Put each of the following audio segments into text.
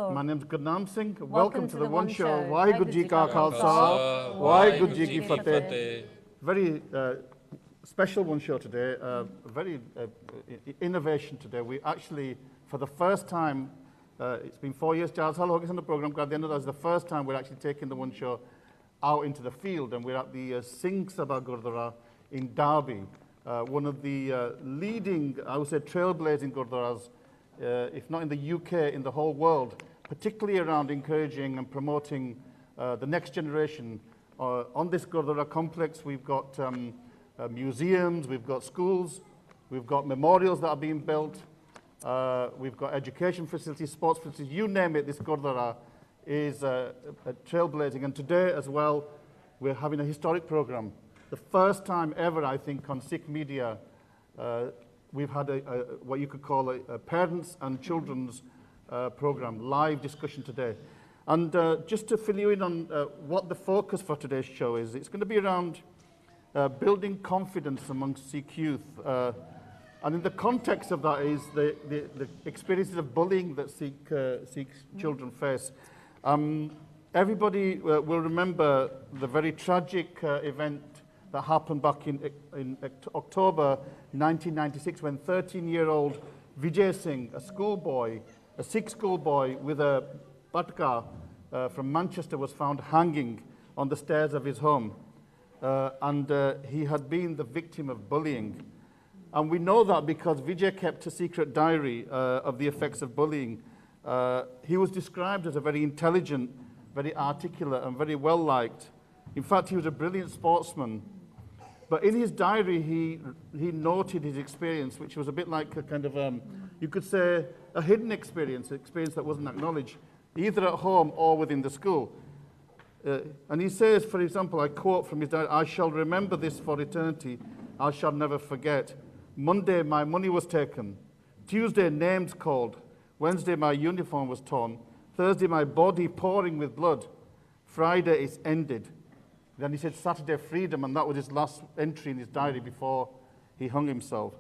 My name is Singh. Welcome to the One Show. Waheguru Ji Ka Khalsa, Waheguru Ji Ki Fateh. Very special One Show today. Very innovation today. We actually, for the first time, it's been 4 years. Charles Hall on the program. At the end of that, is the first time we're actually taking the One Show out into the field, and we're at the Singh Sabha Gurdwara in Derby, one of the leading, I would say, trailblazing Gurdwaras. If not in the UK, in the whole world, particularly around encouraging and promoting the next generation. On this Gurdwara complex, we've got museums, we've got schools, we've got memorials that are being built, we've got education facilities, sports facilities, you name it, this Gurdwara is trailblazing. And today as well, we're having a historic program. The first time ever, I think, on Sikh media, we've had what you could call a parents and children's program, live discussion today. And just to fill you in on what the focus for today's show is, it's going to be around building confidence amongst Sikh youth. And in the context of that is the experiences of bullying that Sikh children face. Everybody will remember the very tragic event that happened back in October 1996 when 13-year-old Vijay Singh, a schoolboy, a Sikh schoolboy with a patka from Manchester, was found hanging on the stairs of his home. And he had been the victim of bullying. And we know that because Vijay kept a secret diary of the effects of bullying. He was described as a very intelligent, very articulate, and very well-liked. In fact, he was a brilliant sportsman. But in his diary, he noted his experience, which was a bit like a kind of, you could say, a hidden experience, an experience that wasn't acknowledged, either at home or within the school. And he says, for example, I quote from his diary, "I shall remember this for eternity. I shall never forget. Monday, my money was taken. Tuesday, names called. Wednesday, my uniform was torn. Thursday, my body pouring with blood. Friday, it's ended." Then he said Saturday, freedom, and that was his last entry in his diary before he hung himself.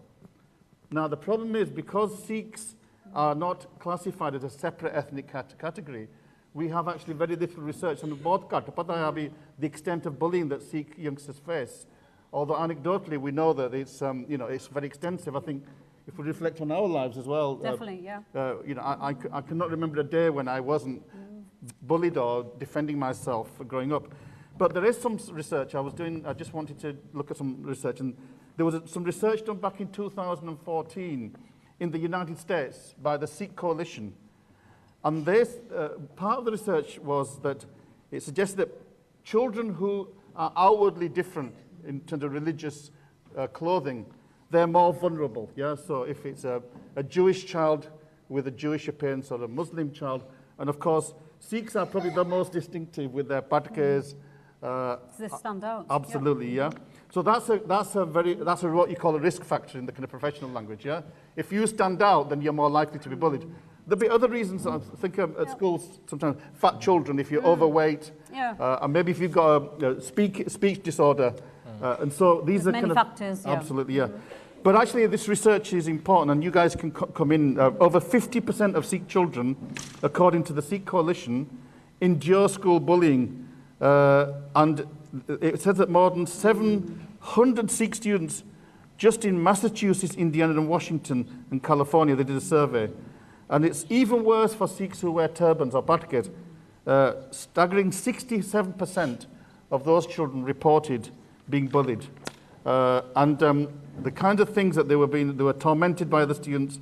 Now, the problem is, because Sikhs are not classified as a separate ethnic category, we have actually very little research on the extent of bullying that Sikh youngsters face. Although anecdotally, we know that it's, it's very extensive. I think if we reflect on our lives as well. Definitely, yeah. I cannot remember a day when I wasn't bullied or defending myself growing up. But there is some research I just wanted to look at some research, and there was some research done back in 2014 in the United States by the Sikh Coalition. And this, part of the research was that it suggested that children who are outwardly different in terms of religious clothing, they're more vulnerable. Yeah? So if it's a Jewish child with a Jewish appearance or a Muslim child, and of course, Sikhs are probably the most distinctive with their patkas. They stand out. Absolutely, yeah. So that's what you call a risk factor in the kind of professional language, yeah. If you stand out, then you're more likely to be bullied. There'll be other reasons. I think at schools sometimes fat children, if you're overweight, and maybe if you've got a speech disorder, and so these are many factors. Absolutely, yeah. But actually, this research is important, and you guys can come in. Over 50% of Sikh children, according to the Sikh Coalition, endure school bullying. And it says that more than 700 Sikh students just in Massachusetts, Indiana, and Washington and California, they did a survey. And it's even worse for Sikhs who wear turbans or patkas. Staggering 67% of those children reported being bullied. The kind of things that they were tormented by the students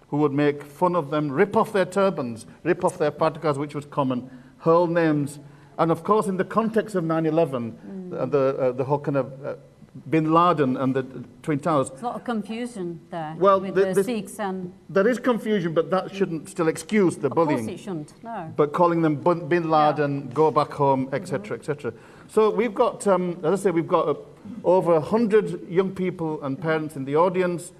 who would make fun of them, rip off their turbans, rip off their patkas, which was common, hurl names. And of course, in the context of 9/11, the whole kind of Bin Laden and the Twin Towers. There's a lot of confusion there with the Sikhs and... There is confusion, but that shouldn't still excuse the bullying. Of course it shouldn't, no. But calling them Bin Laden, go back home, etc., etc. So we've got, as I say, we've got over 100 young people and parents in the audience,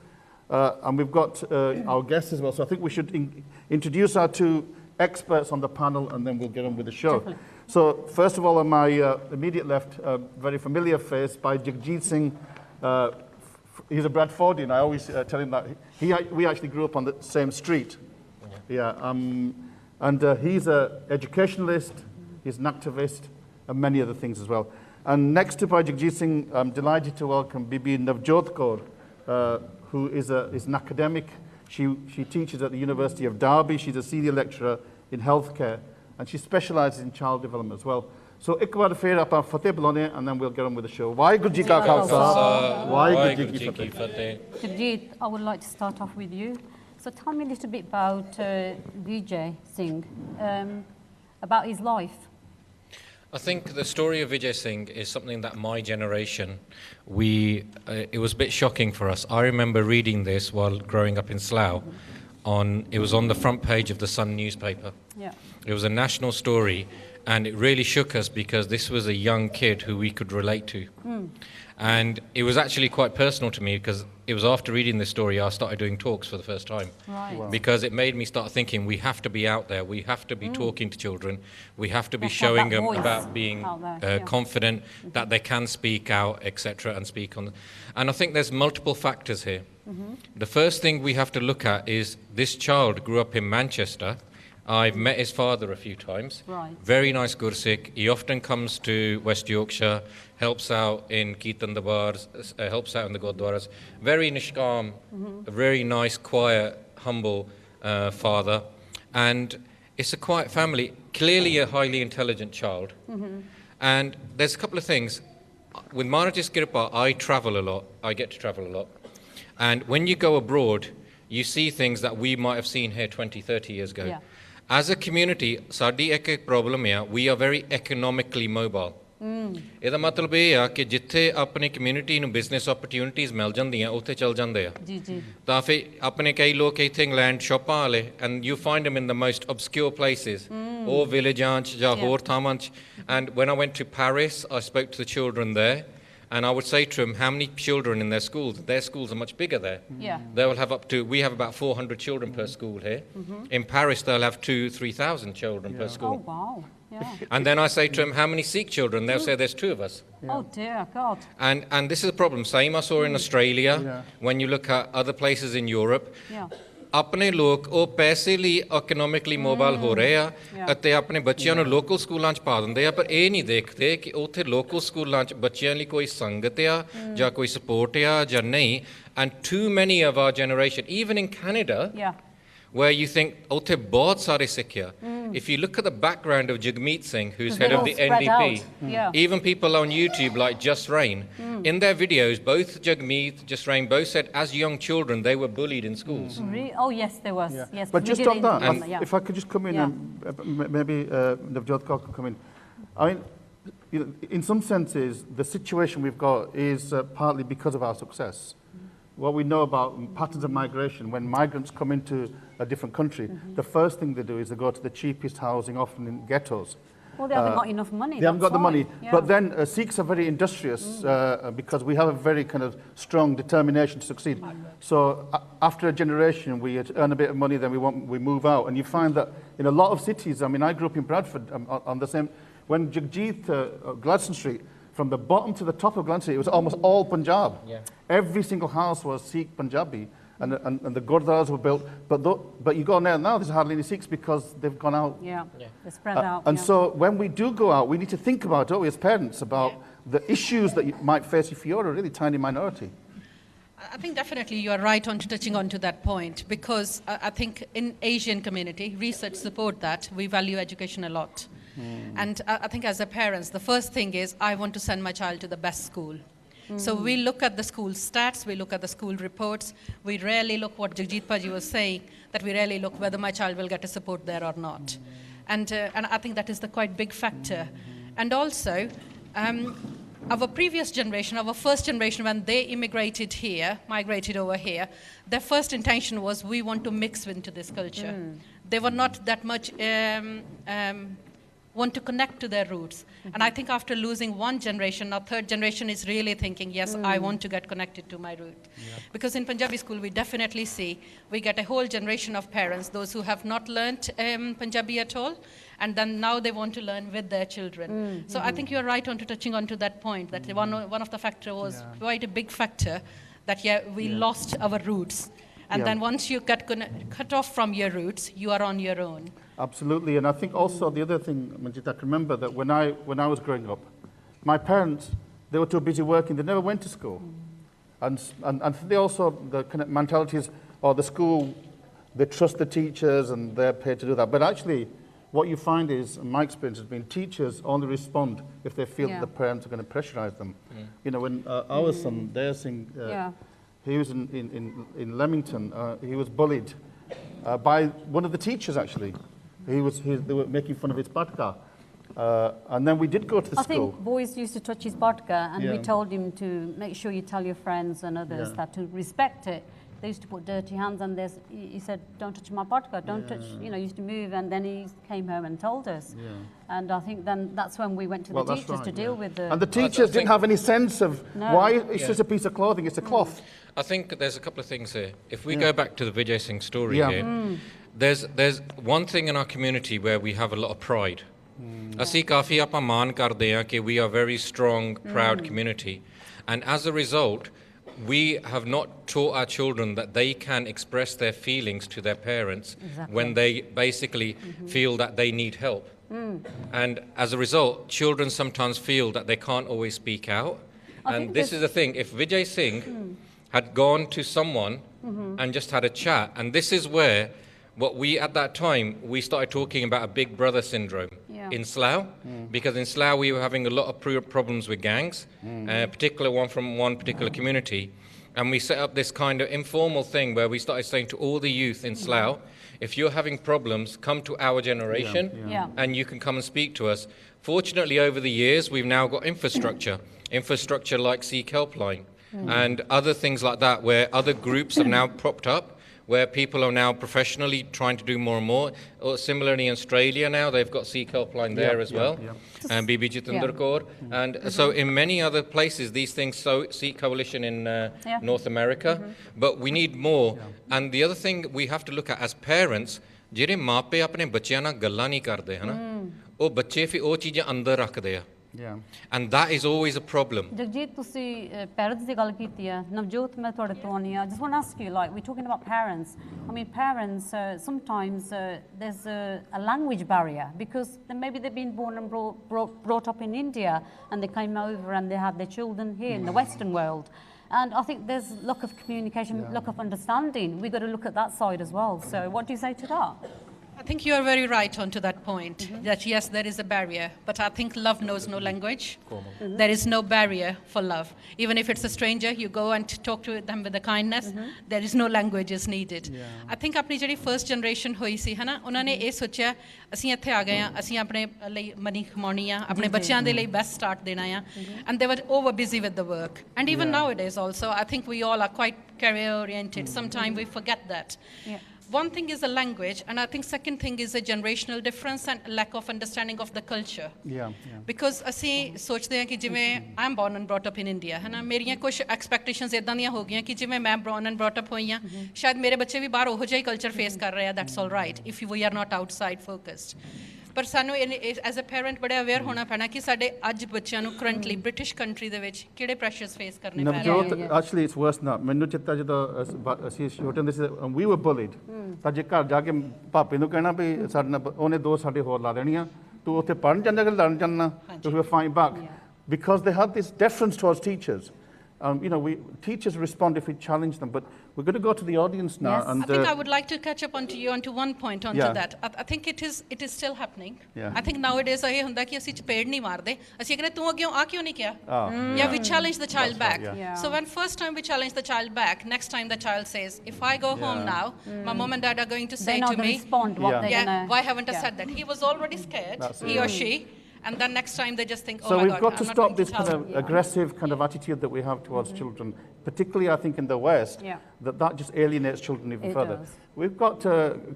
and we've got our guests as well. So I think we should introduce our two experts on the panel, and then we'll get on with the show. Definitely. So first of all, on my immediate left, a very familiar face by Vijay Singh. He's a Bradfordian. I always tell him that we actually grew up on the same street. Yeah, and he's an educationalist, he's an activist, and many other things as well. And next to Vijay Singh, I'm delighted to welcome Bibi Navjot Kaur, who is an academic. She teaches at the University of Derby. She's a senior lecturer in healthcare, and she specialises in child development as well. So, ek baar fir aapa fateh bulane, and then we'll get on with the show. Waheguru ji ka khalsa, Waheguru ji ki fateh. Jagjeet, I would like to start off with you. So tell me a little bit about Vijay Singh, about his life. I think the story of Vijay Singh is something that my generation, it was a bit shocking for us. I remember reading this while growing up in Slough. It was on the front page of the Sun newspaper. Yeah. It was a national story, and it really shook us because this was a young kid who we could relate to. And it was actually quite personal to me because it was after reading this story I started doing talks for the first time. Right. Wow. Because it made me start thinking we have to be out there, we have to be talking to children, we have to be showing them about being confident, that they can speak out, etc., and speak on. And I think there's multiple factors here. The first thing we have to look at is this child grew up in Manchester. I've met his father a few times. Right. Very nice Gursikh. He often comes to West Yorkshire, helps out in Kirtan Darbars, helps out in the Gurdwaras. Very nishkam, a very nice, quiet, humble father. And it's a quiet family, clearly a highly intelligent child. And there's a couple of things. With Maharaj's Kripa, I travel a lot. I get to travel a lot. And when you go abroad, you see things that we might have seen here 20, 30 years ago. Yeah. As a community, ਸਾਡੀ ਇੱਕ problem ਹੈ, we are very economically mobile. ਇਹਦਾ ਮਤਲਬ ਇਹ ਆ ਕਿ ਜਿੱਥੇ ਆਪਣੀ ਕਮਿਊਨਿਟੀ ਨੂੰ ਬਿਜ਼ਨਸ ਓਪਰਚੁਨਿਟੀਜ਼ ਮਿਲ ਜਾਂਦੀਆਂ ਉੱਥੇ ਚੱਲ ਜਾਂਦੇ ਆ ਜੀ ਜੀ ਤਾਂ ਫਿਰ ਆਪਣੇ ਕਈ ਲੋਕ ਇੱਥੇ ਇੰਗਲੈਂਡ ਸ਼ਾਪਾਂ ਵਾਲੇ and you find them in the most obscure places or villages ਜਾਂ ਹੋਰ ਥਾਵਾਂ 'ਚ and when I went to Paris I spoke to the children there and I would say to them, how many children in their schools? Their schools are much bigger there. Yeah. They will have we have about 400 children per school here. In Paris, they'll have 2,000-3,000 children per school. Oh, wow. Yeah. And then I say to them, how many Sikh children? They'll say, there's 2 of us. Oh, dear God. And this is a problem. Same I saw in Australia, when you look at other places in Europe. Yeah. ਆਪਣੇ ਲੋਕ ਉਹ ਪੈਸੇ ਲਈ economically mobile ਹੋ ਰਹੇ ਆ ਅਤੇ ਆਪਣੇ ਬੱਚਿਆਂ ਨੂੰ ਲੋਕਲ ਸਕੂਲਾਂ 'ਚ ਪਾ ਦਿੰਦੇ ਆ ਪਰ ਇਹ ਨਹੀਂ ਦੇਖਦੇ ਕਿ ਉੱਥੇ ਲੋਕਲ ਸਕੂਲਾਂ 'ਚ ਬੱਚਿਆਂ ਲਈ ਕੋਈ ਸੰਗਤ ਆ ਜਾਂ ਕੋਈ ਸਪੋਰਟ ਆ ਜਾਂ ਨਹੀਂ and too many of our generation even in Canada where you think ਉੱਥੇ ਬਹੁਤ ਸਾਰੇ Sikh ਆ if you look at the background of Jagmeet Singh who's head of the NDP even people on YouTube like Just Rain in their videos both Jagmeet, Just Rain both said as young children they were bullied in schools. Really? Oh yes there was. Yes, but just on that if I could just come in and maybe Navjot Kaur could come in. I mean in some senses the situation we've got is partly because of our success. What we know about patterns of migration, when migrants come into a different country, the first thing they do is they go to the cheapest housing, often in ghettos. Well, they haven't got enough money. They haven't got the money. But then Sikhs are very industrious because we have a very kind of strong determination to succeed. So after a generation, we earn a bit of money, then we move out. And you find that in a lot of cities, I mean, I grew up in Bradford on the same, when Jagjeet, Gladstone Street, from the bottom to the top of Gladstone Street, it was almost all Punjab. Every single house was Sikh Punjabi. And the Gurdwaras were built, but you go there now, there's hardly any Sikhs because they've gone out. They're spread out. And so when we do go out, we need to think about, don't we, as parents, about the issues that you might face if you're a really tiny minority. I think definitely you are right on touching on to that point because I think in Asian community, research support that we value education a lot. And I think as a parents, the first thing is I want to send my child to the best school. So we look at the school stats, we look at the school reports, we rarely look what Jagjeet Paji was saying, that we rarely look whether my child will get a support there or not. And I think that is the quite big factor. And also, our previous generation, our first generation, when they immigrated here, migrated over here, their first intention was, we want to mix into this culture. They were not that much want to connect to their roots. And I think after losing one generation, now third generation is really thinking, yes, I want to get connected to my root. Because in Punjabi school, we definitely see, we get a whole generation of parents, those who have not learnt Punjabi at all, and then now they want to learn with their children. So I think you're right on to touching on to that point, that one of the factor was quite a big factor, that we lost our roots. And then once you get cut off from your roots, you are on your own. Absolutely, and I think also the other thing, Manjit, I can remember that when I was growing up, my parents, they were too busy working, they never went to school. And they also, the kind of mentalities, or the school, they trust the teachers and they're paid to do that. But actually, what you find is, my experience has been, teachers only respond if they feel that the parents are going to pressurize them. You know, when our son, Vijay Singh, he was in Leamington, he was bullied by one of the teachers, actually. They were making fun of his badka. And then we did go to the school. I think boys used to touch his badka, and we told him to make sure you tell your friends and others that to respect it. They used to put dirty hands on this. He said, don't touch my badka, don't touch, you know, he used to move, and then he came home and told us. And I think then that's when we went to the teachers to deal with the... And the teachers didn't have any sense of why it's just a piece of clothing, it's a cloth. I think there's a couple of things here. If we go back to the Vijay Singh story here, there's one thing in our community where we have a lot of pride. ਅਸੀਂ ਕਾਫੀ ਆਪਾਂ ਮਾਣ ਕਰਦੇ ਹਾਂ ਕਿ we are a very strong, proud community. And as a result, we have not taught our children that they can express their feelings to their parents when they basically feel that they need help. And as a result, children sometimes feel that they can't always speak out. And this is the thing, if Vijay Singh had gone to someone and just had a chat, and this is where what we, at that time, we started talking about a big brother syndrome in Slough, because in Slough we were having a lot of problems with gangs, particular one from one particular community, and we set up this kind of informal thing where we started saying to all the youth in Slough, if you're having problems, come to our generation and you can come and speak to us. Fortunately, over the years, we've now got infrastructure like Sikh Helpline and other things like that, where other groups have now propped up, where people are now professionally trying to do more and more. Or similarly, in Australia now, they've got Sikh Helpline there as well, and Bibi Jitinder Kaur. And so in many other places, these things, so Sikh Coalition in North America, but we need more. And the other thing we have to look at as parents, ਜਿਹੜੇ ਮਾਪੇ ਆਪਣੇ ਬੱਚਿਆਂ ਨਾਲ ਗੱਲਾਂ ਨਹੀਂ ਕਰਦੇ ਹਨਾ, ਉਹ ਬੱਚੇ ਫਿਰ ਉਹ ਚੀਜ਼ਾਂ ਅੰਦਰ ਰੱਖਦੇ ਆ. And that is always a problem. Jagjit, ਤੁਸੀਂ parents ਦੀ ਗੱਲ ਕੀਤੀ ਹੈ. ਨਵਜੋਤ, ਮੈਂ ਤੁਹਾਡੇ ਤੋਂ ਆਉਂਦੀ ਹਾਂ. I just want to ask you, like, we're talking about parents. I mean, parents, sometimes there's a language barrier because maybe they've been born and brought up in India and they came over and they have their children here in the Western world. And I think there's lack of communication, lack of understanding. We've got to look at that side as well. So what do you say to that? I think you are very right on to that point, that yes, there is a barrier, but I think love knows no language. There is no barrier for love. Even if it's a stranger, you go and talk to them with a kindness, there is no language is needed. I think ਆਪਣੀ ਜਿਹੜੀ first generation ਹੋਈ ਸੀ ਹਨਾ, ਉਹਨਾਂ ਨੇ ਇਹ ਸੋਚਿਆ ਅਸੀਂ ਇੱਥੇ ਆ ਗਏ ਆ, ਅਸੀਂ ਆਪਣੇ ਲਈ ਮਨੀ ਕਮਾਉਣੀ ਆ, ਆਪਣੇ ਬੱਚਿਆਂ ਦੇ ਲਈ best start ਦੇਣਾ ਆ, and they were over busy with the work. And even nowadays also, I think we all are quite career oriented. Sometimes we forget that. One thing is the language, and I think second thing is a generational difference and lack of understanding of the culture. Because ਅਸੀਂ ਸੋਚਦੇ ਹਾਂ ਕਿ ਜਿਵੇਂ I'm born and brought up in India, ਹੈ ਨਾ, ਮੇਰੀਆਂ ਕੁਝ expectations ਇਦਾਂ ਦੀਆਂ ਹੋ ਗਈਆਂ ਕਿ ਜਿਵੇਂ ਮੈਂ born and brought up ਹੋਈ ਹਾਂ, ਸ਼ਾਇਦ ਮੇਰੇ ਬੱਚੇ ਵੀ ਬਾਹਰ ਉਹੋ ਜਿਹਾ ਹੀ culture face ਕਰ ਰਹੇ ਆ. That's all right if we are not outside focused. ਪਰ ਸਾਨੂੰ ਐਜ਼ ਅ ਪੈਰੈਂਟ ਬੜਾ ਅਵੇਅਰ ਹੋਣਾ ਪੈਣਾ ਕਿ ਸਾਡੇ ਅੱਜ ਬੱਚਿਆਂ ਨੂੰ ਕਰੰਟਲੀ ਬ੍ਰਿਟਿਸ਼ ਕੰਟਰੀ ਦੇ ਵਿੱਚ ਕਿਹੜੇ ਪ੍ਰੈਸ਼ਰਸ ਫੇਸ ਕਰਨੇ ਪੈ ਰਹੇ ਨੇ. Actually it's worse than that. ਮੈਨੂੰ ਚਿੱਤਾ ਜਦੋਂ ਅਸੀਂ ਛੋਟੇ ਹੁੰਦੇ ਸੀ, we were bullied. ਤਾਂ ਜੇ ਘਰ ਜਾ ਕੇ ਪਾਪੇ ਨੂੰ ਕਹਿਣਾ ਵੀ ਸਾਡੇ ਨਾਲ ਉਹਨੇ ਦੋ ਸਾਡੇ ਹੋਰ ਲਾ ਦੇਣੀਆਂ, ਤੂੰ ਉੱਥੇ ਪੜ੍ਹਨ ਜਾਂਦਾ ਕਿ ਲੜਨ ਜਾਂਦਾ, we were fighting back because they had this deference towards teachers. You know, teachers respond if we challenge them, but we're going to go to the audience now. Yes. And I think I would like to catch up onto you onto one point onto that. I think it is still happening. I think nowadays ਇਹ ਹੁੰਦਾ ਕਿ ਅਸੀਂ ਚਪੇੜ ਨਹੀਂ ਮਾਰਦੇ, ਅਸੀਂ ਕਹਿੰਦੇ ਤੂੰ ਅੱਗੇ ਆ ਕਿਉਂ ਨਹੀਂ ਕਿਹਾ? Yeah, we challenge the child back. So when first time we challenge the child back, next time the child says, if I go home now, my mom and dad are going to say to me, respond what they're gonna, why haven't I said that? He was already scared, he or she. And then next time they just think, oh so my we've God, got I'm to not stop going to this tell kind them. of aggressive kind of attitude that we have towards children, particularly I think in the West, that just alienates children even further. Does. We've got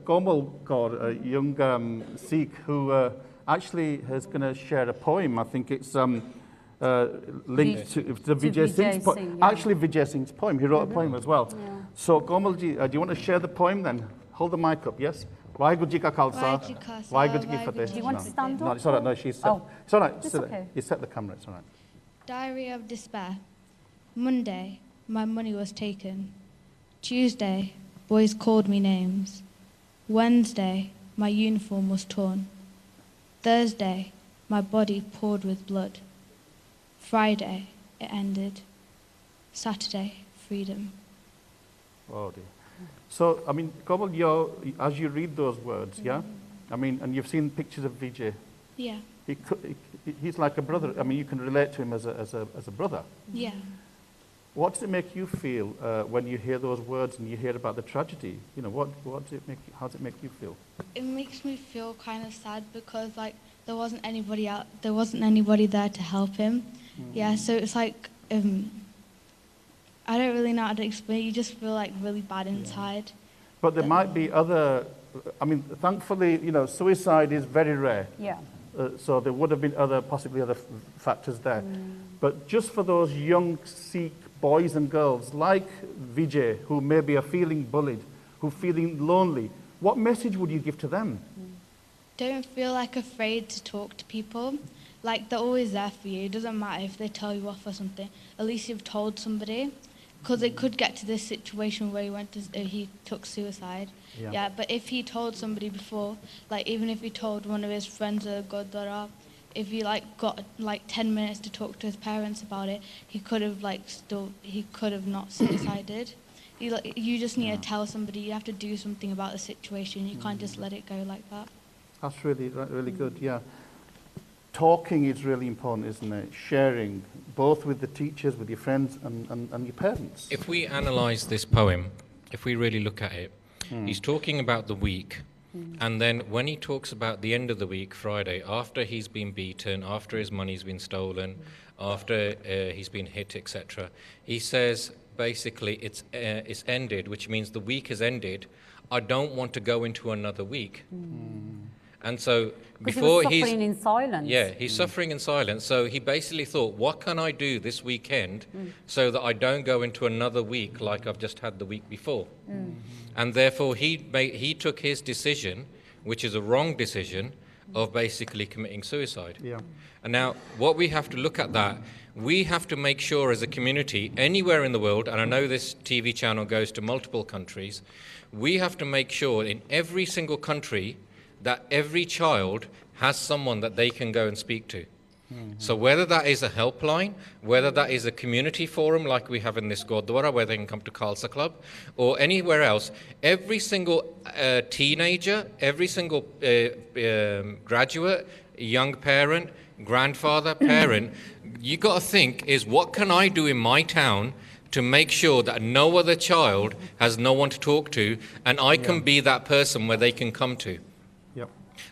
Komal Kaur, a young Sikh who actually is going to share a poem. I think it's linked to the Vijay Singh's poem. Singh, Actually, Vijay Singh's poem. He wrote a poem as well. So Komalji, do you want to share the poem then? Hold the mic up, yes? Vaheguru Ji Ka Khalsa, Vaheguru Ji Ki Fateh. Do you want to stand No, up? it's all right. No, she's set. Oh, it's all right. it's Sit okay. there. You set the camera. It's all right. Diary of Despair. Monday, my money was taken. Tuesday, boys called me names. Wednesday, my uniform was torn. Thursday, my body poured with blood. Friday, it ended. Saturday, freedom. Oh dear. So, I mean, Komal, as you read those words, yeah? I mean, and you've seen pictures of Vijay. Yeah, He's like a brother. I mean, you can relate to him as a brother. yeah. What does it make you feel when you hear those words and you hear about the tragedy? You know, what does it make? How does it make you feel? It makes me feel kind of sad because like there wasn't anybody there to help him. Yeah, so it's like I don't really know how to explain it. You just feel like really bad inside. But there might be other. I mean, thankfully, you know, suicide is very rare. Yeah. So there would have been possibly other factors there. But just for those young Sikh boys and girls like Vijay, who maybe are feeling bullied, who are feeling lonely, what message would you give to them? Don't feel like afraid to talk to people. Like they're always there for you. It doesn't matter if they tell you off or something. At least you've told somebody. Because it could get to this situation where he took suicide. Yeah, but if he told somebody before, like even if he told one of his friends at Gurdwara, if he like got like 10 minutes to talk to his parents about it, he could have not suicided. You just need to tell somebody. You have to do something about the situation. You can't just let it go like that. That's really good, yeah. Talking is really important, isn't it? Sharing, both with the teachers, with your friends, and your parents. If we analyse this poem, if we really look at it, he's talking about the week. And then when he talks about the end of the week, Friday, after he's been beaten, after his money's been stolen, after he's been hit, etc., he says, basically, it's ended, which means the week has ended. I don't want to go into another week. And so before he was suffering in silence. Yeah, he's suffering in silence. So he basically thought, what can I do this weekend so that I don't go into another week like I've just had the week before? And therefore he took his decision, which is a wrong decision, of basically committing suicide. Yeah. And now what we have to look at that, we have to make sure as a community, anywhere in the world, and I know this TV channel goes to multiple countries, we have to make sure in every single country that every child has someone that they can go and speak to. So whether that is a helpline, whether that is a community forum like we have in this Gurdwara, where they can come to Khalsa Club, or anywhere else, every single teenager, every single graduate, young parent, grandfather, parent, you got to think is, what can I do in my town to make sure that no other child has no one to talk to, and I can be that person where they can come to.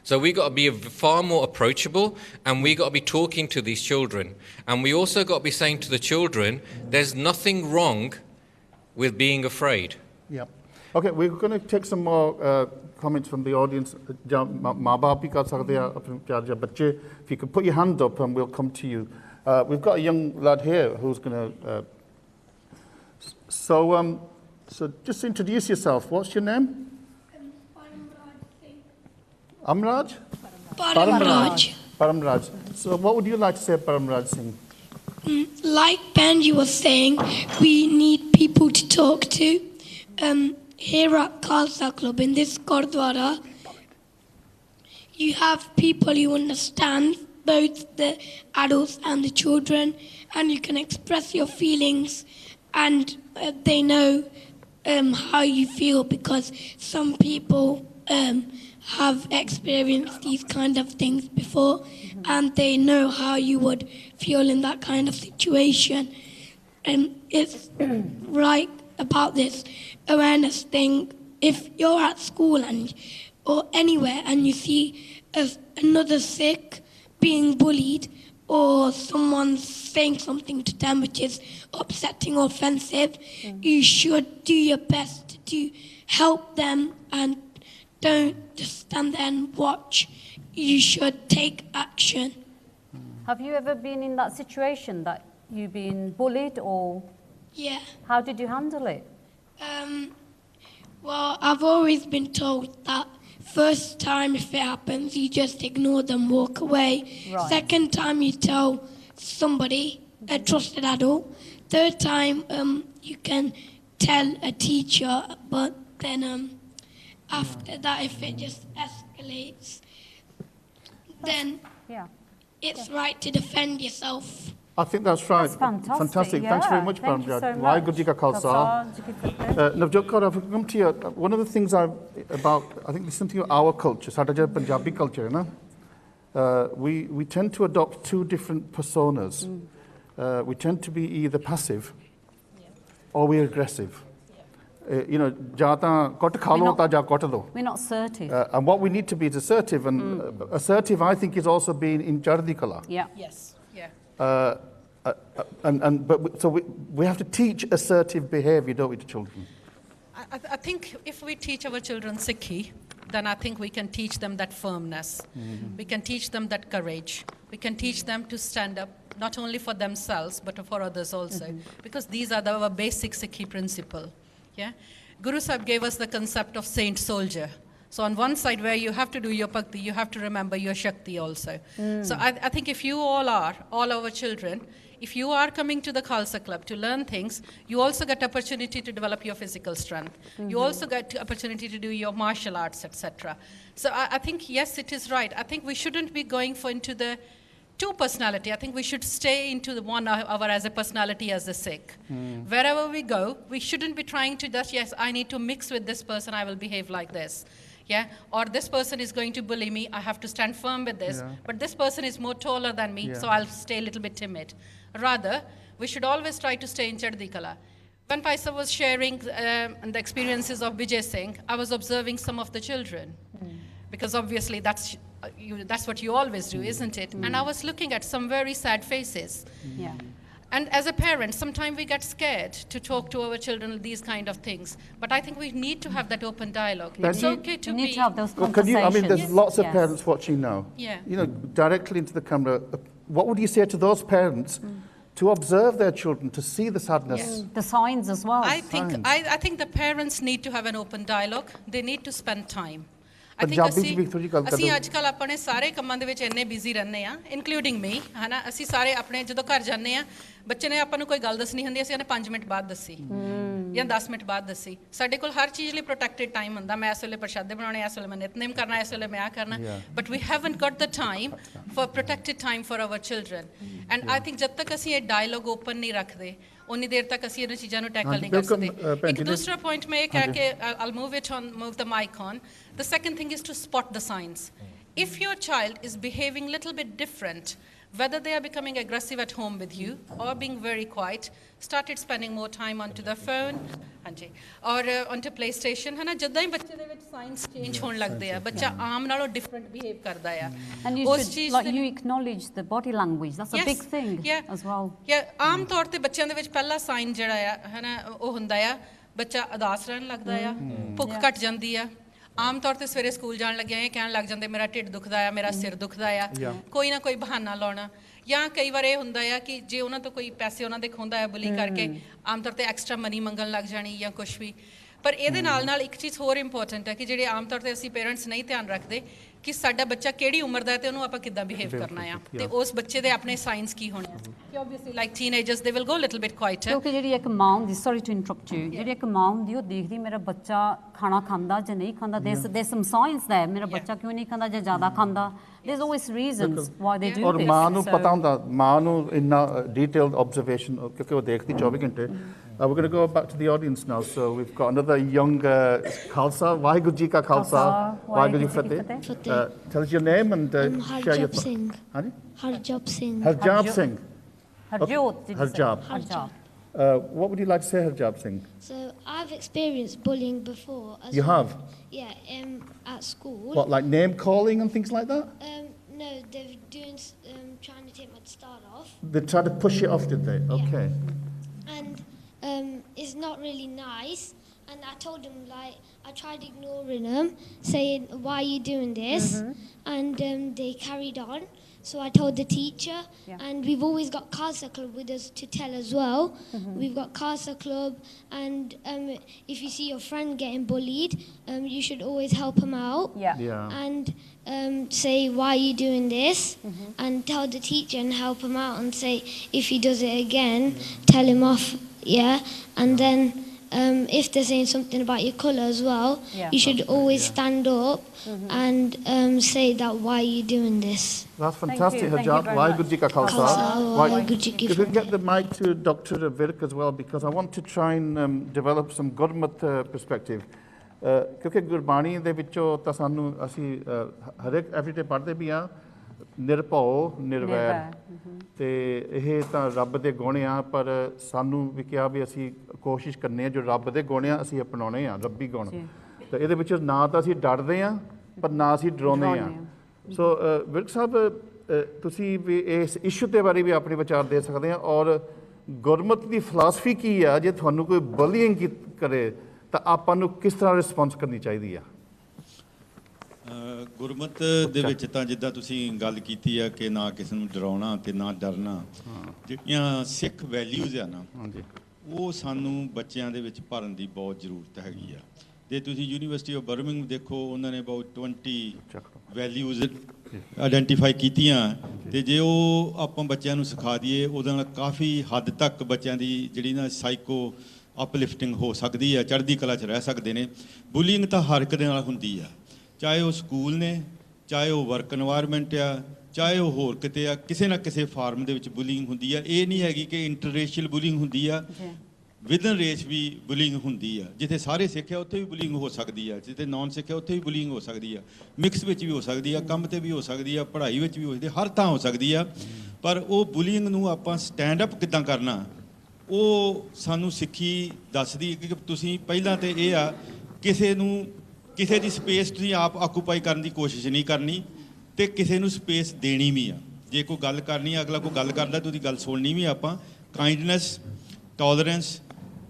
So we got to be far more approachable, and we got to be talking to these children. And we also got to be saying to the children, there's nothing wrong with being afraid. Yeah. Okay, we're going to take some more comments from the audience. If you could put your hand up and we'll come to you. We've got a young lad here who's going to... So just introduce yourself. What's your name? Amraj? Paramraj. Paramraj. So what would you like to say, Paramraj Singh? Like Benji was saying, we need people to talk to. Here at Khalsa Club, in this Gurdwara, you have people who understand, both the adults and the children, and you can express your feelings, and they know how you feel, because some people have experienced these kind of things before, and they know how you would feel in that kind of situation. And it's right about this awareness thing. If you're at school or anywhere and you see another Sikh being bullied or someone's saying something to them which is upsetting or offensive, you should do your best to help them and don't just stand there and watch. You should take action. Have you ever been in that situation that you've been bullied, or Yeah. how did you handle it? Well, I've always been told that first time if it happens, you just ignore them, walk away. Right. Second time, you tell somebody, a trusted adult. Third time, you can tell a teacher, but then after that, if it just escalates, then Yeah. it's right to defend yourself. I think that's right. That's fantastic. Thanks very much, Thank you so Paramjot. much. Waheguru Ji Ka Khalsa. Navjot Kaur, I've come to you. One of the things I think there's something of our culture, Sada jo Punjabi culture, na? We tend to adopt two different personas. We tend to be either passive or we're aggressive. You know, ja ta kot kha lo ta ja kot do. We're not assertive. And what we need to be is assertive. And assertive, I think, is also being in Chardi Kala. Yeah. Yes. Yeah. So we have to teach assertive behavior, don't we, to children? I think if we teach our children Sikhi, then I think we can teach them that firmness. We can teach them that courage. We can teach them to stand up, not only for themselves, but for others also. Because these are our basic Sikhi principle. Yeah? Guru Sahib gave us the concept of saint soldier. So on one side where you have to do your bhakti, you have to remember your Shakti also. So I think if you all our children, if you are coming to the Khalsa Club to learn things, you also get opportunity to develop your physical strength. You also get opportunity to do your martial arts, etc. So I think, yes, it is right. I think we shouldn't be going into the two personality. I think we should stay into the one hour as a personality as a Sikh. Wherever we go, we shouldn't be trying to just, yes, I need to mix with this person, I will behave like this. Yeah, or this person is going to bully me, I have to stand firm with this. But this person is more taller than me, so I'll stay a little bit timid. Rather, we should always try to stay in Chardi Kala. When Paisa was sharing the experiences of Vijay Singh, I was observing some of the children. Because obviously that's what you always do, isn't it? And I was looking at some very sad faces. Yeah. And as a parent, sometimes we get scared to talk to our children these kind of things. But I think we need to have that open dialogue. It's okay to we be... need to have those Well, conversations. I mean, there's lots of parents watching now. Yeah. You know, directly into the camera. What would you say to those parents to observe their children, to see the sadness? The signs as well. I think the parents need to have an open dialogue. They need to spend time. I think ਅਸੀਂ ਅੱਜ ਕੱਲ ਆਪਣੇ ਸਾਰੇ ਕੰਮਾਂ ਦੇ ਵਿੱਚ ਇੰਨੇ busy ਰਹਿੰਦੇ ਆ ਇਨਕਲੂਡਿੰਗ ਮੀ ਹਨਾ ਅਸੀਂ ਸਾਰੇ ਆਪਣੇ ਜਦੋਂ ਘਰ ਜਾਂਦੇ ਆ ਬੱਚੇ ਨੇ ਆਪਾਂ ਨੂੰ ਕੋਈ ਗੱਲ ਦੱਸਣੀ ਹੁੰਦੀ ਅਸੀਂ ਉਹਨੇ 5 ਮਿੰਟ ਬਾਅਦ ਦੱਸੀ ਜਾਂ 10 ਮਿੰਟ ਬਾਅਦ ਦੱਸੀ ਸਾਡੇ ਕੋਲ ਹਰ ਚੀਜ਼ ਲਈ ਪ੍ਰੋਟੈਕਟਿਡ ਟਾਈਮ ਹੁੰਦਾ ਮੈਂ ਇਸ ਵੇਲੇ ਪ੍ਰਸ਼ਾਦੇ ਬਣਾਉਣੇ ਇਸ ਵੇਲੇ ਮੈਂ ਨਿਤਨੇਮ ਕਰਨਾ ਇਸ ਵੇਲੇ ਮੈਂ ਆ ਕਰਨਾ but we haven't got the time for protected time for our children and I think ਜਦ ਤੱਕ ਅਸੀਂ ਇਹ ਡਾਇਲੌਗ ਓਪਨ ਨਹੀਂ ਰੱਖਦੇ ਉਨੀ ਦੇਰ ਤੱਕ ਅਸੀਂ ਇਹਨਾਂ ਚੀਜ਼ਾਂ ਨੂੰ ਟੈਕਲ ਨਹੀਂ ਕਰ ਸਕਦੇ ਇੱਕ ਦੂਸਰਾ ਪੁਆਇੰਟ ਮੈਂ ਇਹ ਕਹਿ ਕੇ I'll move the mic on the second thing is to spot the signs. If your child is behaving a little bit different, whether they are becoming aggressive at home with you or being very quiet, started spending more time onto the phone or onto PlayStation, है ना जद्दां ही बच्चे दे विच signs change होण लगदे आ बच्चा आम नालों different behave करदा आ and you should, like you acknowledge the body language. That's a big thing as well. Yeah, आम तौर ते बच्चों दे विच पहला sign जिहड़ा आ है ना ਉਹ ਹੁੰਦਾ ਆ ਬੱਚਾ ਉਦਾਸ ਰਹਿਣ ਲੱਗਦਾ ਆ ਭੁੱਖ ਘਟ ਜਾਂਦੀ ਆ ਆਮ ਤੌਰ ਤੇ ਸਵੇਰੇ ਸਕੂਲ ਜਾਣ ਲੱਗਿਆ ਇਹ ਕਹਿਣ ਲੱਗ ਜਾਂਦੇ ਮੇਰਾ ਢਿੱਡ ਦੁਖਦਾ ਆ ਮੇਰਾ ਸਿਰ ਦੁਖਦਾ ਆ ਕੋਈ ਨਾ ਕੋਈ ਬਹਾਨਾ ਲਾਉਣਾ ਜਾਂ ਕਈ ਵਾਰ ਇਹ ਹੁੰਦਾ ਆ ਕਿ ਜੇ ਉਹਨਾਂ ਤੋਂ ਕੋਈ ਪੈਸੇ ਉਹਨਾਂ ਦੇ ਖੋਂਦਾ ਆ ਬੁਲੀ ਕਰਕੇ ਆਮ ਤੌਰ ਤੇ ਐਕਸਟਰਾ ਮਨੀ ਮੰਗਣ ਲੱਗ ਜਾਣੀ ਜਾਂ ਕੁਛ ਵੀ ਪਰ ਇਹਦੇ ਨਾਲ ਇੱਕ ਚੀਜ਼ ਹੋਰ ਇੰਪੋਰਟੈਂਟ ਹੈ ਕਿ ਜਿਹੜੇ ਆਮ ਤੌਰ ਤੇ ਅਸੀਂ ਪੇਰੈਂਟਸ ਨਹੀਂ ਧਿਆਨ ਰੱਖਦੇ ਕਿ ਸਾਡਾ ਬੱਚਾ ਕਿਹੜੀ ਉਮਰ ਦਾ ਹੈ ਤੇ ਉਹਨੂੰ ਆਪਾਂ ਕਿੱਦਾਂ ਬਿਹੇਵ ਕਰਨਾ ਆ ਤੇ ਉਸ ਬੱਚੇ ਦੇ ਆਪਣੇ ਸਾਈਨਸ ਕੀ ਹੋਣੇ ਕਿ obviously like teenagers they will go little bit quieter ਕਿਉਂਕਿ ਜਿਹੜੀ ਇੱਕ ਮਾਂ ਹੁੰਦੀ ਸੌਰੀ ਟੂ ਇੰਟਰਪਟ ਯੂ ਜਿਹੜੀ ਇੱਕ ਮਾਂ ਹੁੰਦੀ ਉਹ ਦੇਖਦੀ ਮੇਰਾ ਬੱਚਾ ਖਾਣਾ ਖਾਂਦਾ ਜਾਂ ਨਹੀਂ ਖਾਂਦਾ there's some signs there ਮੇਰਾ ਬੱਚਾ ਕਿਉਂ ਨਹੀਂ ਖਾਂਦਾ ਜਾਂ ਜ਼ਿਆਦਾ ਖਾਂਦਾ there's always reasons why they do this ਔਰ ਮਾਂ ਨੂੰ ਪਤਾ ਹੁੰਦਾ ਮਾਂ ਨੂੰ ਇੰਨਾ ਡਿਟੇਲਡ ਆਬਜ਼ਰਵੇਸ਼ਨ ਕਿਉਂਕਿ ਉਹ ਦੇਖਦੀ 24 ਘੰਟੇ we're going to go back to the audience now. So we've got another young Khalsa. Waheguru Ji Ka Khalsa. Waheguru Ji Fateh. Tell us your name and share your thoughts. Harjab Singh. Harjab Singh. Harjab. What would you like to say, Harjab Singh? So I've experienced bullying before. You have? Yeah, at school. What, like name calling and things like that? No, they were doing, trying to take my start off. They tried to push it off, did they? Yeah. Okay. And it's not really nice. And I told them, like, I tried ignoring them, saying, why are you doing this? And they carried on. So I told the teacher, and we've always got Khalsa Club with us to tell as well. We've got Khalsa Club, and if you see your friend getting bullied, you should always help him out. And say, why are you doing this? And tell the teacher and help him out and say, if he does it again, tell him off, and then if they're saying something about your colour as well, you should always stand up and say that, why are you doing this? That's fantastic, Hajat. Waheguru Ji Ka Khalsa. Could we get the mic to Dr. Virk as well, because I want to try and develop some Gurmat perspective. ਕਿਉਂਕਿ ਗੁਰਬਾਣੀ ਦੇ ਵਿੱਚੋਂ ਤਾਂ ਸਾਨੂੰ ਅਸੀਂ ਹਰੇਕ everyday ਪੜ੍ਹਦੇ ਵੀ ਆ ਨਿਰਭਉ ਨਿਰਵੈਰ ਤੇ ਇਹ ਤਾਂ ਰੱਬ ਦੇ ਗੁਣ ਆ ਪਰ ਸਾਨੂੰ ਵੀ ਕਿਹਾ ਵੀ ਅਸੀਂ ਕੋਸ਼ਿਸ਼ ਕਰਨੀ ਆ ਜੋ ਰੱਬ ਦੇ ਗੁਣ ਆ ਅਸੀਂ ਅਪਣਾਉਣੇ ਆ ਰੱਬੀ ਗੁਣ ਤੇ ਇਹਦੇ ਵਿੱਚ ਨਾ ਤਾਂ ਅਸੀਂ ਡਰਦੇ ਆ ਪਰ ਨਾ ਅਸੀਂ ਡਰਾਉਂਦੇ ਆ ਸੋ ਵਿਰਕ ਸਾਹਿਬ ਤੁਸੀਂ ਵੀ ਇਸ ਇਸ਼ੂ ਦੇ ਬਾਰੇ ਵੀ ਆਪਣੇ ਵਿਚਾਰ ਦੇ ਸਕਦੇ ਆ ਔਰ ਗੁਰਮਤ ਦੀ ਫਿਲਾਸਫੀ ਕੀ ਆ ਜੇ ਤੁਹਾਨੂੰ ਕੋਈ ਬੁਲੀਇੰਗ ਕਰੇ ਤਾਂ ਆਪਾਂ ਨੂੰ ਕਿਸ ਤਰ੍ਹਾਂ ਰਿਸਪੌਂਸ ਕਰਨੀ ਚਾਹੀਦੀ ਆ ਗੁਰਮਤ ਦੇ ਵਿੱਚ ਤਾਂ ਜਿੱਦਾਂ ਤੁਸੀਂ ਗੱਲ ਕੀਤੀ ਆ ਕਿ ਨਾ ਕਿਸੇ ਨੂੰ ਡਰਾਉਣਾ ਤੇ ਨਾ ਡਰਨਾ ਜਿਹੜੀਆਂ ਸਿੱਖ ਵੈਲਿਊਜ਼ ਆ ਨਾ ਉਹ ਸਾਨੂੰ ਬੱਚਿਆਂ ਦੇ ਵਿੱਚ ਭਰਨ ਦੀ ਬਹੁਤ ਜ਼ਰੂਰਤ ਹੈਗੀ ਆ ਜੇ ਤੁਸੀਂ ਯੂਨੀਵਰਸਿਟੀ ਆਫ ਬਰਮਿੰਘਮ ਦੇਖੋ ਉਹਨਾਂ ਨੇ ਅਬਾਊਟ 20 ਵੈਲਿਊਜ਼ ਆਇਡੈਂਟੀਫਾਈ ਕੀਤੀਆਂ ਤੇ ਜੇ ਉਹ ਆਪਾਂ ਬੱਚਿਆਂ ਨੂੰ ਸਿਖਾ ਦਈਏ ਉਹਦੇ ਨਾਲ ਕਾਫੀ ਹੱਦ ਤੱਕ ਬੱਚਿਆਂ ਦੀ ਜਿਹੜੀ ਨਾ ਸਾਈਕੋ ਅਪਲਿਫਟਿੰਗ ਹੋ ਸਕਦੀ ਹੈ ਚੜ੍ਹਦੀ ਕਲਾ 'ਚ ਰਹਿ ਸਕਦੇ ਨੇ ਬੁਲੀਇੰਗ ਤਾਂ ਹਰ ਇੱਕ ਦੇ ਨਾਲ ਹੁੰਦੀ ਆ ਚਾਹੇ ਉਹ ਸਕੂਲ ਨੇ ਚਾਹੇ ਉਹ ਵਰਕ ਇਨਵਾਇਰਮੈਂਟ ਆ ਚਾਹੇ ਉਹ ਹੋਰ ਕਿਤੇ ਆ ਕਿਸੇ ਨਾ ਕਿਸੇ ਫਾਰਮ ਦੇ ਵਿੱਚ ਬੁਲੀਇੰਗ ਹੁੰਦੀ ਆ ਇਹ ਨਹੀਂ ਹੈਗੀ ਕਿ ਇੰਟਰਰੇਸ਼ੀਅਲ ਬੁਲੀਇੰਗ ਹੁੰਦੀ ਆ ਵਿਦਨ ਰੇਸ ਵੀ ਬੁਲੀਇੰਗ ਹੁੰਦੀ ਆ ਜਿੱਥੇ ਸਾਰੇ ਸਿੱਖ ਆ ਉੱਥੇ ਵੀ ਬੁਲੀਇੰਗ ਹੋ ਸਕਦੀ ਆ ਜਿੱਥੇ ਨਾਨ ਸਿੱਖ ਆ ਉੱਥੇ ਵੀ ਬੁਲੀਇੰਗ ਹੋ ਸਕਦੀ ਆ ਮਿਕਸ ਵਿੱਚ ਵੀ ਹੋ ਸਕਦੀ ਆ ਕੰਮ ਤੇ ਵੀ ਹੋ ਸਕਦੀ ਆ ਪੜ੍ਹਾਈ ਵਿੱਚ ਵੀ ਹੋ ਸਕਦੀ ਹਰ ਥਾਂ ਹੋ ਸਕਦੀ ਆ ਪਰ ਉਹ ਬੁਲੀਇੰਗ ਨੂੰ ਆਪਾਂ ਸਟੈਂਡ ਅਪ ਕਿੱਦਾਂ ਕਰਨਾ ਉਹ ਸਾਨੂੰ ਸਿੱਖੀ ਦੱਸਦੀ ਕਿ ਤੁਸੀਂ ਪਹਿਲਾਂ ਤਾਂ ਇਹ ਆ ਕਿਸੇ ਦੀ ਸਪੇਸ ਤੁਸੀਂ ਆਪ ਆਕੂਪਾਈ ਕਰਨ ਦੀ ਕੋਸ਼ਿਸ਼ ਨਹੀਂ ਕਰਨੀ ਅਤੇ ਕਿਸੇ ਨੂੰ ਸਪੇਸ ਦੇਣੀ ਵੀ ਆ ਜੇ ਕੋਈ ਗੱਲ ਕਰਨੀ ਅਗਲਾ ਕੋਈ ਗੱਲ ਕਰਦਾ ਤਾਂ ਉਹਦੀ ਗੱਲ ਸੁਣਨੀ ਵੀ ਆਪਾਂ ਕਾਈਂਡਨੈਸ ਟੋਲਰੈਂਸ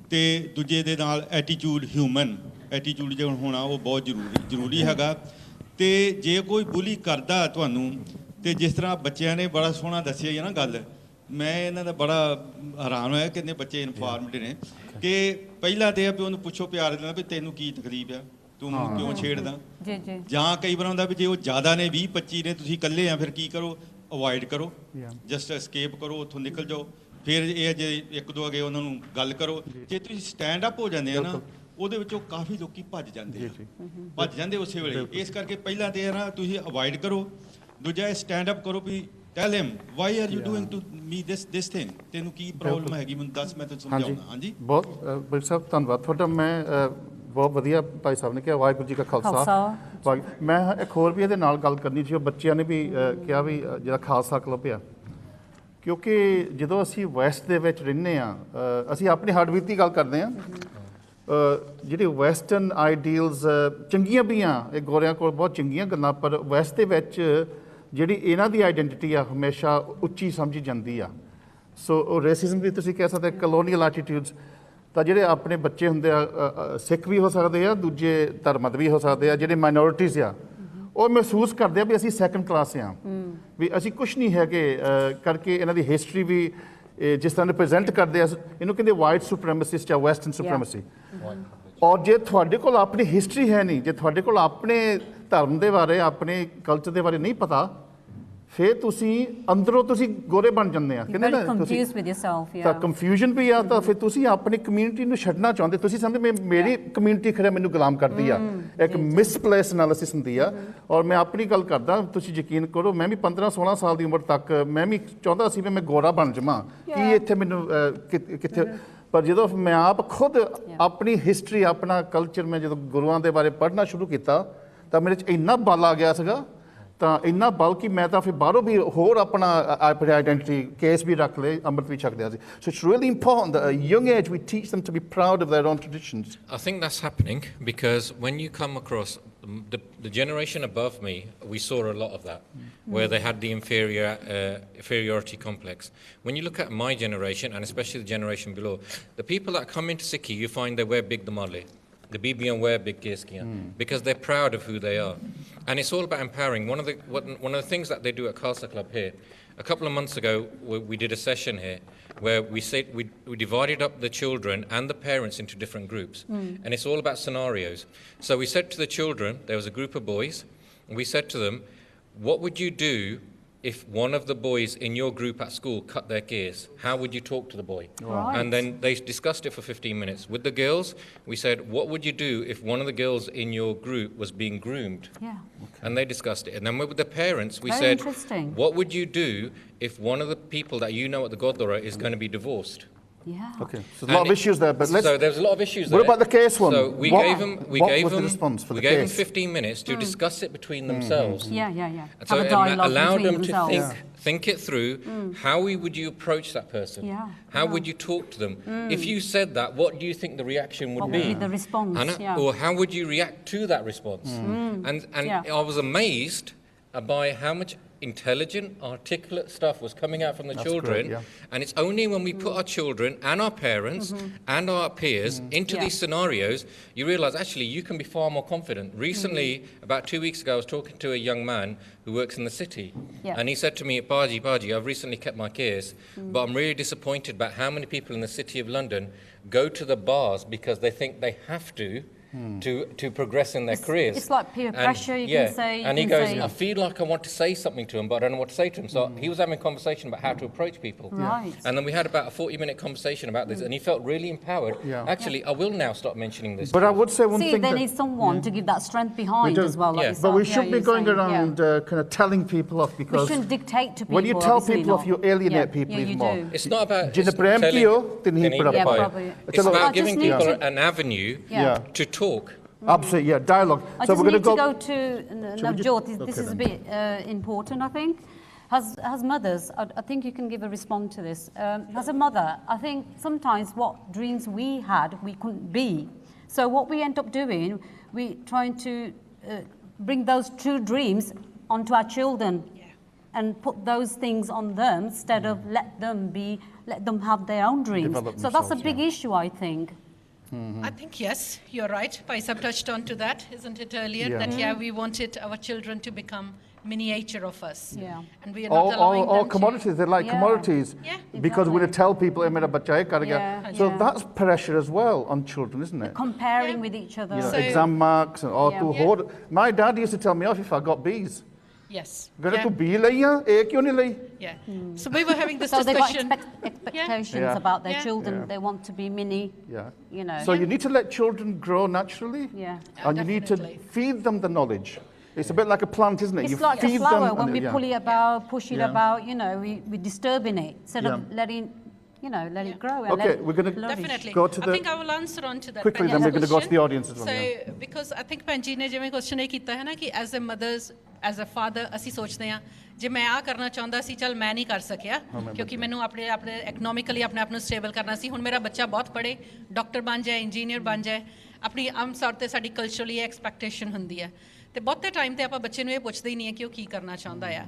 ਅਤੇ ਦੂਜੇ ਦੇ ਨਾਲ ਐਟੀਚਿਊਡ ਹਿਊਮਨ ਐਟੀਚਿਊਡ ਜੋ ਹੋਣਾ ਉਹ ਬਹੁਤ ਜ਼ਰੂਰੀ ਹੈਗਾ ਅਤੇ ਜੇ ਕੋਈ ਬੁਲੀ ਕਰਦਾ ਤੁਹਾਨੂੰ ਅਤੇ ਜਿਸ ਤਰ੍ਹਾਂ ਬੱਚਿਆਂ ਨੇ ਬੜਾ ਸੋਹਣਾ ਦੱਸਿਆ ਹੀ ਨਾ ਗੱਲ ਮੈਂ ਇਹਨਾਂ ਦਾ ਬੜਾ ਹੈਰਾਨ ਹੋਇਆ ਕਿੰਨੇ ਬੱਚੇ ਇਨਫਾਰਮਡ ਨੇ ਕਿ ਪਹਿਲਾਂ ਤਾਂ ਇਹ ਵੀ ਉਹਨੂੰ ਪੁੱਛੋ ਪਿਆਰ ਦੇਣਾ ਵੀ ਤੈਨੂੰ ਕੀ ਤਕਲੀਫ ਆ ਤੂੰ ਕਿਉਂ ਛੇੜਦਾ ਜਾਂ ਕਈ ਵਾਰ ਹੁੰਦਾ ਵੀ ਜੇ ਉਹ ਜ਼ਿਆਦਾ ਨੇ 20-25 ਨੇ ਤੁਸੀਂ ਇਕੱਲੇ ਆ ਫਿਰ ਕੀ ਕਰੋ ਅਵੋਇਡ ਕਰੋ ਜਸਟ escape ਕਰੋ ਉੱਥੋਂ ਨਿਕਲ ਜਾਓ ਫਿਰ ਇਹ ਜੇ ਇੱਕ ਦੋ ਅਗੇ ਉਹਨਾਂ ਨੂੰ ਗੱਲ ਕਰੋ ਜੇ ਤੁਸੀਂ ਸਟੈਂਡ ਅਪ ਹੋ ਜਾਂਦੇ ਆ ਨਾ ਉਹਦੇ ਵਿੱਚੋਂ ਕਾਫੀ ਲੋਕੀ ਭੱਜ ਜਾਂਦੇ ਉਸੇ ਵੇਲੇ ਇਸ ਕਰਕੇ ਪਹਿਲਾਂ ਤਾਂ ਇਹ ਨਾ ਤੁਸੀਂ ਅਵੋਇਡ ਕਰੋ ਦੂਜਾ ਸਟੈਂਡ ਅਪ ਕਰੋ ਵੀ tell him why are you doing to me this thing ਤੈਨੂੰ ਕੀ ਪ੍ਰੋਬਲਮ ਹੈਗੀ ਮੈਨੂੰ ਦੱਸ ਮੈਂ ਤੈਨੂੰ ਸਮਝਾਉਣਾ ਹਾਂਜੀ ਬਹੁਤ ਬਿਰਕ ਸਾਹਿਬ ਧੰਨਵਾਦ ਤੁਹਾਡਾ ਮੈਂ ਬਹੁਤ ਵਧੀਆ ਭਾਈ ਸਾਹਿਬ ਨੇ ਕਿਹਾ ਵਾਹਿਗੁਰੂ ਜੀ ਕਾ ਖਾਲਸਾ ਮੈਂ ਇੱਕ ਹੋਰ ਵੀ ਇਹਦੇ ਨਾਲ ਗੱਲ ਕਰਨੀ ਸੀ ਬੱਚਿਆਂ ਨੇ ਵੀ ਕਿਹਾ ਵੀ ਜਿਹੜਾ ਖਾਲਸਾ ਕਲੱਬ ਆ ਕਿਉਂਕਿ ਜਦੋਂ ਅਸੀਂ ਵੈਸਟ ਦੇ ਵਿੱਚ ਰਹਿੰਦੇ ਹਾਂ ਅਸੀਂ ਆਪਣੀ ਹਾਰਟਬੀਟ ਦੀ ਗੱਲ ਕਰਦੇ ਹਾਂ ਜਿਹੜੇ ਵੈਸਟਰਨ ਆਈਡੀਅਲਸ ਚੰਗੀਆਂ ਵੀ ਆ ਇਹ ਗੋਰਿਆਂ ਕੋਲ ਬਹੁਤ ਚੰਗੀਆਂ ਗੱਲਾਂ ਪਰ ਵੈਸਟ ਦੇ ਵਿੱਚ ਜਿਹੜੀ ਇਹਨਾਂ ਦੀ ਆਈਡੈਂਟੀਟੀ ਆ ਹਮੇਸ਼ਾ ਉੱਚੀ ਸਮਝੀ ਜਾਂਦੀ ਆ ਸੋ ਉਹ ਰੇਸਿਜ਼ਮ ਵੀ ਤੁਸੀਂ ਕਹਿ ਸਕਦੇ ਕਲੋਨੀਅਲ ਐਟੀਟਿਊਡਸ ਤਾਂ ਜਿਹੜੇ ਆਪਣੇ ਬੱਚੇ ਹੁੰਦੇ ਆ ਸਿੱਖ ਵੀ ਹੋ ਸਕਦੇ ਆ ਦੂਜੇ ਧਰਮਾਂ ਦੇ ਵੀ ਹੋ ਸਕਦੇ ਆ ਜਿਹੜੇ ਮਾਈਨੋਰਿਟੀਜ਼ ਆ ਉਹ ਮਹਿਸੂਸ ਕਰਦੇ ਆ ਵੀ ਅਸੀਂ ਸੈਕੰਡ ਕਲਾਸ ਆ ਵੀ ਅਸੀਂ ਕੁਛ ਨਹੀਂ ਹੈਗੇ ਕਰਕੇ ਇਹਨਾਂ ਦੀ ਹਿਸਟਰੀ ਵੀ ਜਿਸ ਤਰ੍ਹਾਂ ਰਿਪਰੈਜ਼ੈਂਟ ਕਰਦੇ ਆ ਇਹਨੂੰ ਕਹਿੰਦੇ ਵਾਈਟ ਸੁਪਰੇਮੈਸਿਸਟ ਜਾਂ ਵੈਸਟਰਨ ਸੁਪਰੇਮੈਸੀ ਔਰ ਜੇ ਤੁਹਾਡੇ ਕੋਲ ਆਪਣੀ ਹਿਸਟਰੀ ਹੈ ਨਹੀਂ ਜੇ ਤੁਹਾਡੇ ਕੋਲ ਆਪਣੇ ਧਰਮ ਦੇ ਬਾਰੇ ਆਪਣੇ ਕਲਚਰ ਦੇ ਬਾਰੇ ਨਹੀਂ ਪਤਾ ਫਿਰ ਤੁਸੀਂ ਅੰਦਰੋਂ ਤੁਸੀਂ ਗੋਰੇ ਬਣ ਜਾਂਦੇ ਆ ਕਹਿੰਦੇ ਨਾ ਤਾਂ ਕਨਫਿਊਜ਼ਨ ਵੀ ਆ ਤਾਂ ਫਿਰ ਤੁਸੀਂ ਆਪਣੀ ਕਮਿਊਨਿਟੀ ਨੂੰ ਛੱਡਣਾ ਚਾਹੁੰਦੇ ਤੁਸੀਂ ਸਮਝਦੇ ਮੇਰੀ ਕਮਿਊਨਿਟੀ ਖੜਾ ਮੈਨੂੰ ਗੁਲਾਮ ਕਰਦੀ ਆ ਇੱਕ ਮਿਸਪਲੇਸ ਐਨਾਲਿਸਿਸ ਹੁੰਦੀ ਆ ਔਰ ਮੈਂ ਆਪਣੀ ਗੱਲ ਕਰਦਾ ਤੁਸੀਂ ਯਕੀਨ ਕਰੋ ਮੈਂ ਵੀ 15-16 ਸਾਲ ਦੀ ਉਮਰ ਤੱਕ ਮੈਂ ਵੀ ਚਾਹੁੰਦਾ ਸੀ ਵੀ ਮੈਂ ਗੋਰਾ ਬਣ ਜਾਵਾਂ ਕੀ ਇੱਥੇ ਮੈਨੂੰ ਕਿੱਥੇ ਪਰ ਜਦੋਂ ਮੈਂ ਆਪ ਖੁਦ ਆਪਣੀ ਹਿਸਟਰੀ ਆਪਣਾ ਕਲਚਰ ਮੈਂ ਜਦੋਂ ਗੁਰੂਆਂ ਦੇ ਬਾਰੇ ਪੜ੍ਹਨਾ ਸ਼ੁਰੂ ਕੀਤਾ ਤਾਂ ਮੇਰੇ 'ਚ ਇੰਨਾ ਬਲ ਆ ਗਿਆ ਸੀਗਾ ਤਾਂ ਇੰਨਾ ਬਲਕਿ ਮੈਂ ਤਾਂ ਫਿਰ ਬਾਹਰੋਂ ਵੀ ਹੋਰ ਆਪਣਾ ਆਪਣੀ ਆਈਡੈਂਟੀਟੀ ਕੇਸ ਵੀ ਰੱਖ ਲਏ ਅੰਮ੍ਰਿਤ ਵੀ ਛਕਦੇ ਸੀ so it's really important that at a young age we teach them to be proud of their own traditions. I think that's happening because when you come across the generation above me, we saw a lot of that, where they had the inferiority complex. When you look at my generation, and especially the generation below, the people that come into Sikhi, you find they wear big damale. The BBM wear big keskiyan because they're proud of who they are. And it's all about empowering. One of the things that they do at Khalsa Club here, a couple of months ago, we did a session here where we divided up the children and the parents into different groups. And it's all about scenarios. So we said to the children, there was a group of boys, and we said to them, what would you do if one of the boys in your group at school cut their gears? How would you talk to the boy? Right. And then they discussed it for 15 minutes. With the girls, we said, what would you do if one of the girls in your group was being groomed? Yeah. And they discussed it. And then with the parents, we Very said, interesting. what would you do if one of the people that you know at the Gurdwara is going to be divorced? Yeah. Okay, so a lot of issues there, but let's... So there's a lot of issues there. What about the case one? So we gave them... What was the response for the case? We gave them 15 minutes to discuss it between themselves. Yeah. And so Have a dialogue allow between them to themselves. think it through. How would you approach that person? Yeah. How would you talk to them? If you said that, what do you think the reaction would be? What would be the response? Anna? Yeah. Or how would you react to that response? And I was amazed by how much intelligent, articulate stuff was coming out from the children. Great, And it's only when we put our children and our parents and our peers into these scenarios, you realise actually you can be far more confident. Recently, about 2 weeks ago, I was talking to a young man who works in the city. And he said to me, Baji, I've recently kept my case, but I'm really disappointed about how many people in the City of London go to the bars because they think they have to progress in their careers. It's like peer pressure, you can say. And he goes, I feel like I want to say something to him, but I don't know what to say to him. So he was having a conversation about how to approach people. Right. And then we had about a 40-minute conversation about this, and he felt really empowered. Actually, I will now start mentioning this. But I would say one thing they need someone to give that strength behind as well. Like but we shouldn't be going around kind of telling people off because... We shouldn't dictate to people. When you tell people off, you alienate people even more. It's not about It's about giving people an avenue to talk. Absolutely, dialogue. I just need to go to Navjot. This is a bit important, I think. As mothers, I think you can give a response to this. As a mother, I think sometimes what dreams we had, we couldn't be. So what we end up doing, we trying to bring those true dreams onto our children and put those things on them instead of let them have their own dreams. So that's a big issue, I think. I think, yes, you're right. Paisab touched on to that, isn't it, earlier? That, we wanted our children to become miniature of us. And we are not allowing them all commodities, they're like commodities. Because we're going to tell people, so that's pressure as well on children, isn't it? Comparing with each other. Exam marks and my dad used to tell me off if I got B's. Yes. So we were having this discussion. They got expectations about their children. They want to be mini, you know. So you need to let children grow naturally. And you need to feed them the knowledge. It's a bit like a plant, isn't it? It's like a flower. When we pull it about, push it about, you know, we're disturbing it instead of letting it grow. Okay, we're going to go to the... I think I will answer on to that. Quickly, then we're going to go to the audience as well. So, because I think Panji ne jiਵੇਂ question ਇਹ ਕੀਤਾ ਹੈ ਨਾ ਕਿ as a mothers, as a father, ਅਸੀਂ ਸੋਚਦੇ ਹਾਂ ਜੇ ਮੈਂ ਆ ਕਰਨਾ ਚਾਹੁੰਦਾ ਸੀ ਚਲ ਮੈਂ ਨਹੀਂ ਕਰ ਸਕਿਆ ਕਿਉਂਕਿ ਮੈਨੂੰ ਆਪਣੇ ਇਕਨੋਮਿਕਲੀ ਆਪਣੇ ਆਪ ਨੂੰ ਸਟੇਬਲ ਕਰਨਾ ਸੀ ਹੁਣ ਮੇਰਾ ਬੱਚਾ ਬਹੁਤ ਪੜ੍ਹੇ ਡਾਕਟਰ ਬਣ ਜਾਏ ਇੰਜੀਨੀਅਰ ਬਣ ਜਾਏ ਆਪਣੀ ਆਮ ਤੌਰ ਤੇ ਸਾਡੀ ਕਲਚਰਲੀ ਐਕਸਪੈਕਟੇਸ਼ਨ ਹੁੰਦੀ ਹੈ ਤੇ ਬਹੁਤੇ ਟਾਈਮ ਤੇ ਆਪਾਂ ਬੱਚੇ ਨੂੰ ਇਹ ਪੁੱਛਦੇ ਹੀ ਨਹੀਂ ਹੈ ਕਿ ਉਹ ਕੀ ਕਰਨਾ ਚਾਹੁੰਦਾ ਆ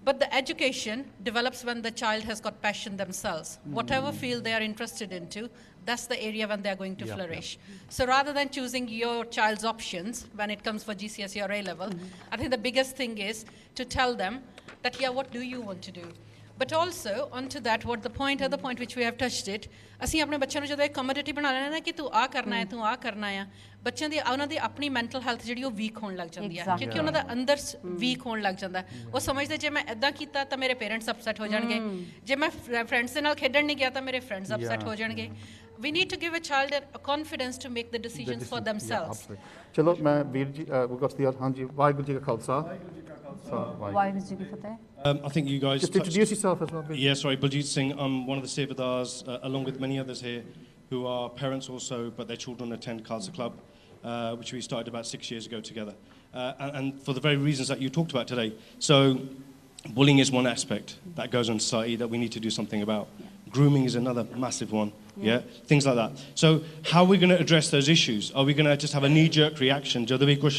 But the education develops when the child has got passion themselves. Whatever field they are interested into, that's the area when they are going to flourish. So rather than choosing your child's options when it comes for GCSE or A-level, I think the biggest thing is to tell them that, what do you want to do? But also, onto that, other point which we have touched it, ਅਸੀਂ ਆਪਣੇ ਬੱਚਿਆਂ ਨੂੰ ਜਦੋਂ ਇੱਕ commodity ਬਣਾ ਲੈਣਾ ਨਾ ਕਿ ਤੂੰ ਆ ਕਰਨਾ ਹੈ ਤੂੰ ਆ ਕਰਨਾ ਆ ਬੱਚਿਆਂ ਦੀ ਉਹਨਾਂ ਦੀ ਆਪਣੀ ਮੈਂਟਲ ਹੈਲਥ ਜਿਹੜੀ ਉਹ ਵੀਕ ਹੋਣ ਲੱਗ ਜਾਂਦੀ ਹੈ ਕਿਉਂਕਿ ਉਹਨਾਂ ਦਾ ਅੰਦਰ ਵੀਕ ਹੋਣ ਲੱਗ ਜਾਂਦਾ ਉਹ ਸਮਝਦੇ ਜੇ ਮੈਂ ਇਦਾਂ ਕੀਤਾ ਤਾਂ ਮੇਰੇ ਪੇਰੈਂਟਸ ਅਪਸੈਟ ਹੋ ਜਾਣਗੇ ਜੇ ਮੈਂ ਫਰੈਂਡਸ ਦੇ ਨਾਲ ਖੇਡਣ ਨਹੀਂ ਗਿਆ ਤਾਂ ਮੇਰੇ ਫਰੈਂਡਸ ਅਪਸੈਟ ਹੋ ਜਾਣਗੇ we need to give a child a confidence to make the decisions for themselves ਚਲੋ ਮੈਂ ਵੀਰ ਜੀ we got the ਹਾਂਜੀ ਵਾਹਿਗੁਰੂ ਜੀ ਕਾ Khalsa I think you guys... Just introduce yourself as well. Yeah, sorry, Vijay Singh. I'm one of the Sevadars, along with many others here, who are parents also, but their children attend Khalsa Club, which we started about 6 years ago together. and for the very reasons that you talked about today. So bullying is one aspect that goes on in society that we need to do something about. Grooming is another massive one, things like that. So how are we going to address those issues? Are we going to just have a knee-jerk reaction? ਜਦੋਂ ਵੀ ਕੁਝ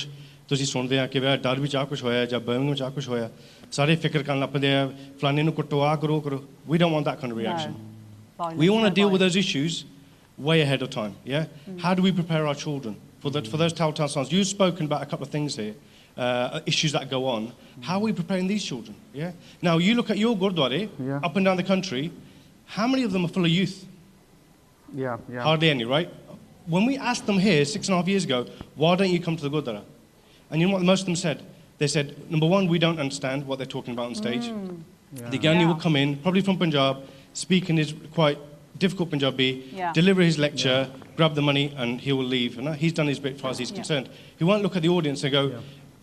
ਤੁਸੀਂ ਸੁਣਦੇ ਆ ਕਿ ਡਰ ਵਿੱਚ ਆ ਕੁਝ ਹੋਇਆ ਜਾਂ ਬਰਮਿੰਘਮ ਵਿੱਚ ਆ ਕੁਝ ਹੋਇਆ ਸਾਰੇ ਫਿਕਰ ਕਰਨ ਲੱਗ ਪੈਂਦੇ ਆ ਫਲਾਣੇ ਨੂੰ ਕੁੱਟੋ ਆ ਕਰੋ We don't want that kind of reaction. We want to deal with those issues way ahead of time, How do we prepare our children for those telltale signs? You've spoken about a couple of things here, issues that go on. How are we preparing these children, Now, you look at your Gurdwara up and down the country, how many of them are full of youth? Hardly any, right? When we asked them here 6.5 years ago, why don't you come to the Gurdwara? And you know what most of them said? They said, number one, we don't understand what they're talking about on stage. The Gandhi will come in, probably from Punjab, speak in his quite difficult Punjabi, deliver his lecture, grab the money, and he will leave. You know? He's done his bit as far as he's concerned. He won't look at the audience and go,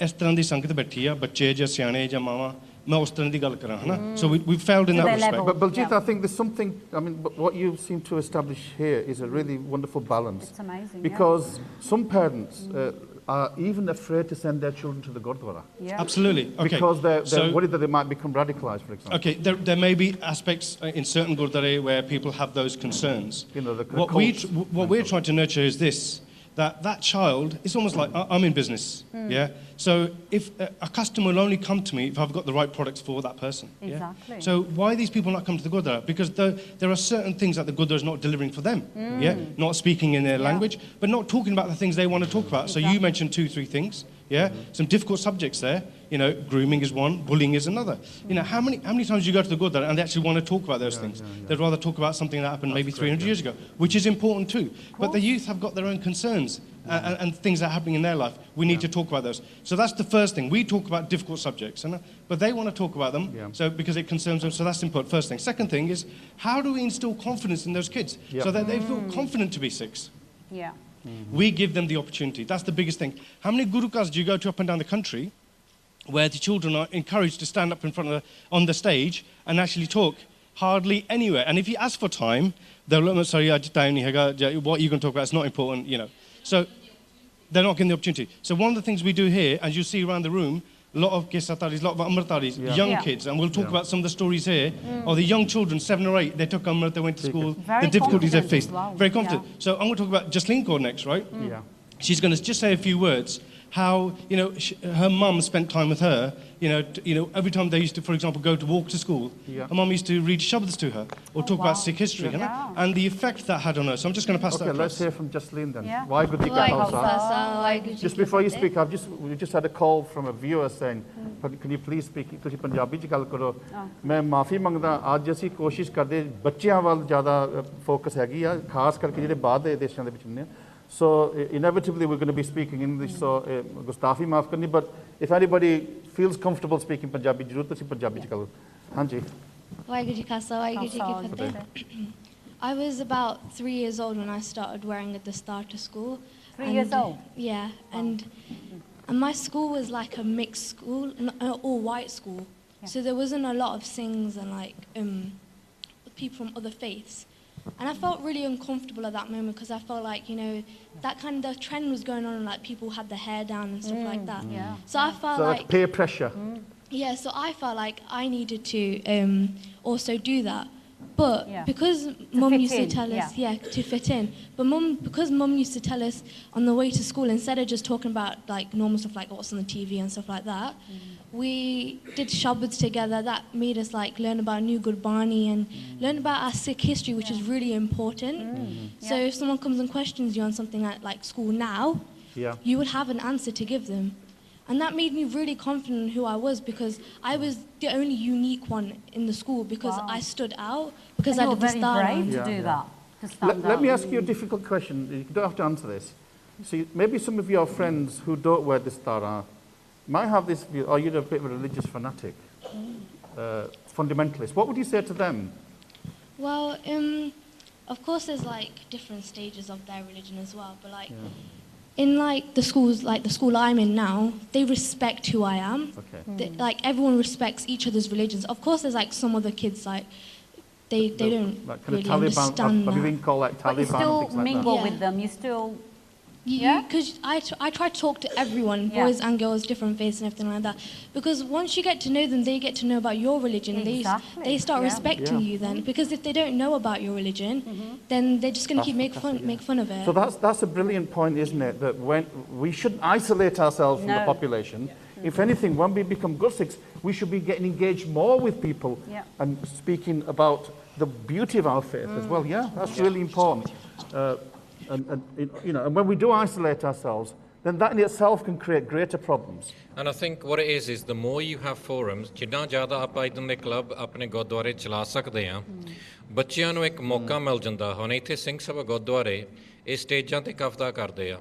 "Is tarah di sangat baithi hai, bacche ja siane ja mama, main us tarah di gal kara." So we've failed in that respect. But Baljit, I think there's something. I mean, what you seem to establish here is a really wonderful balance. It's amazing. Because some parents are even afraid to send their children to the Gurdwara. Absolutely. Okay. Because they're worried that they might become radicalised, for example. Okay, there may be aspects in certain Gurdwara where people have those concerns. You know, what we're trying to nurture is this, that child, it's almost like I'm in business, So if a customer will only come to me if I've got the right products for that person. Exactly. So why are these people not coming to the Gurdwara? Because there are certain things that the Gurdwara is not delivering for them. Not speaking in their language, but not talking about the things they want to talk about. So you mentioned 2-3 things. Some difficult subjects there. You know, grooming is one, bullying is another. You know, how many times you go to the Gurdwara and they actually want to talk about those things? They'd rather talk about something that happened maybe 300 years ago, which is important too. But the youth have got their own concerns and things that are happening in their life. We need to talk about those. So that's the first thing. We talk about difficult subjects, but they want to talk about them. So because it concerns them. So that's important. First thing. Second thing is, how do we instill confidence in those kids so that they feel confident to be Sikhs? We give them the opportunity. That's the biggest thing. How many gurukas do you go to up and down the country where the children are encouraged to stand up in front of on the stage and actually talk? Hardly anywhere. And if you ask for time, they'll look, sorry, what are you going to talk about? It's not important, you know. So they're not getting the opportunity. So one of the things we do here, as you see around the room, a lot of Kesataris, a lot of Amritaris, young kids, and we'll talk about some of the stories here, or the young children, 7 or 8, they took Amrit, they went to school, the difficulties they faced. Very confident. So I'm going to talk about Jasleen Kaur next, right? She's going to just say a few words. How, you know, her mum spent time with her, you know, every time they used to, for example, go to walk to school, her mum used to read Shabds to her, or talk about Sikh history, and the effect that had on her. So I'm just going to pass that across. Let's hear from Jasleen then. Why Gurdji Ka Khalsa? Just before you speak, we just had a call from a viewer saying, can you please speak, ਤੁਸੀਂ ਪੰਜਾਬੀ ਚ ਗੱਲ ਕਰੋ ਮੈਂ ਮਾਫੀ ਮੰਗਦਾ ਅੱਜ ਅਸੀਂ ਕੋਸ਼ਿਸ਼ ਕਰਦੇ ਬੱਚਿਆਂ ਵੱਲ ਜ਼ਿਆਦਾ ਫੋਕਸ ਹੈਗੀ ਆ ਖਾਸ ਕਰਕੇ ਜਿਹੜੇ ਬਾਹਰ ਦੇ ਦੇਸ਼ਾਂ ਦੇ ਵਿੱਚ ਹੁੰਦੇ ਆ So inevitably we're going to be speaking English, so Gustafi maaf karni, but if anybody feels comfortable speaking Punjabi, jarur tusi Punjabi ch karo. Hanji. Waheguru Ji Khalsa, Waheguru Ji Ki Fateh. I was about 3 years old when I started wearing the star to school. 3 years old? Yeah, and my school was like a mixed school, all white school. So there wasn't a lot of Singhs and like people from other faiths. And I felt really uncomfortable at that moment because I felt like, you know, that kind of trend was going on and like people had their hair down and stuff like that. So I felt like peer pressure. Yeah, so I felt like I needed to also do that. But because Mum used to tell us, to fit in. But because Mum used to tell us on the way to school, instead of just talking about like normal stuff like what's on the TV and stuff like that, we did Shabads together. That made us like learn about New Gurbani and learn about our Sikh history, which is really important. So if someone comes and questions you on something at like school now, you would have an answer to give them. And that made me really confident in who I was because I was the only unique one in the school because I stood out because I did the star. Very brave to do that. Let me ask you a difficult question. You don't have to answer this. See, maybe some of your friends who don't wear the star might have this view, oh, you're a bit of a religious fanatic, fundamentalist. What would you say to them? Well, of course there's like different stages of their religion as well, but like in like the schools, like the school I'm in now, they respect who I am. Like everyone respects each other's religions. Of course there's like some other kids like they don't like really Taliban, understand have you that. been called like Taliban? But you still and things like mingle that? with them, you still Because I try to talk to everyone, boys and girls, different faiths and everything like that. Because once you get to know them, they get to know about your religion. Exactly. They start respecting you then. Because if they don't know about your religion, then they're just going to keep make fun of it. So that's a brilliant point, isn't it? That when we shouldn't isolate ourselves from the population. If anything, when we become good Sikhs, we should be getting engaged more with people and speaking about the beauty of our faith as well. Yeah, that's really important. And when we do isolate ourselves, then that in itself can create greater problems. And I think what it is the more you have forums, ਜਿੰਨਾ ਜ਼ਿਆਦਾ ਆਪਾਂ ਇਦਾਂ ਦੇ club ਆਪਣੇ ਗੁਰਦੁਆਰੇ ਚਲਾ ਸਕਦੇ ਆ ਬੱਚਿਆਂ ਨੂੰ ਇੱਕ ਮੌਕਾ ਮਿਲ ਜਾਂਦਾ ਹੁਣ ਇੱਥੇ ਸਿੰਘ ਸਭਾ ਗੁਰਦੁਆਰੇ ਇਹ ਸਟੇਜਾਂ ਤੇ ਕਵਿਤਾ ਕਰਦੇ ਆ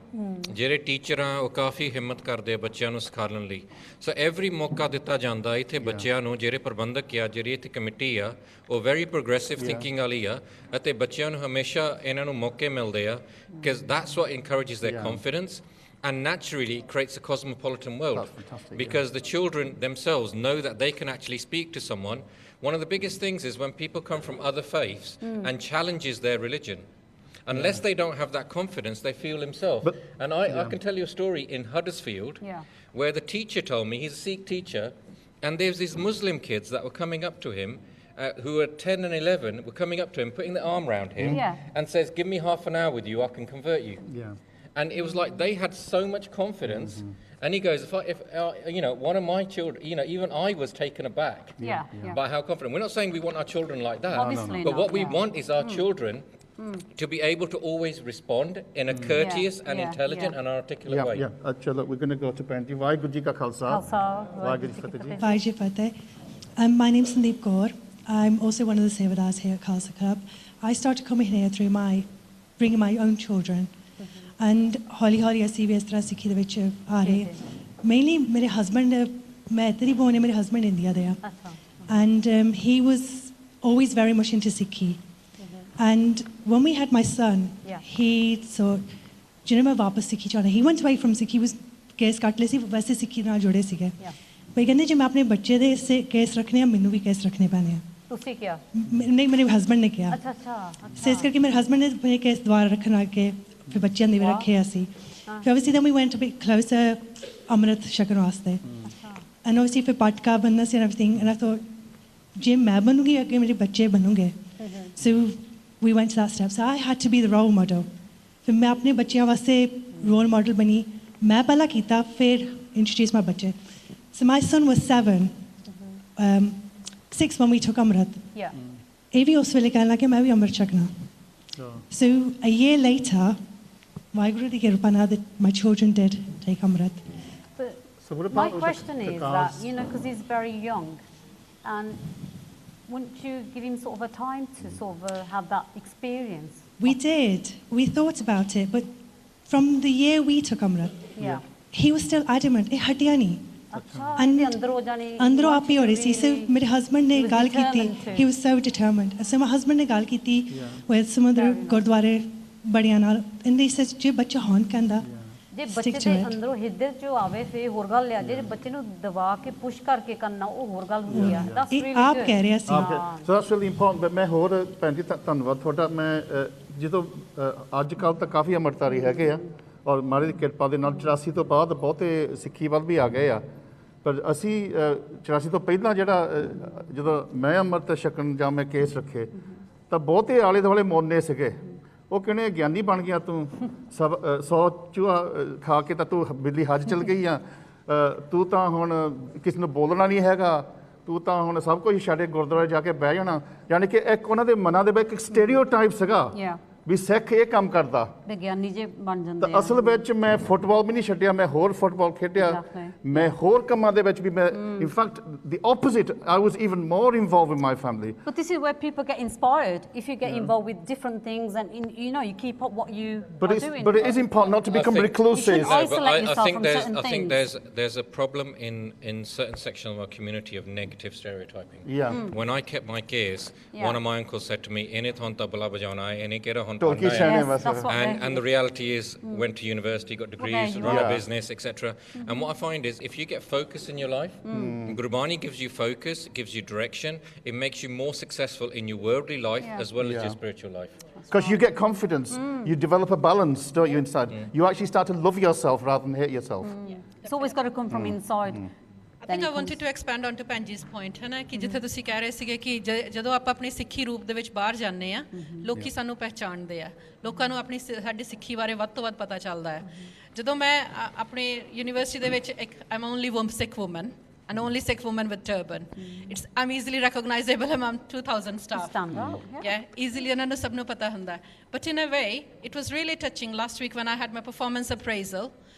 ਜਿਹੜੇ ਟੀਚਰ ਆ ਉਹ ਕਾਫੀ ਹਿੰਮਤ ਕਰਦੇ ਆ ਬੱਚਿਆਂ ਨੂੰ ਸਿਖਾਉਣ ਲਈ ਸੋ ਐਵਰੀ ਮੌਕਾ ਦਿੱਤਾ ਜਾਂਦਾ ਇੱਥੇ ਬੱਚਿਆਂ ਨੂੰ ਜਿਹੜੇ ਪ੍ਰਬੰਧਕ ਆ ਜਿਹੜੀ ਇੱਥੇ ਕਮੇਟੀ ਆ ਉਹ ਵੈਰੀ ਪ੍ਰੋਗਰੈਸਿਵ ਥਿੰਕਿੰਗ ਵਾਲੀ ਆ ਅਤੇ ਬੱਚਿਆਂ ਨੂੰ ਹਮੇਸ਼ਾ ਇਹਨਾਂ ਨੂੰ ਮੌਕੇ ਮਿਲਦੇ ਆ because that's what encourages their confidence and naturally creates a cosmopolitan world because the children themselves know that they can actually speak to someone. One of the biggest things is when people come from other faiths and challenges their religion. Unless they don't have that confidence, they feel himself. And I can tell you a story in Huddersfield where the teacher told me, he's a Sikh teacher, and there's these Muslim kids that were coming up to him who are 10 and 11, were coming up to him, putting their arm around him and says, give me half an hour with you, I can convert you. And it was like they had so much confidence. And he goes, if one of my children, even I was taken aback by how confident. We're not saying we want our children like that. Obviously but not, what we want is our children to be able to always respond in a courteous and intelligent and articulate way. Chalo, we're going to go to Benji. Vaheguru Ji Ka Khalsa. Vaheguru Ji Ki Fateh Ji. Vaheguru Ji Fateh. My name's Sandeep Kaur. I'm also one of the Sevadars here at Khalsa Club. I started coming here through bringing my own children. And ਹੌਲੀ ਹੌਲੀ ਅਸੀਂ ਵੀ ਇਸ ਤਰ੍ਹਾਂ ਸਿੱਖੀ ਦੇ ਵਿੱਚ ਆ ਰਹੇ ਮੇਨਲੀ ਮੇਰੇ ਹਸਬੈਂਡ ਮੈਂ ਇੱਧਰ ਹੀ ਬੋਰਨ ਮੇਰੇ ਹਸਬੈਂਡ ਇੰਡੀਆ ਦੇ ਆ and he was always very much into Sikhi and when we had my son he thought ਜਿਹਨੇ ਮੈਂ ਵਾਪਸ ਸਿੱਖੀ ਚਾਹਣਾ he went away from Sikhi was case ਕੱਟ ਲਏ ਸੀ ਵੈਸੇ ਸਿੱਖੀ ਨਾਲ ਜੁੜੇ ਸੀਗੇ ਬਈ ਕਹਿੰਦੇ ਜੇ ਮੈਂ ਆਪਣੇ ਬੱਚੇ ਦੇ ਇਸੇ ਕੇਸ ਰੱਖਣੇ ਆ ਮੈਨੂੰ ਵੀ ਕੇਸ ਰੱਖਣੇ ਪੈਣੇ ਆ ਤੁਸੀਂ ਕਿਹਾ ਨਹੀਂ ਮੇਰੇ ਹਸਬੈਂਡ ਨੇ ਕਿਹਾ ਅੱਛਾ ਇਸ ਕਰਕੇ ਮੇਰੇ ਹਸਬੈਂਡ ਨੇ ਮੇਰੇ ਕੇਸ ਦੁਬਾਰਾ ਰੱਖਣ ਆ ਕੇ ਫਿਰ ਬੱਚਿਆਂ ਦੇ ਵੀ ਰੱਖੇ ਅਸੀਂ ਫਿਰ obviously then we went a bit closer ਅੰਮ੍ਰਿਤ ਛਕਣ ਵਾਸਤੇ and obviously ਫਿਰ ਪਟਕਾ ਬਣਨਾ ਸੀ and everything and I thought ਜੇ ਮੈਂ ਬਣੂਗੀ ਅੱਗੇ ਮੇਰੇ ਬੱਚੇ ਬਣੂਗੇ so we went to that step so I had to be the role model ਫਿਰ ਮੈਂ ਆਪਣੇ ਬੱਚਿਆਂ ਵਾਸਤੇ role model ਬਣੀ ਮੈਂ ਪਹਿਲਾਂ ਕੀਤਾ ਫਿਰ introduce my ਬੱਚੇ so my son was 6 when we took ਅੰਮ੍ਰਿਤ ਇਹ ਵੀ ਉਸ ਵੇਲੇ ਕਹਿਣ ਲੱਗੇ ਮੈਂ ਵੀ ਅੰਮ੍ਰਿਤ ਛਕਣਾ so a year later Vaheguru Ji Ki Kripa that my children did take Amrit. So what about my question is that, because he's very young, and wouldn't you give him sort of a time to sort of have that experience? We did. We thought about it, but from the year we took Amrit, he was still adamant. Eh hatiya nahi. ਅੰਦਰੋਂ ਆਪ ਹੀ ਹੋ ਰਹੀ ਸੀ so ਮੇਰੇ husband ਨੇ ਗੱਲ ਕੀਤੀ he was so determined so my husband ਨੇ ਗੱਲ ਕੀਤੀ with some other ਗੁਰਦੁਆਰੇ ਬੜਿਆਂ ਨਾਲ and they said ਜੇ ਬੱਚਾ ਹੋਣ ਕਹਿੰਦਾ ਜੇ ਬੱਚੇ ਦੇ ਅੰਦਰੋਂ ਹਿੱਦਰ ਚੋਂ ਆਵੇ ਫੇ ਹੋਰ ਗੱਲ ਲਿਆ ਜੇ ਬੱਚੇ ਨੂੰ ਦਬਾ ਕੇ ਪੁਸ਼ ਕਰਕੇ ਕਰਨਾ ਉਹ ਹੋਰ ਗੱਲ ਹੁੰਦੀ ਆ that's really good ਆਪ ਕਹਿ ਰਿਹਾ ਸੀ so that's really important but ਮੈਂ ਹੋਰ ਭੈਣ ਜੀ ਧੰਨਵਾਦ ਤੁਹਾਡਾ ਮੈਂ ਜਦੋਂ ਅੱਜ ਕੱਲ੍ਹ ਤਾਂ ਕਾਫੀ ਅੰਮ੍ਰਿਤਧਾਰੀ ਹੈਗੇ ਆ ਔਰ ਮਹਾਰਾਜ ਦੀ ਕਿਰਪਾ ਦੇ ਨਾਲ 84 ਤੋਂ ਬਾਅਦ ਬਹੁਤੇ ਸਿੱਖੀ ਵੱਲ ਵੀ ਆ ਗਏ ਆ ਪਰ ਅਸੀਂ 84 ਤੋਂ ਪਹਿਲਾਂ ਜਦੋਂ ਮੈਂ ਅੰਮ੍ਰਿਤ ਛਕਣ ਜਾਂ ਮੈਂ ਕੇਸ ਰੱਖੇ ਤਾਂ ਬਹੁਤੇ ਆਲੇ ਦੁਆਲੇ ਮੋਨੇ ਸੀਗੇ ਉਹ ਕਹਿੰਦੇ ਗਿਆਨੀ ਬਣ ਗਿਆ ਤੂੰ 100 ਚੂਹਾ ਖਾ ਕੇ ਤਾਂ ਤੂੰ ਬਿੱਲੀ ਹੱਜ ਚਲ ਗਈ ਆ ਤੂੰ ਤਾਂ ਹੁਣ ਕਿਸੇ ਨੂੰ ਬੋਲਣਾ ਨਹੀਂ ਹੈਗਾ ਤੂੰ ਤਾਂ ਹੁਣ ਸਭ ਕੁਝ ਛੱਡ ਗੁਰਦੁਆਰੇ ਜਾ ਕੇ ਬਹਿ ਜਾਣਾ ਯਾਨੀ ਕਿ ਇੱਕ ਉਹਨਾਂ ਦੇ ਮਨਾਂ ਦੇ ਵਿੱਚ ਇੱਕ ਸਟੇਰੀਓਟਾਈਪ ਸੀਗਾ ਵੀ ਸਿੱਖ ਇਹ ਕੰਮ ਕਰਦਾ ਵਿਗਿਆਨੀ ਜੇ ਬਣ ਜਾਂਦੇ ਆ ਅਸਲ ਵਿੱਚ ਮੈਂ ਫੁੱਟਬਾਲ ਵੀ ਨਹੀਂ ਛੱਡਿਆ ਮੈਂ ਹੋਰ ਫੁੱਟਬਾਲ ਖੇਡਿਆ ਮੈਂ ਹੋਰ ਕੰਮਾਂ ਦੇ ਵਿੱਚ ਵੀ ਮੈਂ in fact the opposite I was even more involved with my family but this is where people get inspired if you get involved with different things and you keep up what you are doing but it is important not to become reclusive I think there's a problem in certain sections of our community of negative stereotyping when I kept my case one of my uncles said to me ine thon ta bala bajana hai ine kera and the reality is went to university got degrees run a business etc and what I find is if you get focus in your life Gurbani gives you focus gives you direction it makes you more successful in your worldly life as well as your spiritual life Because you get confidence, you develop a balance, don't you, inside? You actually start to love yourself rather than hate yourself. It's always got to come from inside. I think I wanted to expand on to Panji's point है ना कि जिथे ਤੁਸੀਂ ਕਹਿ ਰਹੇ ਸੀਗੇ ਕਿ ਜਦੋਂ ਆਪਾਂ ਆਪਣੀ ਸਿੱਖੀ ਰੂਪ ਦੇ ਵਿੱਚ ਬਾਹਰ ਜਾਂਦੇ ਆ ਲੋਕੀ ਸਾਨੂੰ ਪਹਿਚਾਣਦੇ ਆ ਲੋਕਾਂ ਨੂੰ ਆਪਣੀ ਸਾਡੀ ਸਿੱਖੀ ਬਾਰੇ ਵੱਧ ਤੋਂ ਵੱਧ ਪਤਾ ਚੱਲਦਾ ਹੈ ਜਦੋਂ ਮੈਂ ਆਪਣੇ ਯੂਨੀਵਰਸਿਟੀ ਦੇ ਵਿੱਚ ਇੱਕ ਆਮ only Sikh woman an only Sikh woman with turban. I'm easily recognizable among 2,000 staff. Yeah, easily ਉਹਨਾਂ ਨੂੰ ਸਭ ਨੂੰ ਪਤਾ ਹੁੰਦਾ. But in a way, it was really touching last week when I had my performance appraisal,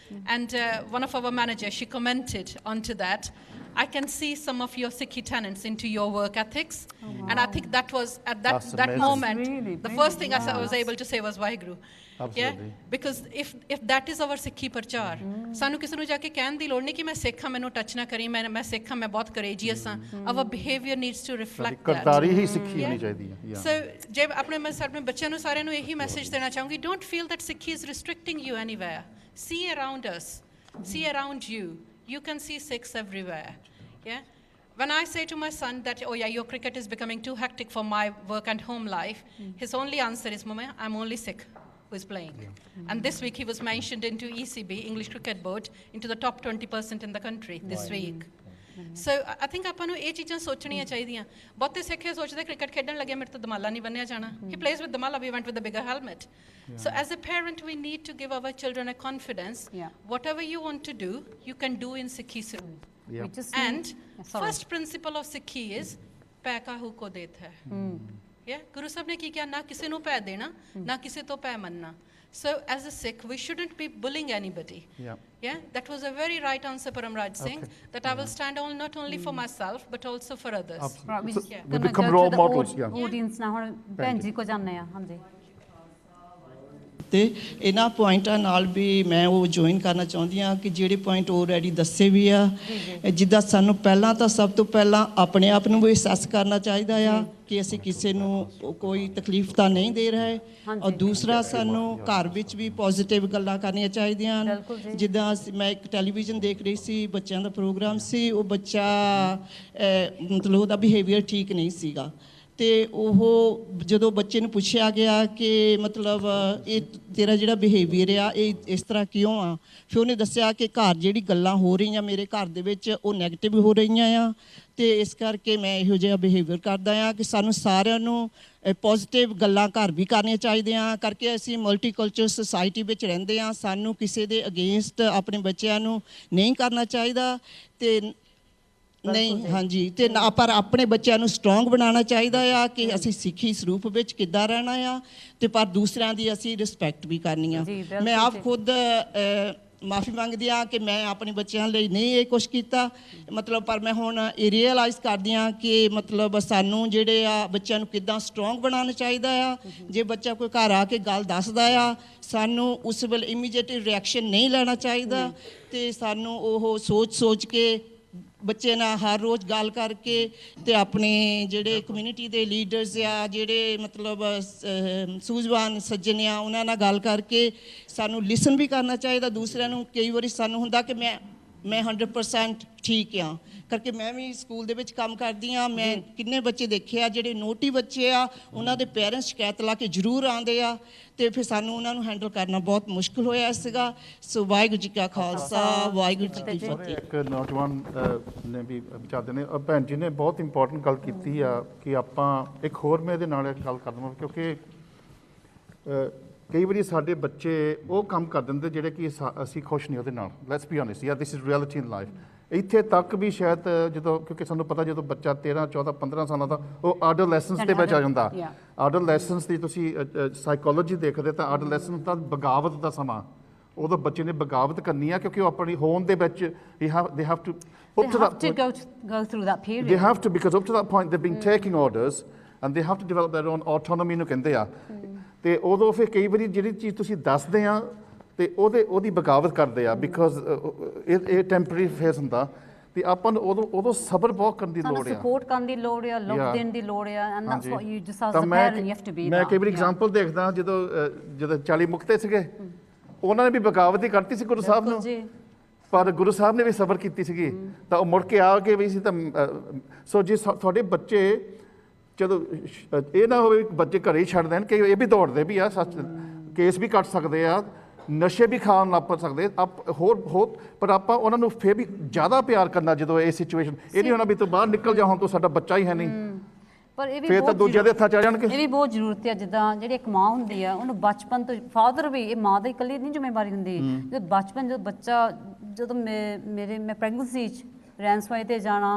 and one of our managers, she commented onto that. I can see some of your Sikhi tenets into your work ethics, and I think that was at that moment, really the first thing I was able to say was Vaheguru. Absolutely. Yeah? Because if that is our Sikhi ਪ੍ਰਚਾਰ ਸਾਨੂੰ ਕਿਸੇ ਨੂੰ ਜਾ ਕੇ ਕਹਿਣ ਦੀ ਲੋੜ ਨਹੀਂ ਕਿ ਮੈਂ ਸਿੱਖ ਹਾਂ ਮੈਨੂੰ ਟੱਚ ਨਾ ਕਰੀ ਮੈਂ ਸਿੱਖ ਹਾਂ ਮੈਂ ਬਹੁਤ courageous ਹਾਂ our behavior needs to reflect that Kartari ਹੀ ਸਿੱਖੀ ਹੋਣੀ ਚਾਹੀਦੀ ਹੈ so ਜੇ ਆਪਣੇ ਮੈਂ ਸਾਡੇ ਬੱਚਿਆਂ ਨੂੰ ਸਾਰਿਆਂ ਨੂੰ ਇਹੀ ਮੈਸੇਜ ਦੇਣਾ ਚਾਹੂੰਗੀ don't feel that Sikhi is restricting you anywhere see around us see around you you can see Sikhs everywhere yeah when I say to my son that oh yeah your cricket is becoming too hectic for my work and home life his only answer is mama I'm only Sikh who is playing. And this week he was mentioned into ECB, English Cricket Board, into the top 20% in the country this week. So I think ਆਪਾਂ ਨੂੰ ਇਹ ਚੀਜ਼ਾਂ ਸੋਚਣੀਆਂ ਚਾਹੀਦੀਆਂ ਬਹੁਤੇ ਸਿੱਖ ਇਹ ਸੋਚਦੇ cricket ਖੇਡਣ ਲੱਗੇ ਮੇਰੇ ਤੋਂ ਦਮਾਲਾ ਨਹੀਂ ਬੰਨਿਆ ਜਾਣਾ he plays with damala we went with the bigger helmet so as a parent we need to give our children a confidence whatever you want to do you can do in Sikhi and first principle of Sikhi is ਪੈਕਾ ਹੂ ਕੋ ਦੇਤ ਹੈ Yeah, Guru Sahib ne ki kiya na kisi nu pay dena na kisi to pay manna so as a Sikh we shouldn't be bullying anybody yeah that was a very right answer Paramraj Singh that I will stand on not only for myself but also for others right we become role models audience na hun bhen ji ko janne a ਹਾਂਜੀ ਤੇ ਇਹਨਾਂ ਪੁਆਇੰਟਾਂ ਨਾਲ ਵੀ ਮੈਂ ਉਹ join ਕਰਨਾ ਚਾਹੁੰਦੀ ਹਾਂ ਕਿ ਜਿਹੜੇ ਪੁਆਇੰਟ ਆਲਰੇਡੀ ਦੱਸੇ ਵੀ ਆ ਜਿੱਦਾਂ ਸਾਨੂੰ ਪਹਿਲਾਂ ਤਾਂ ਸਭ ਤੋਂ ਪਹਿਲਾਂ ਆਪਣੇ ਆਪ ਨੂੰ ਵੀ ਅਸੈਸ ਕਰਨਾ ਚਾਹੀਦਾ ਆ ਕਿ ਅਸੀਂ ਕਿਸੇ ਨੂੰ ਕੋਈ ਤਕਲੀਫ ਤਾਂ ਨਹੀਂ ਦੇ ਰਹੇ ਔਰ ਦੂਸਰਾ ਸਾਨੂੰ ਘਰ ਵਿੱਚ ਵੀ ਪੋਜ਼ਿਟਿਵ ਗੱਲਾਂ ਕਰਨੀਆਂ ਚਾਹੀਦੀਆਂ ਜਿੱਦਾਂ ਮੈਂ ਇੱਕ ਟੈਲੀਵਿਜ਼ਨ ਦੇਖ ਰਹੀ ਸੀ ਬੱਚਿਆਂ ਦਾ ਪ੍ਰੋਗਰਾਮ ਸੀ ਉਹ ਬੱਚਾ ਮਤਲਬ ਉਹਦਾ ਬਿਹੇਵੀਅਰ ਠੀਕ ਨਹੀਂ ਸੀਗਾ ਤੇ ਉਹ ਜਦੋਂ ਬੱਚੇ ਨੂੰ ਪੁੱਛਿਆ ਗਿਆ ਕਿ ਮਤਲਬ ਇਹ ਤੇਰਾ ਜਿਹੜਾ ਬਿਹੇਵੀਅਰ ਆ ਇਹ ਇਸ ਤਰ੍ਹਾਂ ਕਿਉਂ ਆ ਫਿਰ ਉਹਨੇ ਦੱਸਿਆ ਕਿ ਘਰ ਜਿਹੜੀ ਗੱਲਾਂ ਹੋ ਰਹੀਆਂ ਮੇਰੇ ਘਰ ਦੇ ਵਿੱਚ ਉਹ ਨੈਗੇਟਿਵ ਹੋ ਰਹੀਆਂ ਆ ਤੇ ਇਸ ਕਰਕੇ ਮੈਂ ਇਹੋ ਜਿਹਾ ਬਿਹੇਵੀਅਰ ਕਰਦਾ ਆ ਕਿ ਸਾਨੂੰ ਸਾਰਿਆਂ ਨੂੰ ਪੋਜ਼ਿਟਿਵ ਗੱਲਾਂ ਘਰ ਵੀ ਕਰਨੀਆਂ ਚਾਹੀਦੀਆਂ ਕਰਕੇ ਅਸੀਂ ਮਲਟੀਕਲਚਰ ਸੁਸਾਇਟੀ ਵਿੱਚ ਰਹਿੰਦੇ ਹਾਂ ਸਾਨੂੰ ਕਿਸੇ ਦੇ ਅਗੇਂਸਟ ਆਪਣੇ ਬੱਚਿਆਂ ਨੂੰ ਨਹੀਂ ਕਰਨਾ ਚਾਹੀਦਾ ਤੇ ਨਹੀਂ ਹਾਂਜੀ ਤੇ ਨਾ ਪਰ ਆਪਣੇ ਬੱਚਿਆਂ ਨੂੰ ਸਟਰੋਂਗ ਬਣਾਉਣਾ ਚਾਹੀਦਾ ਆ ਕਿ ਅਸੀਂ ਸਿੱਖੀ ਸਰੂਪ ਵਿੱਚ ਕਿੱਦਾਂ ਰਹਿਣਾ ਆ ਤੇ ਪਰ ਦੂਸਰਿਆਂ ਦੀ ਅਸੀਂ ਰਿਸਪੈਕਟ ਵੀ ਕਰਨੀ ਆ ਮੈਂ ਆਪ ਖੁਦ ਮਾਫੀ ਮੰਗਦੀ ਹਾਂ ਕਿ ਮੈਂ ਆਪਣੇ ਬੱਚਿਆਂ ਲਈ ਨਹੀਂ ਇਹ ਕੁਛ ਕੀਤਾ ਮਤਲਬ ਪਰ ਮੈਂ ਹੁਣ ਇਹ ਰੀਅਲਾਈਜ਼ ਕਰਦੀ ਹਾਂ ਕਿ ਮਤਲਬ ਸਾਨੂੰ ਜਿਹੜੇ ਆ ਬੱਚਿਆਂ ਨੂੰ ਕਿੱਦਾਂ ਸਟਰੋਂਗ ਬਣਾਉਣਾ ਚਾਹੀਦਾ ਆ ਜੇ ਬੱਚਾ ਕੋਈ ਘਰ ਆ ਕੇ ਗੱਲ ਦੱਸਦਾ ਆ ਸਾਨੂੰ ਉਸ ਵੇਲੇ ਇਮੀਡੀਏਟ ਰਿਐਕਸ਼ਨ ਨਹੀਂ ਲੈਣਾ ਚਾਹੀਦਾ ਤੇ ਸਾਨੂੰ ਉਹ ਸੋਚ ਕੇ ਬੱਚੇ ਨਾਲ ਹਰ ਰੋਜ਼ ਗੱਲ ਕਰਕੇ ਤੇ ਆਪਣੇ ਜਿਹੜੇ ਕਮਿਊਨਿਟੀ ਦੇ ਲੀਡਰਸ ਆ ਜਿਹੜੇ ਮਤਲਬ ਸੂਝਵਾਨ ਸੱਜਣ ਆ ਉਹਨਾਂ ਨਾਲ ਗੱਲ ਕਰਕੇ ਸਾਨੂੰ ਲਿਸਨ ਵੀ ਕਰਨਾ ਚਾਹੀਦਾ ਦੂਸਰਿਆਂ ਨੂੰ ਕਈ ਵਾਰੀ ਸਾਨੂੰ ਹੁੰਦਾ ਕਿ ਮੈਂ 100% ਠੀਕ ਆ ਕਰਕੇ ਮੈਂ ਵੀ ਸਕੂਲ ਦੇ ਵਿੱਚ ਕੰਮ ਕਰਦੀ ਹਾਂ ਮੈਂ ਕਿੰਨੇ ਬੱਚੇ ਦੇਖੇ ਆ ਜਿਹੜੇ ਨੋਟੀ ਬੱਚੇ ਆ ਉਹਨਾਂ ਦੇ ਪੇਰੈਂਟਸ ਸ਼ਿਕਾਇਤ ਲਾ ਕੇ ਜ਼ਰੂਰ ਆਉਂਦੇ ਆ ਤੇ ਫਿਰ ਸਾਨੂੰ ਉਹਨਾਂ ਨੂੰ ਹੈਂਡਲ ਕਰਨਾ ਬਹੁਤ ਮੁਸ਼ਕਿਲ ਹੋਇਆ ਸੀਗਾ ਸੋ ਵਾਹਿਗੁਰੂ ਜੀ ਕਾ ਖਾਲਸਾ ਵਾਹਿਗੁਰੂ ਜੀ ਕੀ ਫਤਿਹ ਇੱਕ ਨੌਜਵਾਨ ਨੇ ਵੀ ਵਿਚਾਰਦੇ ਨੇ ਭੈਣ ਜੀ ਨੇ ਬਹੁਤ ਇੰਪੋਰਟੈਂਟ ਗੱਲ ਕੀਤੀ ਆ ਕਿ ਆਪਾਂ ਇੱਕ ਹੋਰ ਮੈਂ ਇਹਦੇ ਨਾਲ ਗੱਲ ਕਰ ਦਵਾਂ ਕਿਉਂਕਿ ਕਈ ਵਾਰੀ ਸਾਡੇ ਬੱਚੇ ਉਹ ਕੰਮ ਕਰ ਦਿੰਦੇ ਜਿਹੜੇ ਕਿ ਅਸੀਂ ਖੁਸ਼ ਨਹੀਂ ਉਹਦੇ ਨਾਲ ਲੈਟਸ ਬੀ ਆਨੈਸਟ ਯਾ this is reality in life ਇੱਥੇ ਤੱਕ ਵੀ ਸ਼ਾਇਦ ਜਦੋਂ ਕਿਉਂਕਿ ਸਾਨੂੰ ਪਤਾ ਜਦੋਂ ਬੱਚਾ 13 14 15 ਸਾਲਾਂ ਦਾ ਉਹ ਆਡੋਲੈਸੈਂਸ ਦੇ ਵਿੱਚ ਆ ਜਾਂਦਾ ਆਡੋਲੈਸੈਂਸ ਦੀ ਤੁਸੀਂ ਸਾਈਕੋਲੋਜੀ ਦੇਖਦੇ ਤਾਂ ਆਡੋਲੈਸੈਂਸ ਦਾ ਬਗਾਵਤ ਦਾ ਸਮਾਂ ਉਦੋਂ ਬੱਚੇ ਨੇ ਬਗਾਵਤ ਕਰਨੀ ਆ ਕਿਉਂਕਿ ਉਹ ਆਪਣੀ ਹੋਣ ਦੇ ਵਿੱਚ they have to go through that period they have to because up to that point they've been taking orders and they have to develop their own autonomy ਨੂੰ ਕਹਿੰਦੇ ਆ ਤੇ ਉਦੋਂ ਫਿਰ ਕਈ ਵਾਰੀ ਜਿਹੜੀ ਚੀਜ਼ ਤੁਸੀਂ ਦੱਸਦੇ ਆ ਤੇ ਉਹਦੀ ਬਗਾਵਤ ਕਰਦੇ ਆ ਬਿਕਾਜ਼ ਇਹ ਟੈਂਪਰੇਰੀ ਫੇਸ ਹੁੰਦਾ ਤੇ ਆਪਾਂ ਨੂੰ ਉਦੋਂ ਸਬਰ ਬਹੁਤ ਕਰਨ ਦੀ ਲੋੜ ਆ ਸਪੋਰਟ ਕਰਨ ਦੀ ਲੋੜ ਆ ਲਵ ਦੇਣ ਦੀ ਲੋੜ ਆ and that's what you just as a parent you have to be ਮੈਂ ਕਈ ਵਾਰੀ ਐਗਜ਼ਾਮਪਲ ਦੇਖਦਾ ਜਦੋਂ 40 ਮੁਕਤੇ ਸੀਗੇ ਉਹਨਾਂ ਨੇ ਵੀ ਬਗਾਵਤ ਹੀ ਕਰਤੀ ਸੀ ਗੁਰੂ ਸਾਹਿਬ ਨੂੰ ਪਰ ਗੁਰੂ ਸਾਹਿਬ ਨੇ ਵੀ ਸਬਰ ਕੀਤੀ ਸੀਗੀ ਤਾਂ ਉਹ ਮੁੜ ਕੇ ਆ ਕੇ ਵੀ ਸੀ ਤਾਂ ਸੋ ਜੇ ਤੁਹਾਡੇ ਬੱਚੇ ਚਲੋ ਇਹ ਨਾ ਹੋਵੇ ਬੱਚੇ ਘਰੇ ਹੀ ਛੱਡ ਦੇਣ ਕਿ ਇਹ ਵੀ ਦੌੜਦੇ ਵੀ ਆ ਸੱਚ ਕੇਸ ਵੀ ਕੱਟ ਸਕਦੇ ਆ ਨਸ਼ੇ ਵੀ ਖਾਣ ਲੱਗ ਸਕਦੇ ਹੋਰ ਪਰ ਆਪਾਂ ਉਹਨਾਂ ਨੂੰ ਫਿਰ ਵੀ ਜ਼ਿਆਦਾ ਪਿਆਰ ਕਰਨਾ ਜਦੋਂ ਇਹ ਸਿਚੁਏਸ਼ਨ ਇਹ ਨਹੀਂ ਹੋਣਾ ਵੀ ਤੂੰ ਬਾਹਰ ਨਿਕਲ ਜਾ ਹੁਣ ਤੂੰ ਸਾਡਾ ਬੱਚਾ ਹੀ ਹੈ ਨਹੀਂ ਪਰ ਇਹ ਵੀ ਫਿਰ ਤਾਂ ਦੂਜਿਆਂ ਦੇ ਹੱਥਾਂ ਚ ਆ ਜਾਣਗੇ ਇਹ ਵੀ ਬਹੁਤ ਜ਼ਰੂਰਤ ਹੈ ਜਿੱਦਾਂ ਜਿਹੜੀ ਇੱਕ ਮਾਂ ਹੁੰਦੀ ਆ ਉਹਨੂੰ ਬਚਪਨ ਤੋਂ ਫਾਦਰ ਵੀ ਇਹ ਮਾਂ ਦੀ ਇਕੱਲੀ ਨਹੀਂ ਜ਼ਿੰਮੇਵਾਰੀ ਹੁੰਦੀ ਜਦੋਂ ਬਚਪਨ ਜਦੋਂ ਬੱਚਾ ਜਦੋਂ ਮੈਂ ਪ੍ਰੈਗਨੈਂਸੀ 'ਚ ਰੈਂਸਵਾਈ ਤੇ ਜਾਣਾ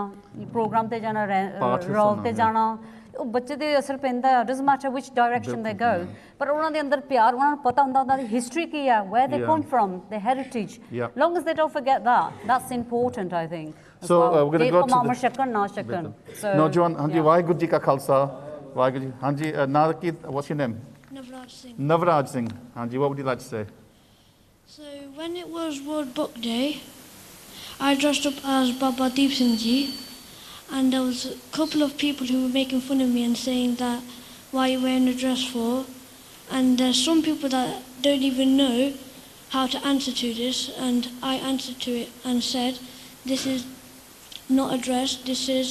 ਪ੍ਰੋਗਰਾਮ ਤੇ ਜਾਣਾ ਰੋਲ ਤੇ ਜਾਣਾ ਉਹ ਬੱਚੇ ਦੇ ਅਸਰ ਪੈਂਦਾ ਡਸਨਟ ਮੈਟਰ ਵਿਚ ਡਾਇਰੈਕਸ਼ਨ ਦੇ ਗੋ ਪਰ ਉਹਨਾਂ ਦੇ ਅੰਦਰ ਪਿਆਰ ਉਹਨਾਂ ਨੂੰ ਪਤਾ ਹੁੰਦਾ ਉਹਨਾਂ ਦੀ ਹਿਸਟਰੀ ਕੀ ਆ where they come from the heritage long as they don't forget that's important I think So we're going to go to the ਸ਼ਕਨ ਨਾ ਸ਼ਕਨ ਨੌਜਵਾਨ ਹਾਂਜੀ ਵਾਹਿਗੁਰੂ ਜੀ ਕਾ ਖਾਲਸਾ ਵਾਹਿਗੁਰੂ ਜੀ ਹਾਂਜੀ ਨਾਂ ਕੀ what's your name Navraj Singh. Navraj Singh ਹਾਂਜੀ what would you like to say So when it was World Book Day I dressed up as Baba Deep Singh Ji and there was a couple of people who were making fun of me and saying that why are you wearing a dress for and there's some people that don't even know how to answer to this and I answered to it and said this is not a dress, this is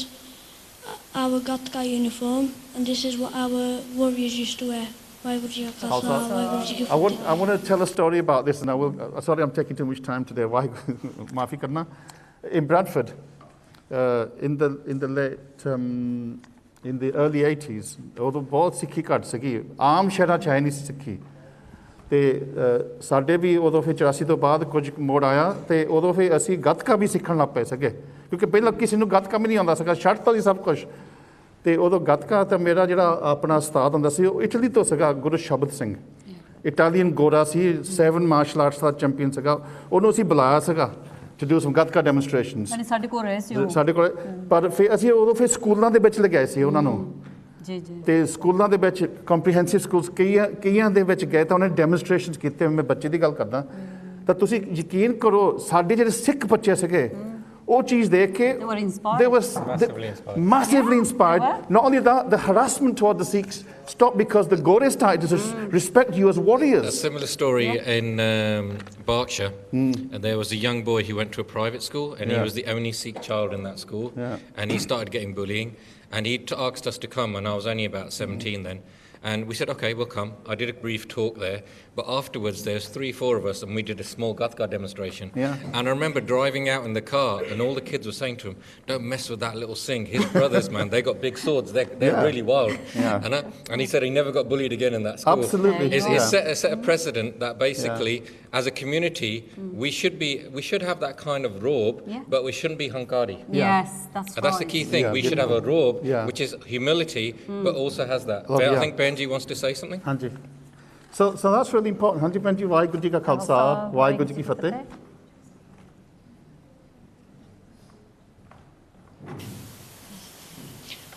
our Gatka uniform and this is what our warriors used to wear. I want to tell a story about this and I will, sorry I'm taking too much time today, maafi karna. In Bradford, in the late, in the early 80s, ਉਦੋਂ ਬਹੁਤ ਸਿੱਖੀ ਘੱਟ ਸੀਗੀ ਆਮ ਸ਼ਹਿਰਾਂ 'ਚ ਹੈ ਨਹੀਂ ਸੀ ਸਿੱਖੀ ਤੇ ਸਾਡੇ ਵੀ ਉਦੋਂ ਫਿਰ 84 ਤੋਂ ਬਾਅਦ ਕੁਝ ਮੋੜ ਆਇਆ ਤੇ ਉਦੋਂ ਫਿਰ ਅਸੀਂ ਗੱਤਕਾ ਵੀ ਸਿੱਖਣ ਲੱਗ ਪਏ ਸੀਗੇ ਕਿਉਂਕਿ ਪਹਿਲਾਂ ਕਿਸੇ ਨੂੰ ਗੱਤਕਾ ਵੀ ਨਹੀਂ ਆਉਂਦਾ ਸੀਗਾ ਛੱਡ ਤੋਂ ਹੀ ਸਭ ਕੁਝ ਤੇ ਉਦੋਂ ਗੱਤਕਾ ਤਾਂ ਮੇਰਾ ਜਿਹੜਾ ਆਪਣਾ ਉਸਤਾਦ ਹੁੰਦਾ ਸੀ ਉਹ ਇਟਲੀ ਤੋਂ ਸੀਗਾ ਗੁਰੂ ਸ਼ਬਦ ਸਿੰਘ ਇਟਾਲੀਅਨ ਗੋਰਾ ਸੀ 7 ਮਾਰਸ਼ਲ ਆਰਟਸ ਦਾ ਚੈਂਪੀਅਨ ਸੀਗਾ ਉਹਨੂੰ ਅਸੀਂ ਬੁਲਾਇਆ ਸੀਗਾ to do some ਗੱਤਕਾ ਡੈਮੋਨਸਟ੍ਰੇਸ਼ਨਸ ਸਾਡੇ ਕੋਲ ਰਹੇ ਸੀ ਉਹ ਸਾਡੇ ਕੋਲ ਪਰ ਫਿਰ ਅਸੀਂ ਉਦੋਂ ਫਿਰ ਸਕੂਲਾਂ ਦੇ ਵਿੱਚ ਲਗਾਏ ਸੀ ਉਹਨਾਂ ਨੂੰ ਜੀ ਜੀ ਤੇ ਸਕੂਲਾਂ ਦੇ ਵਿੱਚ ਕੰਪਰੀਹੈਂਸਿਵ ਸਕੂਲਸ ਕਈਆਂ ਦੇ ਵਿੱਚ ਗਏ ਤਾਂ ਉਹਨੇ ਡੈਮੋਨਸਟ੍ਰੇਸ਼ਨਸ ਕੀਤੇ ਮੈਂ ਬੱਚੇ ਦੀ ਗੱਲ ਕਰਦਾ ਤਾਂ ਤੁਸੀਂ ਯਕੀਨ ਕਰੋ ਸਾਡੇ ਜਿਹੜੇ ਸਿੱਖ ਬੱਚੇ ਸੀਗੇ ਉਹ ਚੀਜ਼ ਦੇਖ ਕੇ they were massively inspired not only that the harassment toward the Sikhs stopped because the Gore started to respect you as warriors. A similar story in Berkshire and there was a young boy who went to a private school and he was the only Sikh child in that school and he started getting bullying and he asked us to come and I was only about 17 then and we said okay we'll come. I did a brief talk there but afterwards there's 3-4 of us and we did a small Gatka demonstration and I remember driving out in the car and all the kids were saying to him don't mess with that little Singh his brothers man they got big swords they're really wild and he said he never got bullied again in that school. Absolutely. It's set a precedent that basically as a community we should have that kind of robe but we shouldn't be hankari. Yes that's right. That's the key thing we should have a robe which is humility but also has that I think Benji wants to say something. ਹਾਂਜੀ so that's really important ਹਾਂਜੀ Benji Waheguru ji ਕਾ ਖਾਲਸਾ ਵਾਹਿਗੁਰੂ ਜੀ ਕੀ ਫਤਿਹ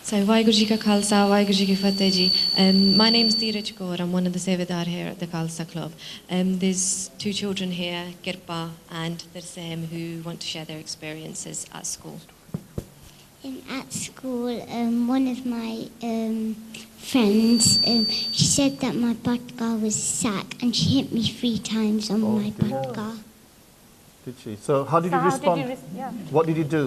So, Vaheguru Ji Ka Khalsa, Vaheguru Ji Ki Fateh Ji. My name's Dheeraj Kaur. I'm one of the Sevadar here at the Khalsa Club. There's 2 children here, Kirpa and Tarsem, who want to share their experiences at school. At school, one of my friends, she said that my badka was sack and she hit me 3 times on my badka. Did she? So how did you respond? What did you do?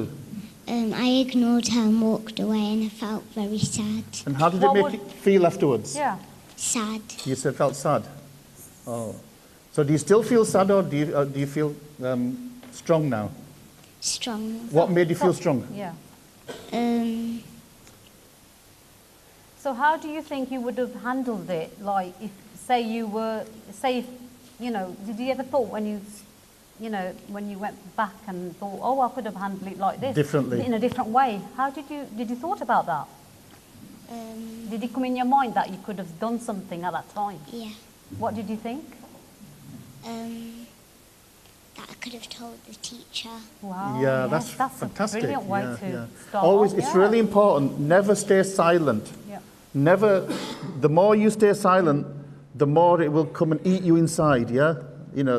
I ignored her and walked away and I felt very sad. And how did it make you feel afterwards? Sad. You said felt sad? Oh. So do you still feel sad or do you feel strong now? Strong. What made you feel strong? So how do you think you would have handled it? Like if say did you ever thought when you went back and thought, oh, I could have handled it like this differently in a different way? How did you thought about that? Did it come in your mind that you could have done something at that time? Yeah. What did you think? That I could have told the teacher. Wow. Yeah, that's fantastic. A brilliant way to start. Always, it's really important. Never stay silent. Never. The more you stay silent, the more it will come and eat you inside. Yeah. You know,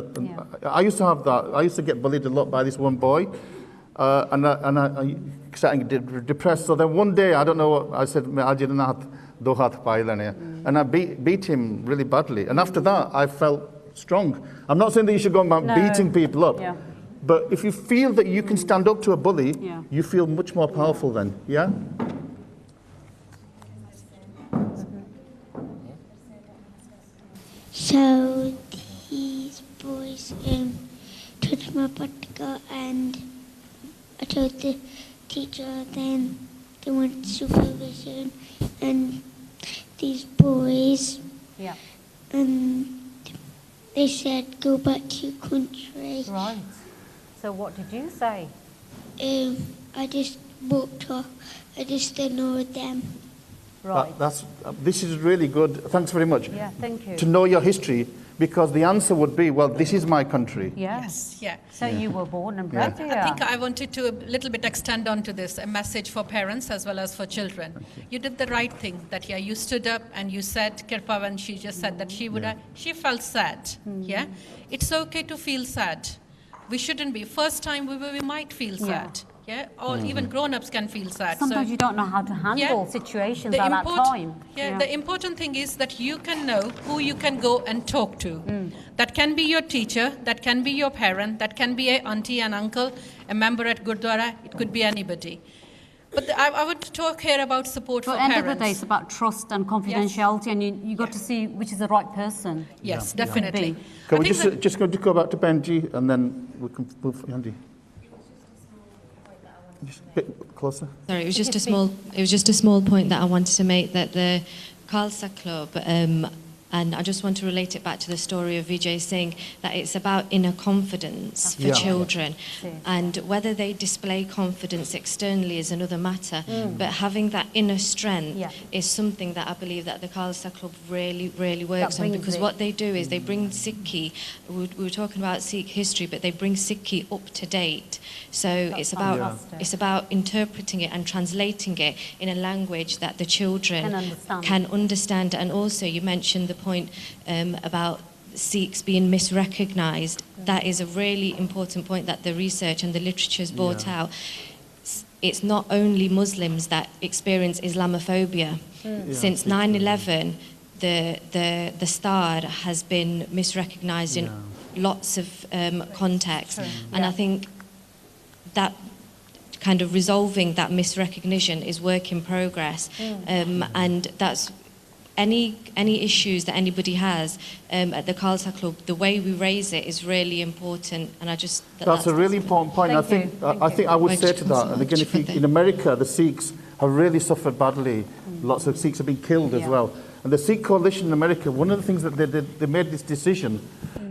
I used to have that. I used to get bullied a lot by this one boy, and I starting depressed. So then one day, I don't know what I said. I didn't have do hath pai lene, and I beat him really badly. And after that, I felt strong. I'm not saying that you should go about beating people up, but if you feel that you can stand up to a bully, you feel much more powerful then. Yeah. touched my patika and I told the teacher, then they went to supervision and these boys and they said go back to your country. Right. So what did you say? I just walked off. I just ignored them. Right. This is really good. Thanks very much. Yeah, thank you. To know your history, because the answer would be, well, this is my country. Yes. Yeah. So you were born and bred here. I think I wanted to a little bit extend on to this, a message for parents as well as for children. You did the right thing that, you stood up and you said, Kirpa, when she just said that she would, she felt sad. Yeah. It's okay to feel sad. We shouldn't be. First time we might feel sad. Yeah, or even grown-ups can feel sad. Sometimes you don't know how to handle situations at that time. The important thing is that you can know who you can go and talk to. That can be your teacher, that can be your parent, that can be an auntie and uncle, a member at Gurdwara, it could be anybody. But I want to talk here about support for parents. At the end of the day, it's about trust and confidentiality, and you got to see which is the right person. Yes, definitely. Can we just go back to Benji, and then we can move Andy. Just a bit closer. Sorry, it was just a small point that I wanted to make, that the Khalsa Club, and I just want to relate it back to the story of Vijay Singh, that it's about inner confidence for children. And whether they display confidence externally is another matter, but having that inner strength is something that I believe that the Khalsa Club really, really works on, because what they do is they bring Sikhi, we were talking about Sikh history, but they bring Sikhi up to date. So it's about interpreting it and translating it in a language that the children can understand. And also you mentioned the point about Sikhs being misrecognised. That is a really important point that the research and the literature has brought out. It's not only Muslims that experience Islamophobia. Since 9/11, the star has been misrecognised in lots of contexts, and I think that kind of resolving that misrecognition is work in progress, and that's any issues that anybody has at the Khalsa Club, the way we raise it is really important, and I just that's a really important point. I think I would say to that, and again, in America, the Sikhs have really suffered badly. Lots of Sikhs have been killed as well. And the Sikh coalition in America, one of the things that they did, they made this decision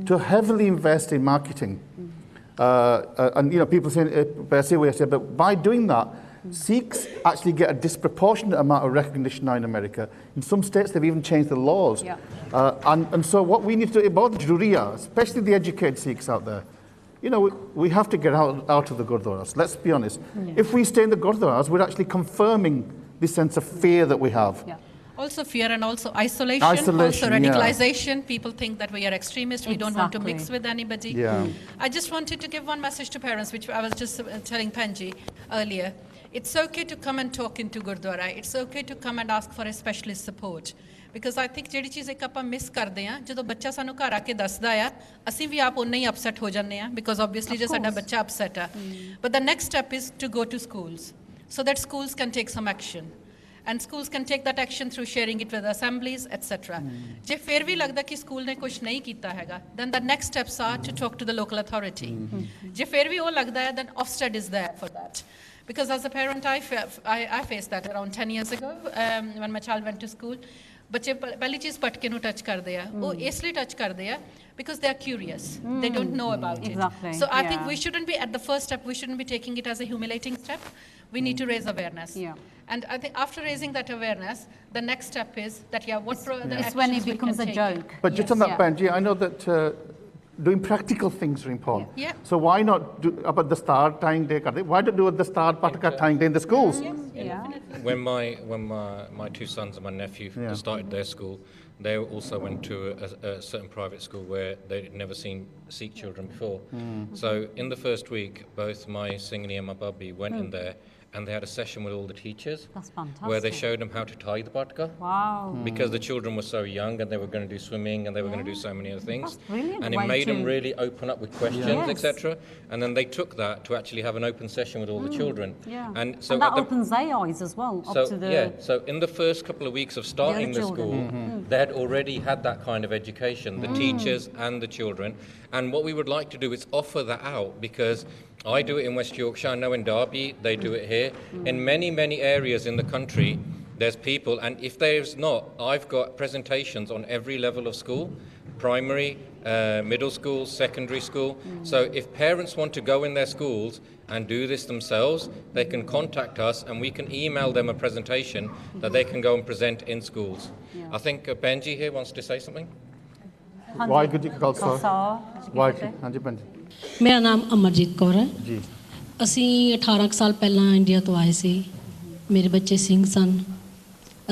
to heavily invest in marketing. And people saying, but by doing that, Sikhs actually get a disproportionate amount of recognition now in America. In some states, they've even changed the laws. And so what we need to do about the Juriya, especially the educated Sikhs out there, we have to get out of the Gurdwaras. Let's be honest. If we stay in the Gurdwaras, we're actually confirming this sense of fear that we have. Also fear and also isolation, also radicalization. People think that we are extremists, we don't want to mix with anybody. I just wanted to give one message to parents, which I was just telling Panji earlier. It's okay to come and talk into Gurdwara. It's okay to come and ask for a specialist support. Because I think ਜਿਹੜੀ ਚੀਜ਼ ਇੱਕ ਆਪਾਂ miss ਕਰਦੇ ਆ ਜਦੋਂ ਬੱਚਾ ਸਾਨੂੰ ਘਰ ਆ ਕੇ ਦੱਸਦਾ ਆ ਅਸੀਂ ਵੀ ਆਪ ਉਨਾ ਹੀ ਅਪਸੈਟ ਹੋ ਜਾਂਦੇ ਆ because obviously ਜੇ ਸਾਡਾ ਬੱਚਾ ਅਪਸੈਟ ਆ but the next step is to go to schools so that schools can take some action and schools can take that action through sharing it with assemblies etc. ਜੇ ਫਿਰ ਵੀ ਲੱਗਦਾ ਕਿ school ਨੇ ਕੁਝ ਨਹੀਂ ਕੀਤਾ ਹੈਗਾ then the next steps are to talk to the local authority ਜੇ ਫਿਰ ਵੀ ਉਹ ਲੱਗਦਾ ਹੈ then Ofsted is there for that. Because as a parent, I faced that around 10 years ago when my child went to school. ਬੱਚੇ ਪਹਿਲੀ ਚੀਜ਼ ਪਟਕੇ ਨੂੰ touch ਕਰਦੇ ਆ ਉਹ ਇਸ ਲਈ ਟੱਚ ਕਰਦੇ ਆ because they are curious. They don't know about it. So I think we shouldn't be at the first step. We shouldn't be taking it as a humiliating step. We need to raise awareness. And I think after raising that awareness, the next step is that it's when it becomes a joke. But just on that, Benji, I know that doing practical things are important. So why not do about the star tying day? Why don't do the star patka tying day in the schools? When my two sons and my nephew started their school, they also went to a certain private school where they'd never seen Sikh children before. So in the first week, both my Singh and my Babbi went in there and they had a session with all the teachers. That's fantastic. Where they showed them how to tie the patka. Wow. Because the children were so young and they were going to do swimming and they were going to do so many other things. That's brilliant. And it made them really open up with questions, etc. And then they took that to actually have an open session with all the children. Yeah. And so that opens their eyes as well. So, up to the so in the first couple of weeks of starting the school, they had already had that kind of education, the teachers and the children. And what we would like to do is offer that out, because I do it in West Yorkshire, I know in Derby, they do it here. In many, many areas in the country, there's people, and if there's not, I've got presentations on every level of school, primary, middle school, secondary school. So if parents want to go in their schools and do this themselves, they can contact us and we can email them a presentation that they can go and present in schools. I think Benji here wants to say something. Waheguru ji ਕਾ ਖਾਲਸਾ ਵਾਹਿਗੁਰੂ ਹਾਂਜੀ ਭੈਣ ਜੀ ਮੇਰਾ ਨਾਮ ਅਮਰਜੀਤ ਕੌਰ ਹੈ ਜੀ ਅਸੀਂ 18 ਸਾਲ ਪਹਿਲਾਂ ਇੰਡੀਆ ਤੋਂ ਆਏ ਸੀ ਮੇਰੇ ਬੱਚੇ ਸਿੰਘ ਸਨ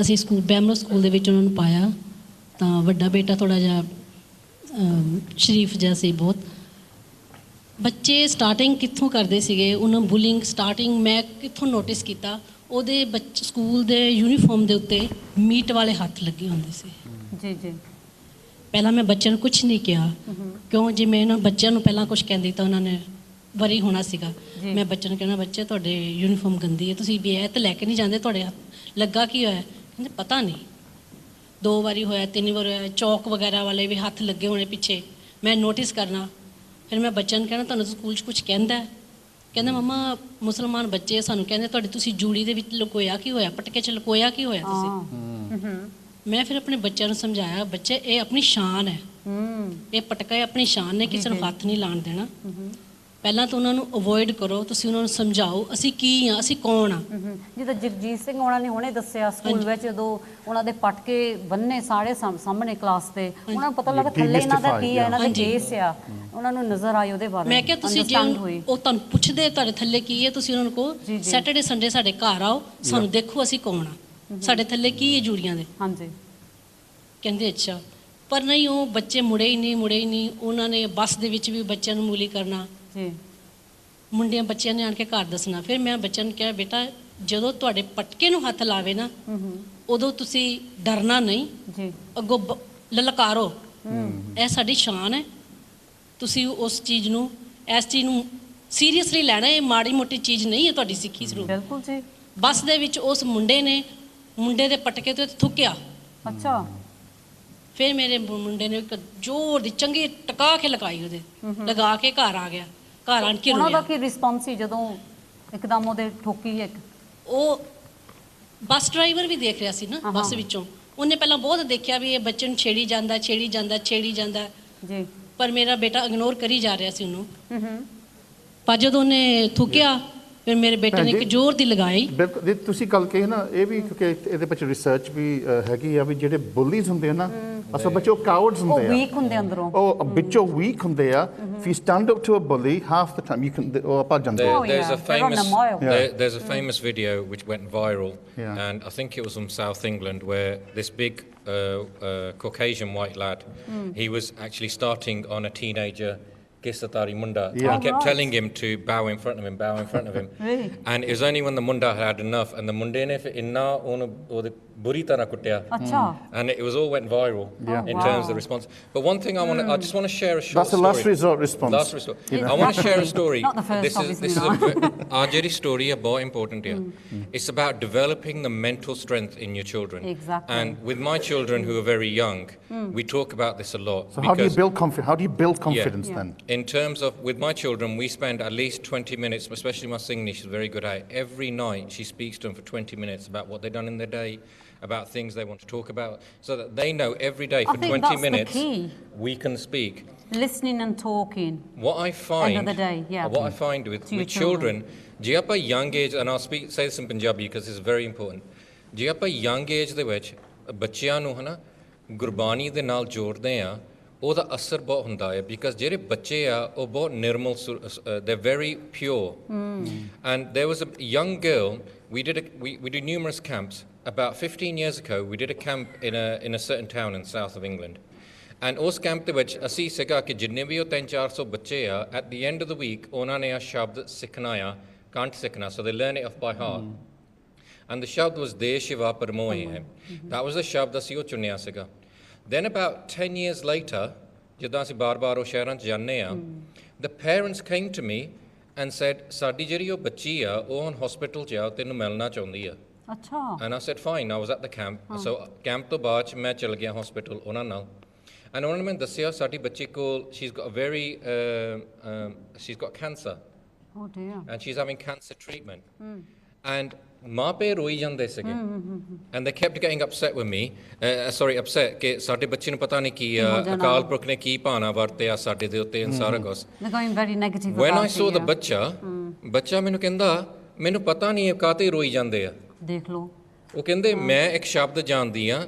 ਅਸੀਂ ਸਕੂਲ ਬੈਮਲੋ ਸਕੂਲ ਦੇ ਵਿੱਚ ਉਹਨਾਂ ਨੂੰ ਪਾਇਆ ਤਾਂ ਵੱਡਾ ਬੇਟਾ ਥੋੜਾ ਜਿਹਾ ਸ਼ਰੀਫ ਜਿਹਾ ਸੀ ਬਹੁਤ ਬੱਚੇ ਸਟਾਰਟਿੰਗ ਕਿੱਥੋਂ ਕਰਦੇ ਸੀਗੇ ਉਹਨਾਂ ਬੁਲਿੰਗ ਸਟਾਰਟਿੰਗ ਮੈਂ ਕਿੱਥੋਂ ਨੋਟਿਸ ਕੀਤਾ ਉਹਦੇ ਬੱਚੇ ਸਕੂਲ ਦੇ ਯੂਨੀਫਾਰਮ ਦੇ ਉੱਤੇ ਮੀਟ ਵਾਲੇ ਹੱਥ ਲੱਗੇ ਹੁੰਦੇ ਸੀ ਜੀ ਜੀ ਪਹਿਲਾਂ ਮੈਂ ਬੱਚਿਆਂ ਨੂੰ ਕੁਝ ਨਹੀਂ ਕਿਹਾ ਕਿਉਂ ਜੇ ਮੈਂ ਇਹਨਾਂ ਬੱਚਿਆਂ ਨੂੰ ਪਹਿਲਾਂ ਕੁਝ ਕਹਿੰਦੀ ਤਾਂ ਉਹਨਾਂ ਨੇ ਵਰੀ ਹੋਣਾ ਸੀਗਾ ਮੈਂ ਬੱਚਿਆਂ ਨੂੰ ਕਹਿਣਾ ਬੱਚੇ ਤੁਹਾਡੇ ਯੂਨੀਫਾਰਮ ਗੰਦੀ ਹੈ ਤੁਸੀਂ ਵੀ ਇਹ ਤਾਂ ਲੈ ਕੇ ਨਹੀਂ ਜਾਂਦੇ ਤੁਹਾਡੇ ਲੱਗਾ ਕੀ ਹੋਇਆ ਕਹਿੰਦੇ ਪਤਾ ਨਹੀਂ 2 ਵਾਰੀ ਹੋਇਆ 3 ਵਾਰ ਹੋਇਆ ਚੌਕ ਵਗੈਰਾ ਵਾਲੇ ਵੀ ਹੱਥ ਲੱਗੇ ਹੋਣੇ ਪਿੱਛੇ ਮੈਂ ਨੋਟਿਸ ਕਰਨਾ ਫਿਰ ਮੈਂ ਬੱਚਿਆਂ ਨੂੰ ਕਹਿਣਾ ਤੁਹਾਨੂੰ ਸਕੂਲ 'ਚ ਕੁਝ ਕਹਿੰਦਾ ਕਹਿੰਦਾ ਮੰਮਾ ਮੁਸਲਮਾਨ ਬੱਚੇ ਸਾਨੂੰ ਕਹਿੰਦੇ ਤੁਹਾਡੀ ਤੁਸੀਂ ਜੂੜੀ ਦੇ ਵਿੱਚ ਲੁਕੋਇਆ ਕੀ ਹੋਇਆ ਪਟਕੇ 'ਚ ਲੁਕੋਇਆ ਕੀ ਹੋਇਆ ਤੁਸੀਂ ਮੈਂ ਫਿਰ ਆਪਣੇ ਬੱਚਿਆਂ ਨੂੰ ਸਮਝਾਇਆ ਬੱਚੇ ਇਹ ਆਪਣੀ ਸ਼ਾਨ ਹੈ ਇਹ ਪਟਕਾ ਆਪਣੀ ਸ਼ਾਨ ਨੇ ਕਿਸੇ ਨੂੰ ਹੱਥ ਨਹੀਂ ਲਾਣ ਦੇਣਾ ਪਹਿਲਾਂ ਤਾਂ ਉਹਨਾਂ ਨੂੰ ਅਵੋਇਡ ਕਰੋ ਤੁਸੀਂ ਉਹਨਾਂ ਨੂੰ ਸਮਝਾਓ ਅਸੀਂ ਕੀ ਆ ਅਸੀਂ ਕੌਣ ਆ ਜਿੱਦਾਂ ਜਗਜੀਤ ਸਿੰਘ ਉਹਨਾਂ ਨੇ ਹੁਣੇ ਦੱਸਿਆ ਸਕੂਲ ਵਿੱਚ ਜਦੋਂ ਉਹਨਾਂ ਦੇ ਪਟਕੇ ਬੰਨੇ ਸਾਰੇ ਸਾਹਮਣੇ ਕਲਾਸ ਤੇ ਉਹਨਾਂ ਨੂੰ ਪਤਾ ਲੱਗਾ ਥੱਲੇ ਇਹਨਾਂ ਦਾ ਕੀ ਆ ਇਹਨਾਂ ਦੇ ਕੇਸ ਆ ਉਹਨਾਂ ਨੂੰ ਨਜ਼ਰ ਆਈ ਉਹਦੇ ਬਾਰੇ ਮੈਂ ਕਿਹਾ ਤੁਸੀਂ ਜੇ ਉਹ ਤੁਹਾਨੂੰ ਪੁੱਛਦੇ ਤੁਹਾਡੇ ਥੱਲੇ ਕੀ ਹੈ ਤੁਸੀਂ ਉਹਨਾਂ ਨੂੰ ਕਹੋ ਸੈਟਰਡੇ ਸੰਡੇ ਸਾਡੇ ਘਰ ਆਓ ਸਾਨੂੰ ਦੇਖੋ ਅਸੀਂ ਕੌਣ ਆ ਸਾਡੇ ਥੱਲੇ ਕੀ ਹੈ ਜੂੜੀਆਂ ਦੇ ਹਾਂਜੀ ਕਹਿੰਦੇ ਅੱਛਾ ਪਰ ਨਹੀਂ ਉਹ ਬੱਚੇ ਮੁੜੇ ਹੀ ਨਹੀਂ ਉਹਨਾਂ ਨੇ ਬੱਸ ਦੇ ਵਿੱਚ ਵੀ ਬੱਚਿਆਂ ਨੂੰ ਮੂਲੀ ਕਰਨਾ ਜੀ ਮੁੰਡਿਆਂ ਬੱਚਿਆਂ ਨੇ ਆਣ ਕੇ ਘਰ ਦੱਸਣਾ ਫਿਰ ਮੈਂ ਬੱਚਿਆਂ ਨੂੰ ਕਿਹਾ ਬੇਟਾ ਜਦੋਂ ਤੁਹਾਡੇ ਪਟਕੇ ਨੂੰ ਹੱਥ ਲਾਵੇ ਨਾ ਉਦੋਂ ਤੁਸੀਂ ਡਰਨਾ ਨਹੀਂ ਜੀ ਅੱਗੋਂ ਲਲਕਾਰੋ ਇਹ ਸਾਡੀ ਸ਼ਾਨ ਹੈ ਤੁਸੀਂ ਉਸ ਚੀਜ਼ ਨੂੰ ਇਸ ਚੀਜ਼ ਨੂੰ ਸੀਰੀਅਸਲੀ ਲੈਣਾ ਇਹ ਮਾੜੀ ਮੋਟੀ ਚੀਜ਼ ਨਹੀਂ ਹੈ ਤੁਹਾਡੀ ਸਿੱਖੀ ਸਰੂਪ ਬਿਲਕੁਲ ਜੀ ਬੱਸ ਦੇ ਵਿੱਚ ਉਸ ਮੁੰਡੇ ਨੇ ਮੁੰਡੇ ਦੇ ਪਟਕੇ ਤੇ ਥੁੱਕਿਆ ਅੱਛਾ ਫਿਰ ਮੇਰੇ ਮੁੰਡੇ ਨੇ ਇੱਕ ਜ਼ੋਰ ਦੀ ਚੰਗੀ ਟਕਾ ਕੇ ਲਗਾਈ ਉਹਦੇ ਲਗਾ ਕੇ ਘਰ ਆ ਗਿਆ ਘਰ ਆਣ ਕੇ ਉਹਨਾਂ ਦਾ ਕੀ ਰਿਸਪੌਂਸ ਸੀ ਜਦੋਂ ਇੱਕਦਮ ਉਹਦੇ ਠੋਕੀ ਇੱਕ ਉਹ ਬੱਸ ਡਰਾਈਵਰ ਵੀ ਦੇਖ ਰਿਹਾ ਸੀ ਨਾ ਬੱਸ ਵਿੱਚੋਂ ਉਹਨੇ ਪਹਿਲਾਂ ਬਹੁਤ ਦੇਖਿਆ ਵੀ ਇਹ ਬੱਚੇ ਨੂੰ ਛੇੜੀ ਜਾਂਦਾ ਜੀ ਪਰ ਮੇਰਾ ਬੇਟਾ ਇਗਨੋਰ ਕਰੀ ਜਾ ਰਿਹਾ ਸੀ ਉਹਨੂੰ ਪਰ ਜਦੋਂ ਉਹਨੇ ਥੁੱਕਿਆ ਫਿਰ ਮੇਰੇ ਬੇਟੇ ਨੇ ਇੱਕ ਜ਼ੋਰ ਦੀ ਲਗਾਈ ਬਿਲਕੁਲ ਤੁਸੀਂ ਗੱਲ ਕਹੀ ਨਾ ਇਹ ਵੀ ਕਿਉਂਕਿ ਇਹਦੇ ਵਿੱਚ ਰਿਸਰਚ ਵੀ ਹੈਗੀ ਆ ਵੀ ਜਿਹੜੇ ਬੁਲੀਜ਼ ਹੁੰਦੇ ਆ ਨਾ ਅਸਲ ਵਿੱਚ ਉਹ ਕਾਵਰਡਸ ਹੁੰਦੇ ਆ ਉਹ ਵੀਕ ਹੁੰਦੇ ਅੰਦਰੋਂ ਉਹ ਵਿੱਚੋਂ ਵੀਕ ਹੁੰਦੇ ਆ if you stand up to a bully half the time you can ਉਹ ਭੱਜ ਜਾਂਦੇ ਆ there's a famous video which went viral and I think it was from South England where this big Caucasian white lad he was actually starting on a teenager Kisatari Munda. Yeah. He kept telling him to bow in front of him. Really? And it was only when the Munda had enough, and the Munde ne inna onu buri tarah kutya. And it all went viral in terms of the response. But one thing I just want to share a short story. That's a last resort response. Last resort. I want to share a story. Not the first, this is our Jerry story is very important here. It's about developing the mental strength in your children. Exactly. And with my children who are very young, we talk about this a lot. So how do you build confidence then? In terms of, with my children, we spend at least 20 minutes, especially my Singh, she's very good at it. Every night she speaks to them for 20 minutes about what they've done in their day, about things they want to talk about, so that they know every day for 20 minutes we can speak. Listening and talking. What I find, end of the day, what I find with children, je aapa young age, and I'll say this in Punjabi because this is very important. Je aapa young age de vich ਬੱਚਿਆਂ ਨੂੰ ਹਨਾ ਗੁਰਬਾਣੀ ਦੇ ਨਾਲ ਜੋੜਦੇ ਆ ਉਹਦਾ ਅਸਰ ਬਹੁਤ ਹੁੰਦਾ ਹੈ because ਜਿਹੜੇ ਬੱਚੇ ਆ ਉਹ ਬਹੁਤ ਨਿਰਮਲ they're very pure and there was a young girl we did numerous camps about 15 years ago we did a camp in a certain town in south of England and ਉਸ ਕੈਂਪ ਦੇ ਵਿੱਚ ਅਸੀਂ ਸੀਗਾ ਕਿ ਜਿੰਨੇ ਵੀ ਉਹ 300-400 ਬੱਚੇ ਆ at the end of the week ਉਹਨਾਂ ਨੇ ਆ ਸ਼ਬਦ ਸਿੱਖਣਾ ਆ can't sikhna, so they learn it off by heart. And the shabd was De Shiva Parmoe hai. That was the shabd ਅਸੀਂ ਉਹ ਚੁਣਿਆ ਸੀਗਾ. Then about 10 years later, ਜਿੱਦਾਂ ਅਸੀਂ ਬਾਰ-ਬਾਰ ਉਹ ਸ਼ਹਿਰਾਂ 'ਚ ਜਾਂਦੇ ਆ, the parents came to me and said, ਸਾਡੀ ਜਿਹੜੀ ਉਹ ਬੱਚੀ ਆ, ਉਹ ਹੁਣ hospital 'ਚ ਆ, ਤੈਨੂੰ ਮਿਲਣਾ ਚਾਹੁੰਦੀ ਆ. ਅੱਛਾ. And I said, fine, I was at the camp. So camp ਤੋਂ ਬਾਅਦ 'ਚ ਮੈਂ ਚਲ ਗਿਆ hospital ਉਹਨਾਂ ਨਾਲ. And ਉਹਨਾਂ ਨੇ ਮੈਨੂੰ ਦੱਸਿਆ, ਸਾਡੀ ਬੱਚੀ ਕੋਲ, she's got cancer. Oh dear. And she's having cancer treatment. And ਮਾਪੇ ਰੋਈ ਜਾਂਦੇ ਸੀਗੇ. And they kept getting upset with me, upset ਕਿ ਸਾਡੇ ਬੱਚੇ ਨੂੰ ਪਤਾ ਨਹੀਂ ਕੀ ਆ, ਅਕਾਲ ਪੁਰਖ ਨੇ ਕੀ ਭਾਣਾ ਵਰਤਿਆ ਸਾਡੇ ਦੇ ਉੱਤੇ, ਸਾਰਾ ਕੁਝ. They're going very negative about it. When I saw the ਬੱਚਾ ਮੈਨੂੰ ਕਹਿੰਦਾ, ਮੈਨੂੰ ਪਤਾ ਨਹੀਂ ਇਹ ਕਾਹਤੇ ਰੋਈ ਜਾਂਦੇ ਆ. ਦੇਖ ਲਓ. ਉਹ ਕਹਿੰਦੇ ਮੈਂ ਇੱਕ ਸ਼ਬਦ ਜਾਣਦੀ ਆ,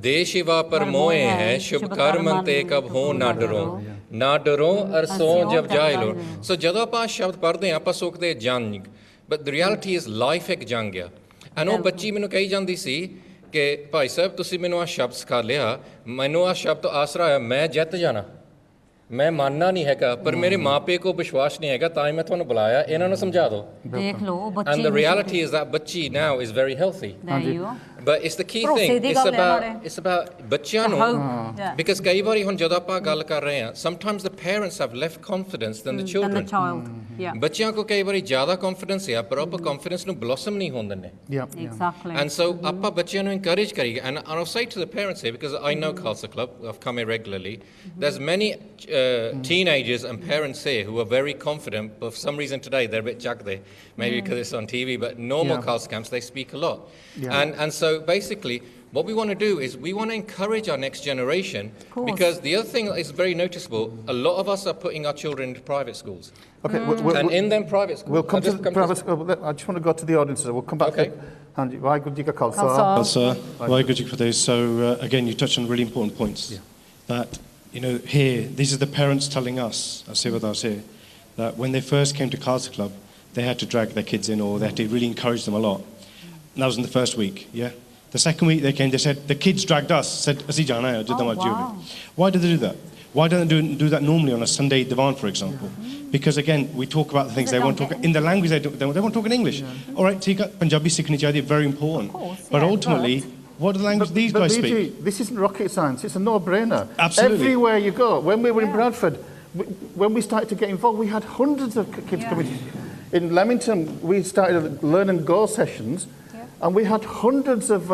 ਦੇ ਸ਼ਿਵਾ ਪਰਮੋਏ ਹੈ, ਸ਼ੁਭ ਕਰਮ ਤੇ ਕਬ ਹੋ ਨਾ ਡਰੋ ਅਰਸੋਂ ਜਬ ਜਾਏ ਲੋ. ਸੋ ਜਦੋਂ ਆਪਾਂ ਸ਼ਬਦ ਪੜ੍ਹਦੇ ਆ, ਆਪਾਂ ਸੋਚਦੇ ਜੰਗ, but the reality is life ਇੱਕ ਜੰਗ ਆ. and ਉਹ ਬੱਚੀ ਮੈਨੂੰ ਕਹੀ ਜਾਂਦੀ ਸੀ ਕਿ ਭਾਈ ਸਾਹਿਬ ਤੁਸੀਂ ਮੈਨੂੰ ਆਹ ਸ਼ਬਦ ਸਿਖਾ ਲਿਆ, ਮੈਨੂੰ ਆਹ ਸ਼ਬਦ ਆਸਰਾ ਹੈ, ਮੈਂ ਜਿੱਤ ਜਾਣਾ, ਮੈਂ ਮੰਨਣਾ ਨਹੀਂ ਹੈਗਾ, ਪਰ ਮੇਰੇ ਮਾਪੇ ਕੋ ਵਿਸ਼ਵਾਸ ਨਹੀਂ ਹੈਗਾ, ਤਾਂ ਹੀ ਮੈਂ ਤੁਹਾਨੂੰ ਬੁਲਾਇਆ, ਇਹਨਾਂ ਨੂੰ ਸਮਝਾ ਦਿਓ. ਦੇਖ ਲਓ ਬੱਚੀ. And the reality is that ਬੱਚੀ now is very healthy. But it's the key thing. It's about ਬੱਚਿਆਂ ਨੂੰ, because ਕਈ ਵਾਰੀ ਹੁਣ ਜਦੋਂ ਆਪਾਂ ਗੱਲ ਕਰ ਰਹੇ ਹਾਂ, sometimes the parents have less confidence than the children. ਬੱਚਿਆਂ ਕੋ ਕਈ ਵਾਰੀ ਜ਼ਿਆਦਾ confidence ਹੈ, ਪਰ ਆਪਾਂ confidence ਨੂੰ blossom ਨਹੀਂ ਹੋਣ ਦਿੰਦੇ. Exactly. And so ਆਪਾਂ ਬੱਚਿਆਂ ਨੂੰ encourage ਕਰੀਏ. And I'll say to the parents here, because I know Khalsa Club, I've come here regularly, there's many teenagers and parents here who are very confident, but for some reason today they're a bit jagde, maybe because it's on TV, but normal Khalsa camps, they speak a lot. And so basically, what we want to do is we want to encourage our next generation, because the other thing that is very noticeable, a lot of us are putting our children into private schools. Okay, and in them private schools. We'll come to the private school. I just want to go to the audience. We'll come back. Okay. Hanji, Vaheguru Ji Ka Khalsa. Vaheguru Ji Ki Fateh. So again, you touched on really important points. That, you know, here, these are the parents telling us, as Sevadars here, that when they first came to Khalsa Club, they had to drag their kids in, or they had to really encourage them a lot. And that was in the first week, yeah? The second week they came, they said, the kids dragged us, said, Asi jana hai, why do they do that? Why don't they do that normally on a Sunday divan, for example? Because again, we talk about the things they want to talk in the language they want to talk in English. All right, Tika, Punjabi, Sikhni Chadi, very important. But ultimately, what are the languages these guys speak? This isn't rocket science, it's a no-brainer. Absolutely. Everywhere you go. When we were in Bradford, when we started to get involved, we had hundreds of kids coming. In Leamington, we started learn and go sessions, and we had hundreds of,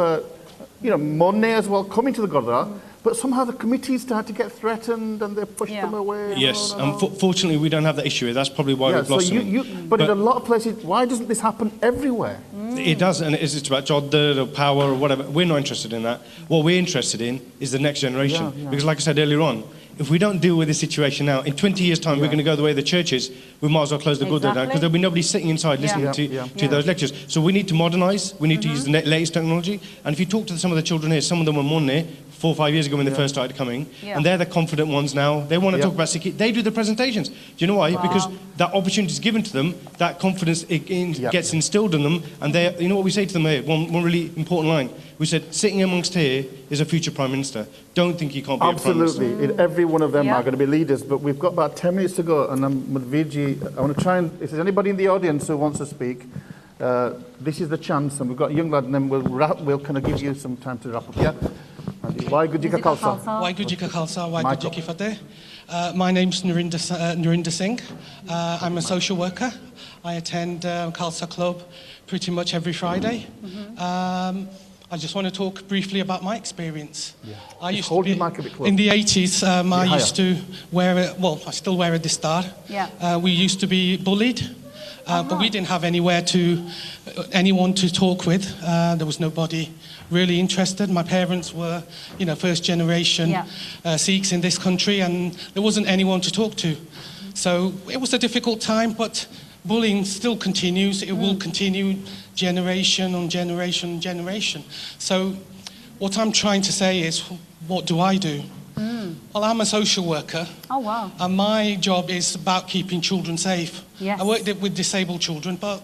Monday as well, coming to the Gurdwara, but somehow the committees started to get threatened and they pushed them away. Yes, fortunately we don't have that issue. That's probably why we've lost them. But in a lot of places, why doesn't this happen everywhere? It does, and it's about Jodder or power or whatever. We're not interested in that. What we're interested in is the next generation. Because like I said earlier on, if we don't deal with this situation now, in 20 years' time, we're going to go the way of the churches, we might as well close the Gurdwara down, because there'll be nobody sitting inside listening to those lectures. So we need to modernise, we need to use the latest technology, and if you talk to some of the children here, some of them were Monne 4 or 5 years ago when they first started coming, and they're the confident ones now. They want to talk about Sikhi. They do the presentations. Do you know why? Because that opportunity is given to them, that confidence gets instilled in them, and they, you know what we say to them here, one really important line. We said, sitting amongst here is a future Prime Minister. Don't think he can't be a Prime Minister. Absolutely. Every one of them are going to be leaders, but we've got about 10 minutes to go, and I'm with Vijay. I want to try and, if there's anybody in the audience who wants to speak, this is the chance, and we've got a young lad, and then we'll kind of give you some time to wrap up. Yeah? Vaheguru Ji Ka Khalsa. Vaheguru Ji Ka Khalsa, Vaheguru Ji Ki Fateh. My name's Narinder Singh. I'm a social worker. I attend Khalsa Club pretty much every Friday. I just want to talk briefly about my experience. I used to be, in the 80s, I used to wear I still wear a distar. We used to be bullied, but we didn't have anyone to talk with. There was nobody really interested. My parents were, first generation Sikhs in this country, and there wasn't anyone to talk to. So it was a difficult time, but bullying still continues. It will continue generation on generation on generation. So what I'm trying to say is, what do I do? Well, I'm a social worker. Oh, wow. And my job is about keeping children safe. Yes. I work with disabled children, but,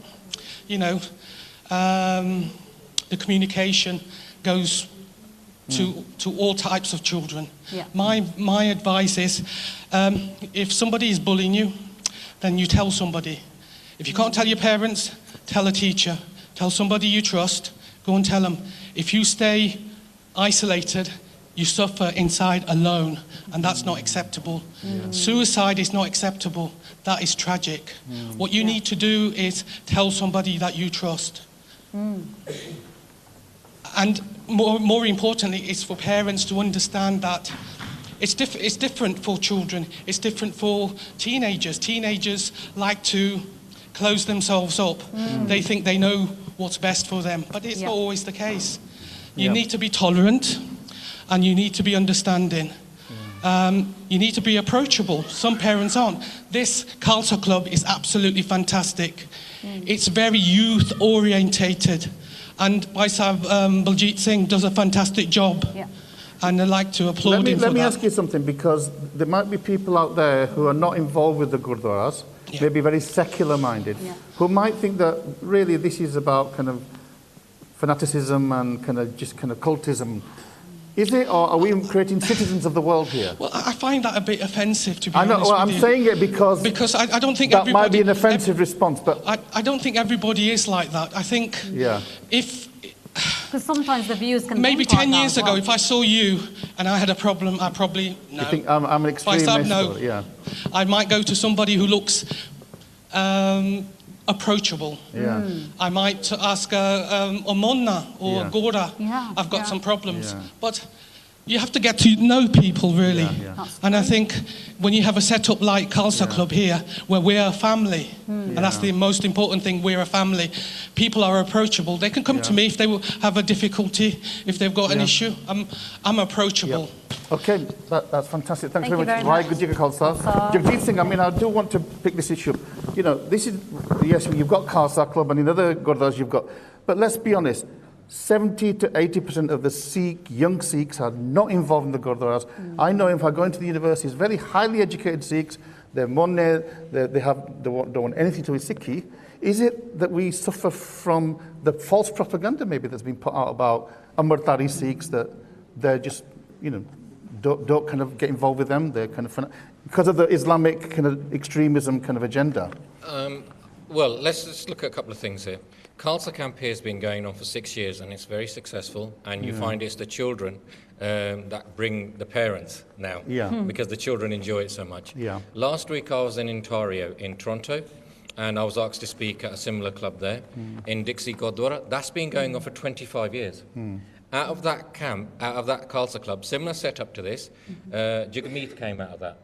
the communication goes to all types of children. My advice is, if somebody is bullying you, then you tell somebody. If you can't tell your parents, tell a teacher, tell somebody you trust, go and tell them. If you stay isolated, you suffer inside alone, and that's not acceptable. Suicide is not acceptable. That is tragic. What you need to do is tell somebody that you trust. And more importantly, it's for parents to understand that it's different for children. It's different for teenagers. Teenagers like to close themselves up. They think they know what's best for them, but it's not always the case. You need to be tolerant, and you need to be understanding. You need to be approachable. Some parents aren't. This Khalsa Club is absolutely fantastic. It's very youth-orientated, and Bhai Sahib Baljit Singh does a fantastic job. And I'd like to applaud him for that. Let me ask you something, because there might be people out there who are not involved with the Gurdwaras, maybe very secular-minded, who might think that really this is about kind of fanaticism and kind of cultism. Is it, or are we creating citizens of the world here? Well, I find that a bit offensive, to be honest with you. I'm saying it because I don't think that might be an offensive response, but I don't think everybody is like that. I think because sometimes the views can maybe 10 years ago, if I saw you and I had a problem, I probably no. You think I'm an extremist? No. Yeah. I might go to somebody who looks approachable. I might ask a Monna or a Gora. I've got some problems, but you have to get to know people, really. And I think when you have a setup like Khalsa Club here, where we're a family, and that's the most important thing, we're a family, people are approachable. They can come to me if they have a difficulty, if they've got an issue. I'm approachable. Okay, that's fantastic. Thanks very much. Why Gujika Khalsa. Jagjit Singh, I mean, I do want to pick this issue up. You know, this is, yes, you've got Khalsa Club and in other Gurdwaras you've got, but let's be honest, 70 to 80% of the young Sikhs are not involved in the Gurdwaras. I know if I go into the universities, very highly educated Sikhs, they're Monne, they don't want anything to do with Sikhi. Is it that we suffer from the false propaganda maybe that's been put out about Amritdhari Sikhs, that they're just, you know, don't kind of get involved with them? They're kind of, because of the Islamic kind of extremism kind of agenda? Well, let's just look at a couple of things here. Khalsa Camp here has been going on for 6 years and it's very successful, and you find it's the children that bring the parents now because the children enjoy it so much. Last week I was in Ontario, in Toronto, and I was asked to speak at a similar club there in Dixie Gurdwara. That's been going on for 25 years. Out of that camp, out of that Khalsa Club, similar setup to this, Jagmeet came out of that.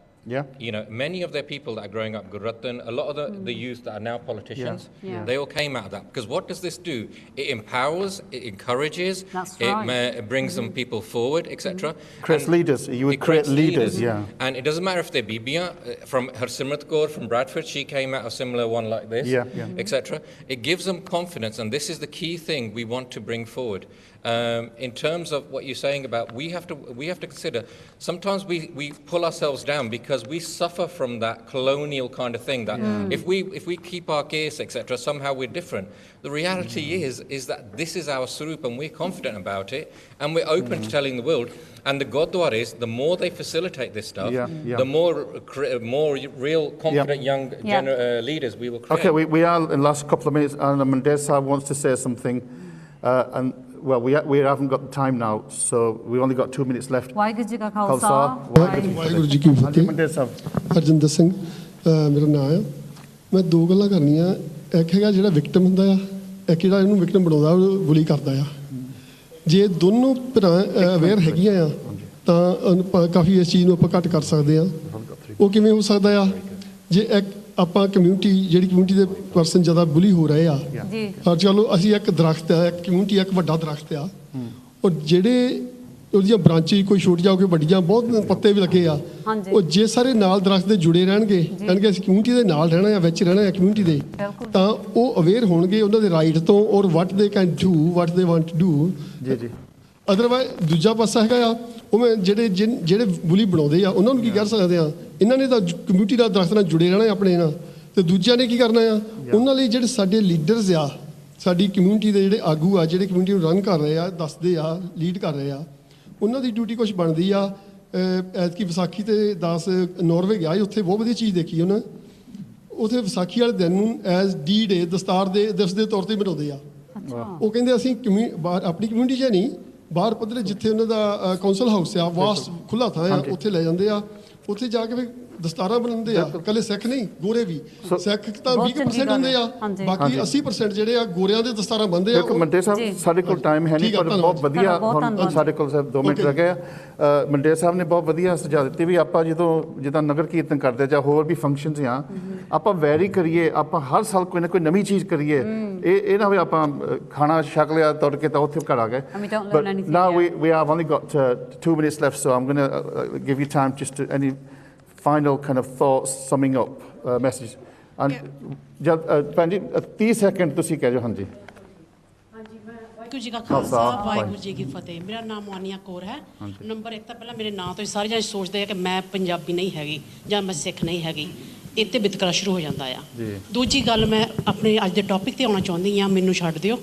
You know, many of their people that are growing up, Gurratan, a lot of the youth that are now politicians, they all came out of that. Because what does this do? It empowers, it encourages, it brings some people forward, etc. Creates leaders. You would create leaders, And it doesn't matter if they're Bibia, from Harsimrat Kaur from Bradford, she came out a similar one like this, etc. It gives them confidence, and this is the key thing we want to bring forward. In terms of what you're saying about, we have to consider, sometimes we pull ourselves down because we suffer from that colonial kind of thing, that if we keep our case, etc., somehow we're different. The reality is that this is our Swarup and we're confident about it and we're open to telling the world. And the Gurdwara is, the more they facilitate this stuff, the more real, confident young leaders we will create. Okay, we are in the last couple of minutes, and Mandir Sahib wants to say something. Well, we haven't got the time now, so we've only got 2 minutes left. Waheguru Ji Ka Khalsa, Waheguru Ji Ki Fateh। Harjinder Singh ਮੇਰਾ ਨਾਮ ਹੈ। ਮੈਂ ਦੋ ਗੱਲਾਂ ਕਰਨੀਆਂ, ਇੱਕ ਹੈਗਾ ਜਿਹੜਾ ਵਿਕਟਮ ਹੁੰਦਾ ਆ, ਇੱਕ ਜਿਹੜਾ ਇਹਨੂੰ ਵਿਕਟਮ ਬਣਾਉਂਦਾ ਉਹ ਬੁਲੀ ਕਰਦਾ ਆ। ਜੇ ਦੋਨੋਂ ਅਵੇਅਰ ਹੈਗੀਆਂ ਆ ਤਾਂ ਕਾਫੀ ਇਸ ਚੀਜ਼ ਨੂੰ ਆਪਾਂ ਘੱਟ ਕਰ ਸਕਦੇ ਆ। ਉਹ ਕਿਵੇਂ ਹੋ ਸਕਦਾ ਆ? ਜੇ ਇੱਕ ਆਪਾਂ ਕਮਿਊਨਿਟੀ, ਜਿਹੜੀ ਕਮਿਊਨਿਟੀ ਦੇ ਪਰਸਨ ਜ਼ਿਆਦਾ ਬੁਲੀ ਹੋ ਰਹੇ ਆ, ਪਰ ਚਲੋ ਅਸੀਂ ਇੱਕ ਦਰਖਤ ਆ, ਇੱਕ ਕਮਿਊਨਿਟੀ ਇੱਕ ਵੱਡਾ ਦਰਖਤ ਆ, ਔਰ ਜਿਹੜੇ ਉਹਦੀਆਂ ਬ੍ਰਾਂਚੀ ਕੋਈ ਛੋਟੀਆਂ ਕੋਈ ਵੱਡੀਆਂ ਬਹੁਤ ਪੱਤੇ ਵੀ ਲੱਗੇ ਆ, ਉਹ ਜੇ ਸਾਰੇ ਨਾਲ ਦਰਖਤ ਦੇ ਜੁੜੇ ਰਹਿਣਗੇ ਅਸੀਂ ਕਮਿਊਨਿਟੀ ਦੇ ਨਾਲ ਰਹਿਣਾ ਆ, ਵਿੱਚ ਰਹਿਣਾ ਆ ਕਮਿਊਨਿਟੀ ਦੇ, ਤਾਂ ਉਹ ਅਵੇਅਰ ਹੋਣਗੇ ਉਹਨਾਂ ਦੇ ਰਾਈਟ ਤੋਂ, ਔਰ ਵਾਟ they can do, what they want to do. Otherwise ਦੂਜਾ ਪਾਸਾ ਹੈਗਾ ਆ, ਉਹ ਜਿਹੜੇ ਬੁਲੀ ਬਣਾਉਂਦੇ ਆ ਉਹਨਾਂ ਨੂੰ ਕੀ ਕਰ ਸਕਦੇ ਆ? ਇਹਨਾਂ ਨੇ ਤਾਂ ਕਮਿਊਨਿਟੀ ਦਾ ਦਰਖਤ ਨਾਲ ਜੁੜੇ ਰਹਿਣਾ ਆਪਣੇ ਨਾਲ, ਤੇ ਦੂਜਿਆਂ ਨੇ ਕੀ ਕਰਨਾ ਆ? ਉਹਨਾਂ ਲਈ ਜਿਹੜੇ ਸਾਡੇ ਲੀਡਰਸ ਆ, ਸਾਡੀ ਕਮਿਊਨਿਟੀ ਦੇ ਜਿਹੜੇ ਆਗੂ ਆ, ਜਿਹੜੇ ਕਮਿਊਨਿਟੀ ਨੂੰ ਰਨ ਕਰ ਰਹੇ ਆ, ਦੱਸਦੇ ਆ, ਲੀਡ ਕਰ ਰਹੇ ਆ, ਉਹਨਾਂ ਦੀ ਡਿਊਟੀ ਕੁਛ ਬਣਦੀ ਆ। ਐਤਕੀ ਵਿਸਾਖੀ ਤੇ 10 ਨਾਰਵੇ ਗਿਆ, ਉੱਥੇ ਬਹੁਤ ਵਧੀਆ ਚੀਜ਼ ਦੇਖੀ ਉਹਨਾਂ। ਉਥੇ ਵਿਸਾਖੀ ਵਾਲੇ ਦਿਨ ਨੂੰ ਐਜ਼ ਡੇ ਦਸਤਾਰ ਦੇ ਦਿਵਸ ਦੇ ਤੌਰ ਤੇ ਮਨਾਉਂਦੇ ਆ। ਉਹ ਕਹਿੰਦੇ ਅਸੀਂ ਆਪਣੀ ਕਮਿਊਨਿਟੀ 'ਚ ਨਹੀਂ, ਬਾਹਰ ਪੱਧਰੇ ਜਿੱਥੇ ਉਹਨਾਂ ਦਾ ਕੌਂਸਲ ਹਾਊਸ ਆ, ਵਾਸਟ ਖੁੱਲ੍ਹਾ ਥਾਂ ਆ, ਉੱਥੇ ਲੈ ਜਾਂਦੇ ਆ। ਉੱਥੇ ਜਾ ਕੇ ਫਿਰ ਦਸਤਾਰਾਂ ਬਣਾਉਂਦੇ ਆ। ਇਕੱਲੇ ਸਿੱਖ ਨਹੀਂ, ਗੋਰੇ ਵੀ। ਸਿੱਖ ਤਾਂ 20% ਹੁੰਦੇ ਆ, ਬਾਕੀ 80% ਜਿਹੜੇ ਆ ਗੋਰਿਆਂ ਦੇ ਦਸਤਾਰਾਂ ਬੰਨਦੇ ਆ। ਮੰਡੇ ਸਾਹਿਬ ਸਾਡੇ ਕੋਲ ਟਾਈਮ ਹੈ ਨਹੀਂ, ਪਰ ਬਹੁਤ ਵਧੀਆ ਹੁਣ ਸਾਡੇ ਕੋਲ 2 ਮਿੰਟ ਰਹਿ ਗਏ ਆ। ਮੰਡੇ ਸਾਹਿਬ ਨੇ ਬਹੁਤ ਵਧੀਆ ਸੁਝਾਅ ਦਿੱਤੀ ਵੀ ਆਪਾਂ ਜਦੋਂ ਜਿੱਦਾਂ ਨਗਰ ਕੀਰਤਨ ਕਰਦੇ ਜਾਂ ਹੋਰ ਵੀ ਫੰਕਸ਼ਨਸ ਆ, ਆਪਾਂ ਵੈਰੀ ਕਰੀਏ, ਆਪਾਂ ਹਰ ਸਾਲ ਕੋਈ ਨਾ ਕੋਈ ਨਵੀਂ ਚੀਜ਼ ਕਰੀਏ। ਇਹ ਨਾ ਹੋਵੇ ਆਪਾਂ ਖਾਣਾ ਛਕ ਲਿਆ ਤੁਰ ਕੇ ਤਾਂ ਉੱਥੇ ਘਰ ਆ ਗਏ। But now we have only got 2 minutes left, so I'm going to give you time just to any final kind of thoughts, summing up message. And ਜਦ ਭੈਣ ਜੀ 30 ਸੈਕਿੰਡ ਤੁਸੀਂ ਕਹਿ ਜਾਓ। ਹਾਂਜੀ ਵਾਹਿਗੁਰੂ ਜੀ ਕਾ ਖਾਲਸਾ, ਵਾਹਿਗੁਰੂ ਜੀ ਕੀ ਫਤਿਹ। ਮੇਰਾ ਨਾਮ ਮੋਨੀਆ ਕੌਰ ਹੈ। ਨੰਬਰ 1 ਤਾਂ ਪਹਿਲਾਂ ਮੇਰੇ ਨਾਂ ਤੋਂ ਹੀ ਸਾਰੇ ਜਣੇ ਸੋਚਦੇ ਆ ਕਿ ਮੈਂ ਪੰਜਾਬੀ ਨਹੀਂ ਹੈਗੀ ਜਾਂ ਮੈਂ ਸਿੱਖ ਨਹੀਂ ਹੈਗੀ। ਇਹ 'ਤੇ ਵਿਤਕਰਾ ਸ਼ੁਰੂ ਹੋ ਜਾਂਦਾ ਆ। ਦੂਜੀ ਗੱਲ, ਮੈਂ ਆਪਣੇ ਅੱਜ ਦੇ ਟੌਪਿਕ 'ਤੇ ਆਉਣਾ ਚਾਹੁੰਦੀ ਹਾਂ, ਮੈਨੂੰ ਛੱਡ ਦਿਓ।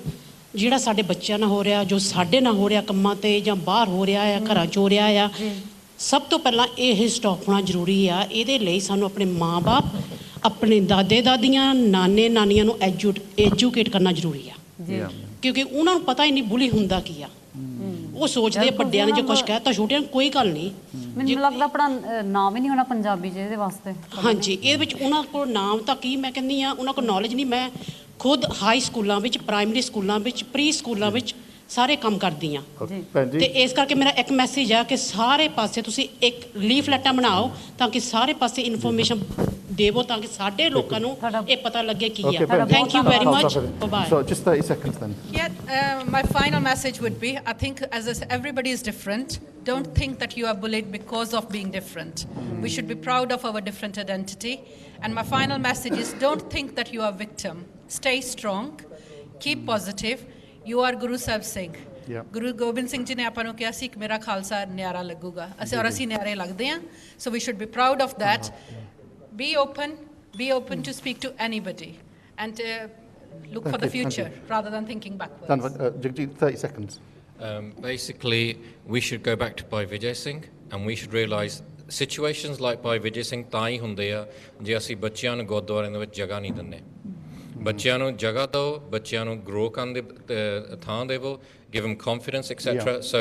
ਜਿਹੜਾ ਸਾਡੇ ਬੱਚਿਆਂ ਨਾਲ ਹੋ ਰਿਹਾ, ਜੋ ਸਾਡੇ ਨਾਲ ਹੋ ਰਿਹਾ ਕੰਮਾਂ 'ਤੇ ਜਾਂ ਬਾਹਰ ਹੋ ਰਿਹਾ ਆ, ਘਰਾਂ 'ਚ ਹੋ ਰਿਹਾ ਆ, ਸਭ ਤੋਂ ਪਹਿਲਾਂ ਇਹ ਸਟਾਪ ਹੋਣਾ ਜ਼ਰੂਰੀ ਆ। ਇਹਦੇ ਲਈ ਸਾਨੂੰ ਆਪਣੇ ਮਾਂ-ਬਾਪ, ਆਪਣੇ ਦਾਦੇ ਦਾਦੀਆਂ, ਨਾਨੇ ਨਾਨੀਆਂ ਨੂੰ ਐਜੂਕੇਟ ਕਰਨਾ ਜ਼ਰੂਰੀ ਆ, ਕਿਉਂਕਿ ਉਹਨਾਂ ਨੂੰ ਪਤਾ ਹੀ ਨਹੀਂ ਬੁਲੀ ਹੁੰਦਾ ਕੀ ਆ। ਉਹ ਸੋਚਦੇ ਆ ਵੱਡਿਆਂ ਨੇ ਜੇ ਕੁਛ ਕਹਿਤਾ ਛੋਟਿਆਂ ਨੂੰ ਕੋਈ ਗੱਲ ਨਹੀਂ। ਮੈਨੂੰ ਲੱਗਦਾ ਆਪਣਾ ਨਾਮ ਹੀ ਨਹੀਂ ਹੋਣਾ ਪੰਜਾਬੀ 'ਚ ਇਹਦੇ ਵਾਸਤੇ। ਹਾਂਜੀ, ਇਹਦੇ ਵਿੱਚ ਉਹਨਾਂ ਕੋਲ ਨਾਮ ਤਾਂ ਕੀ, ਮੈਂ ਕਹਿੰਦੀ ਆ ਉਹਨਾਂ ਕੋਲ ਨੌਲੇਜ ਨਹੀਂ। ਮੈਂ ਖੁਦ ਹਾਈ ਸਕੂਲਾਂ ਵਿੱਚ, ਪ੍ਰਾਇਮਰੀ ਸਕੂਲਾਂ ਵਿੱਚ, ਪ੍ਰੀ ਸਕੂਲਾਂ ਵਿੱਚ ਸਾਰੇ ਕੰਮ ਕਰਦੀ ਹਾਂ, ਤੇ ਇਸ ਕਰਕੇ ਮੇਰਾ ਇੱਕ ਮੈਸੇਜ ਆ ਕਿ ਸਾਰੇ ਪਾਸੇ ਤੁਸੀਂ ਇੱਕ ਲੀਫਲੈਟਾਂ ਬਣਾਓ ਤਾਂ ਕਿ ਸਾਰੇ ਪਾਸੇ ਇਨਫੋਰਮੇਸ਼ਨ ਦੇਵੋ, ਤਾਂ ਕਿ ਸਾਡੇ ਲੋਕਾਂ ਨੂੰ ਇਹ ਪਤਾ ਲੱਗੇ ਕੀ ਆ। Thank you very much. Bye. So just 30 seconds then. My final message would be, I think everybody is different. Don't think that you are bullied because of being different. We should be proud of our different identity. And my final message is, don't think that you are a victim. Stay strong, keep positive. You are Guru Sahib Singh. Guru Gobind Singh ji ne ਆਪਾਂ ਨੂੰ ਕਿਹਾ ਸੀ ਕਿ ਮੇਰਾ ਖਾਲਸਾ ਨਿਆਰਾ ਲੱਗੂਗਾ, ਅਸੀਂ ਨਿਆਰੇ ਲੱਗਦੇ ਹਾਂ। So we should be proud of that. Be open to speak to anybody, and look for the future rather than thinking backwards. Jagjit, 30 seconds. Basically, we should go back to Bhai Vijay Singh, and we should realise situations like Bhai Vijay Singh ਤਾਂ ਹੀ ਹੁੰਦੇ ਆ ਜੇ ਅਸੀਂ ਬੱਚਿਆਂ ਨੂੰ ਗੁਰਦੁਆਰਿਆਂ ਦੇ ਵਿੱਚ ਜਗ੍ਹਾ ਨਹੀਂ ਦਿੰਦੇ। ਬੱਚਿਆਂ ਨੂੰ ਜਗ੍ਹਾ ਦਿਓ, ਬੱਚਿਆਂ ਨੂੰ ਗਰੋ ਕਰਨ ਦੀ ਥਾਂ ਦੇਵੋ, give them confidence, etc. So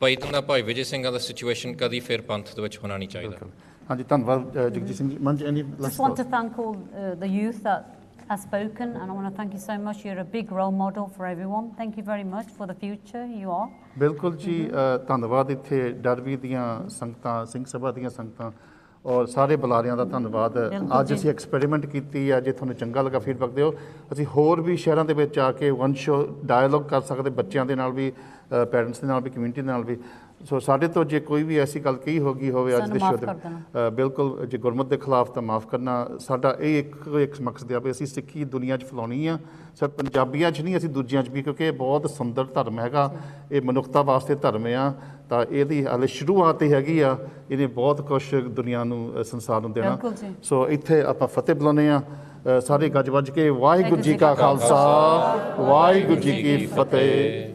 ਇੱਦਾਂ ਦਾ ਭਾਈ ਵਿਜੇ ਸਿੰਘਾਂ ਦਾ ਸਿਚੁਏਸ਼ਨ ਕਦੀ ਫਿਰ ਪੰਥ ਦੇ ਵਿੱਚ ਹੋਣਾ ਨਹੀਂ ਚਾਹੀਦਾ। ਹਾਂਜੀ, ਧੰਨਵਾਦ ਜਗਜੀਤ ਸਿੰਘ ਜੀ। ਮੰਜ any last just want to thank all the youth that has spoken, and I want to thank you so much. You're a big role model for everyone. Thank you very much for the future. You are. ਬਿਲਕੁਲ ਜੀ, ਧੰਨਵਾਦ। ਇੱਥੇ Derby ਦੀਆਂ ਸੰਗਤਾਂ, ਸਿੰਘ ਸਭਾ ਦੀਆਂ ਸੰਗਤਾਂ ਔਰ ਸਾਰੇ ਬੁਲਾਰਿਆਂ ਦਾ ਧੰਨਵਾਦ। ਅੱਜ ਅਸੀਂ ਐਕਸਪੈਰੀਮੈਂਟ ਕੀਤੀ ਆ, ਜੇ ਤੁਹਾਨੂੰ ਚੰਗਾ ਲੱਗਾ ਫੀਡਬੈਕ ਦਿਓ। ਅਸੀਂ ਹੋਰ ਵੀ ਸ਼ਹਿਰਾਂ ਦੇ ਵਿੱਚ ਆ ਕੇ ਵਨ ਸ਼ੋ ਡਾਇਲੋਗ ਕਰ ਸਕਦੇ, ਬੱਚਿਆਂ ਦੇ ਨਾਲ ਵੀ, ਪੈਰੈਂਟਸ ਦੇ ਨਾਲ ਵੀ, ਕਮਿਊਨਿਟੀ ਦੇ ਨਾਲ ਵੀ। ਸੋ ਸਾਡੇ ਤੋਂ ਜੇ ਕੋਈ ਵੀ ਐਸੀ ਗੱਲ ਕਹੀ ਹੋਵੇ ਅੱਜ ਦੇ ਸ਼ੋਅ ਦੇ, ਬਿਲਕੁਲ ਜੇ ਗੁਰਮਤ ਦੇ ਖਿਲਾਫ ਤਾਂ ਮਾਫ ਕਰਨਾ। ਸਾਡਾ ਇਹ ਇੱਕ ਮਕਸਦ ਆ ਵੀ ਅਸੀਂ ਸਿੱਖੀ ਦੁਨੀਆ 'ਚ ਫੈਲਾਉਣੀ ਆ, ਸਿਰਫ ਪੰਜਾਬੀਆਂ 'ਚ ਨਹੀਂ, ਅਸੀਂ ਦੂਜਿਆਂ 'ਚ ਵੀ, ਕਿਉਂਕਿ ਇਹ ਬਹੁਤ ਸੁੰਦਰ ਧਰਮ ਹੈਗਾ, ਇਹ ਮਨੁੱਖਤਾ ਵਾਸਤੇ ਧਰਮ ਆ। ਤਾਂ ਇਹਦੀ ਹਾਲੇ ਸ਼ੁਰੂਆਤ ਹੀ ਹੈਗੀ ਆ, ਇਹਨੇ ਬਹੁਤ ਕੁਛ ਦੁਨੀਆ ਨੂੰ, ਸੰਸਾਰ ਨੂੰ ਦੇਣਾ। ਸੋ ਇੱਥੇ ਆਪਾਂ ਫਤਿਹ ਬੁਲਾਉਂਦੇ ਆ ਸਾਰੇ ਗੱਜ ਵੱਜ ਕੇ। ਵਾਹਿਗੁਰੂ ਜੀ ਕਾ ਖਾਲਸਾ, ਵਾਹਿਗੁਰੂ ਜੀ ਕੀ ਫਤਿਹ।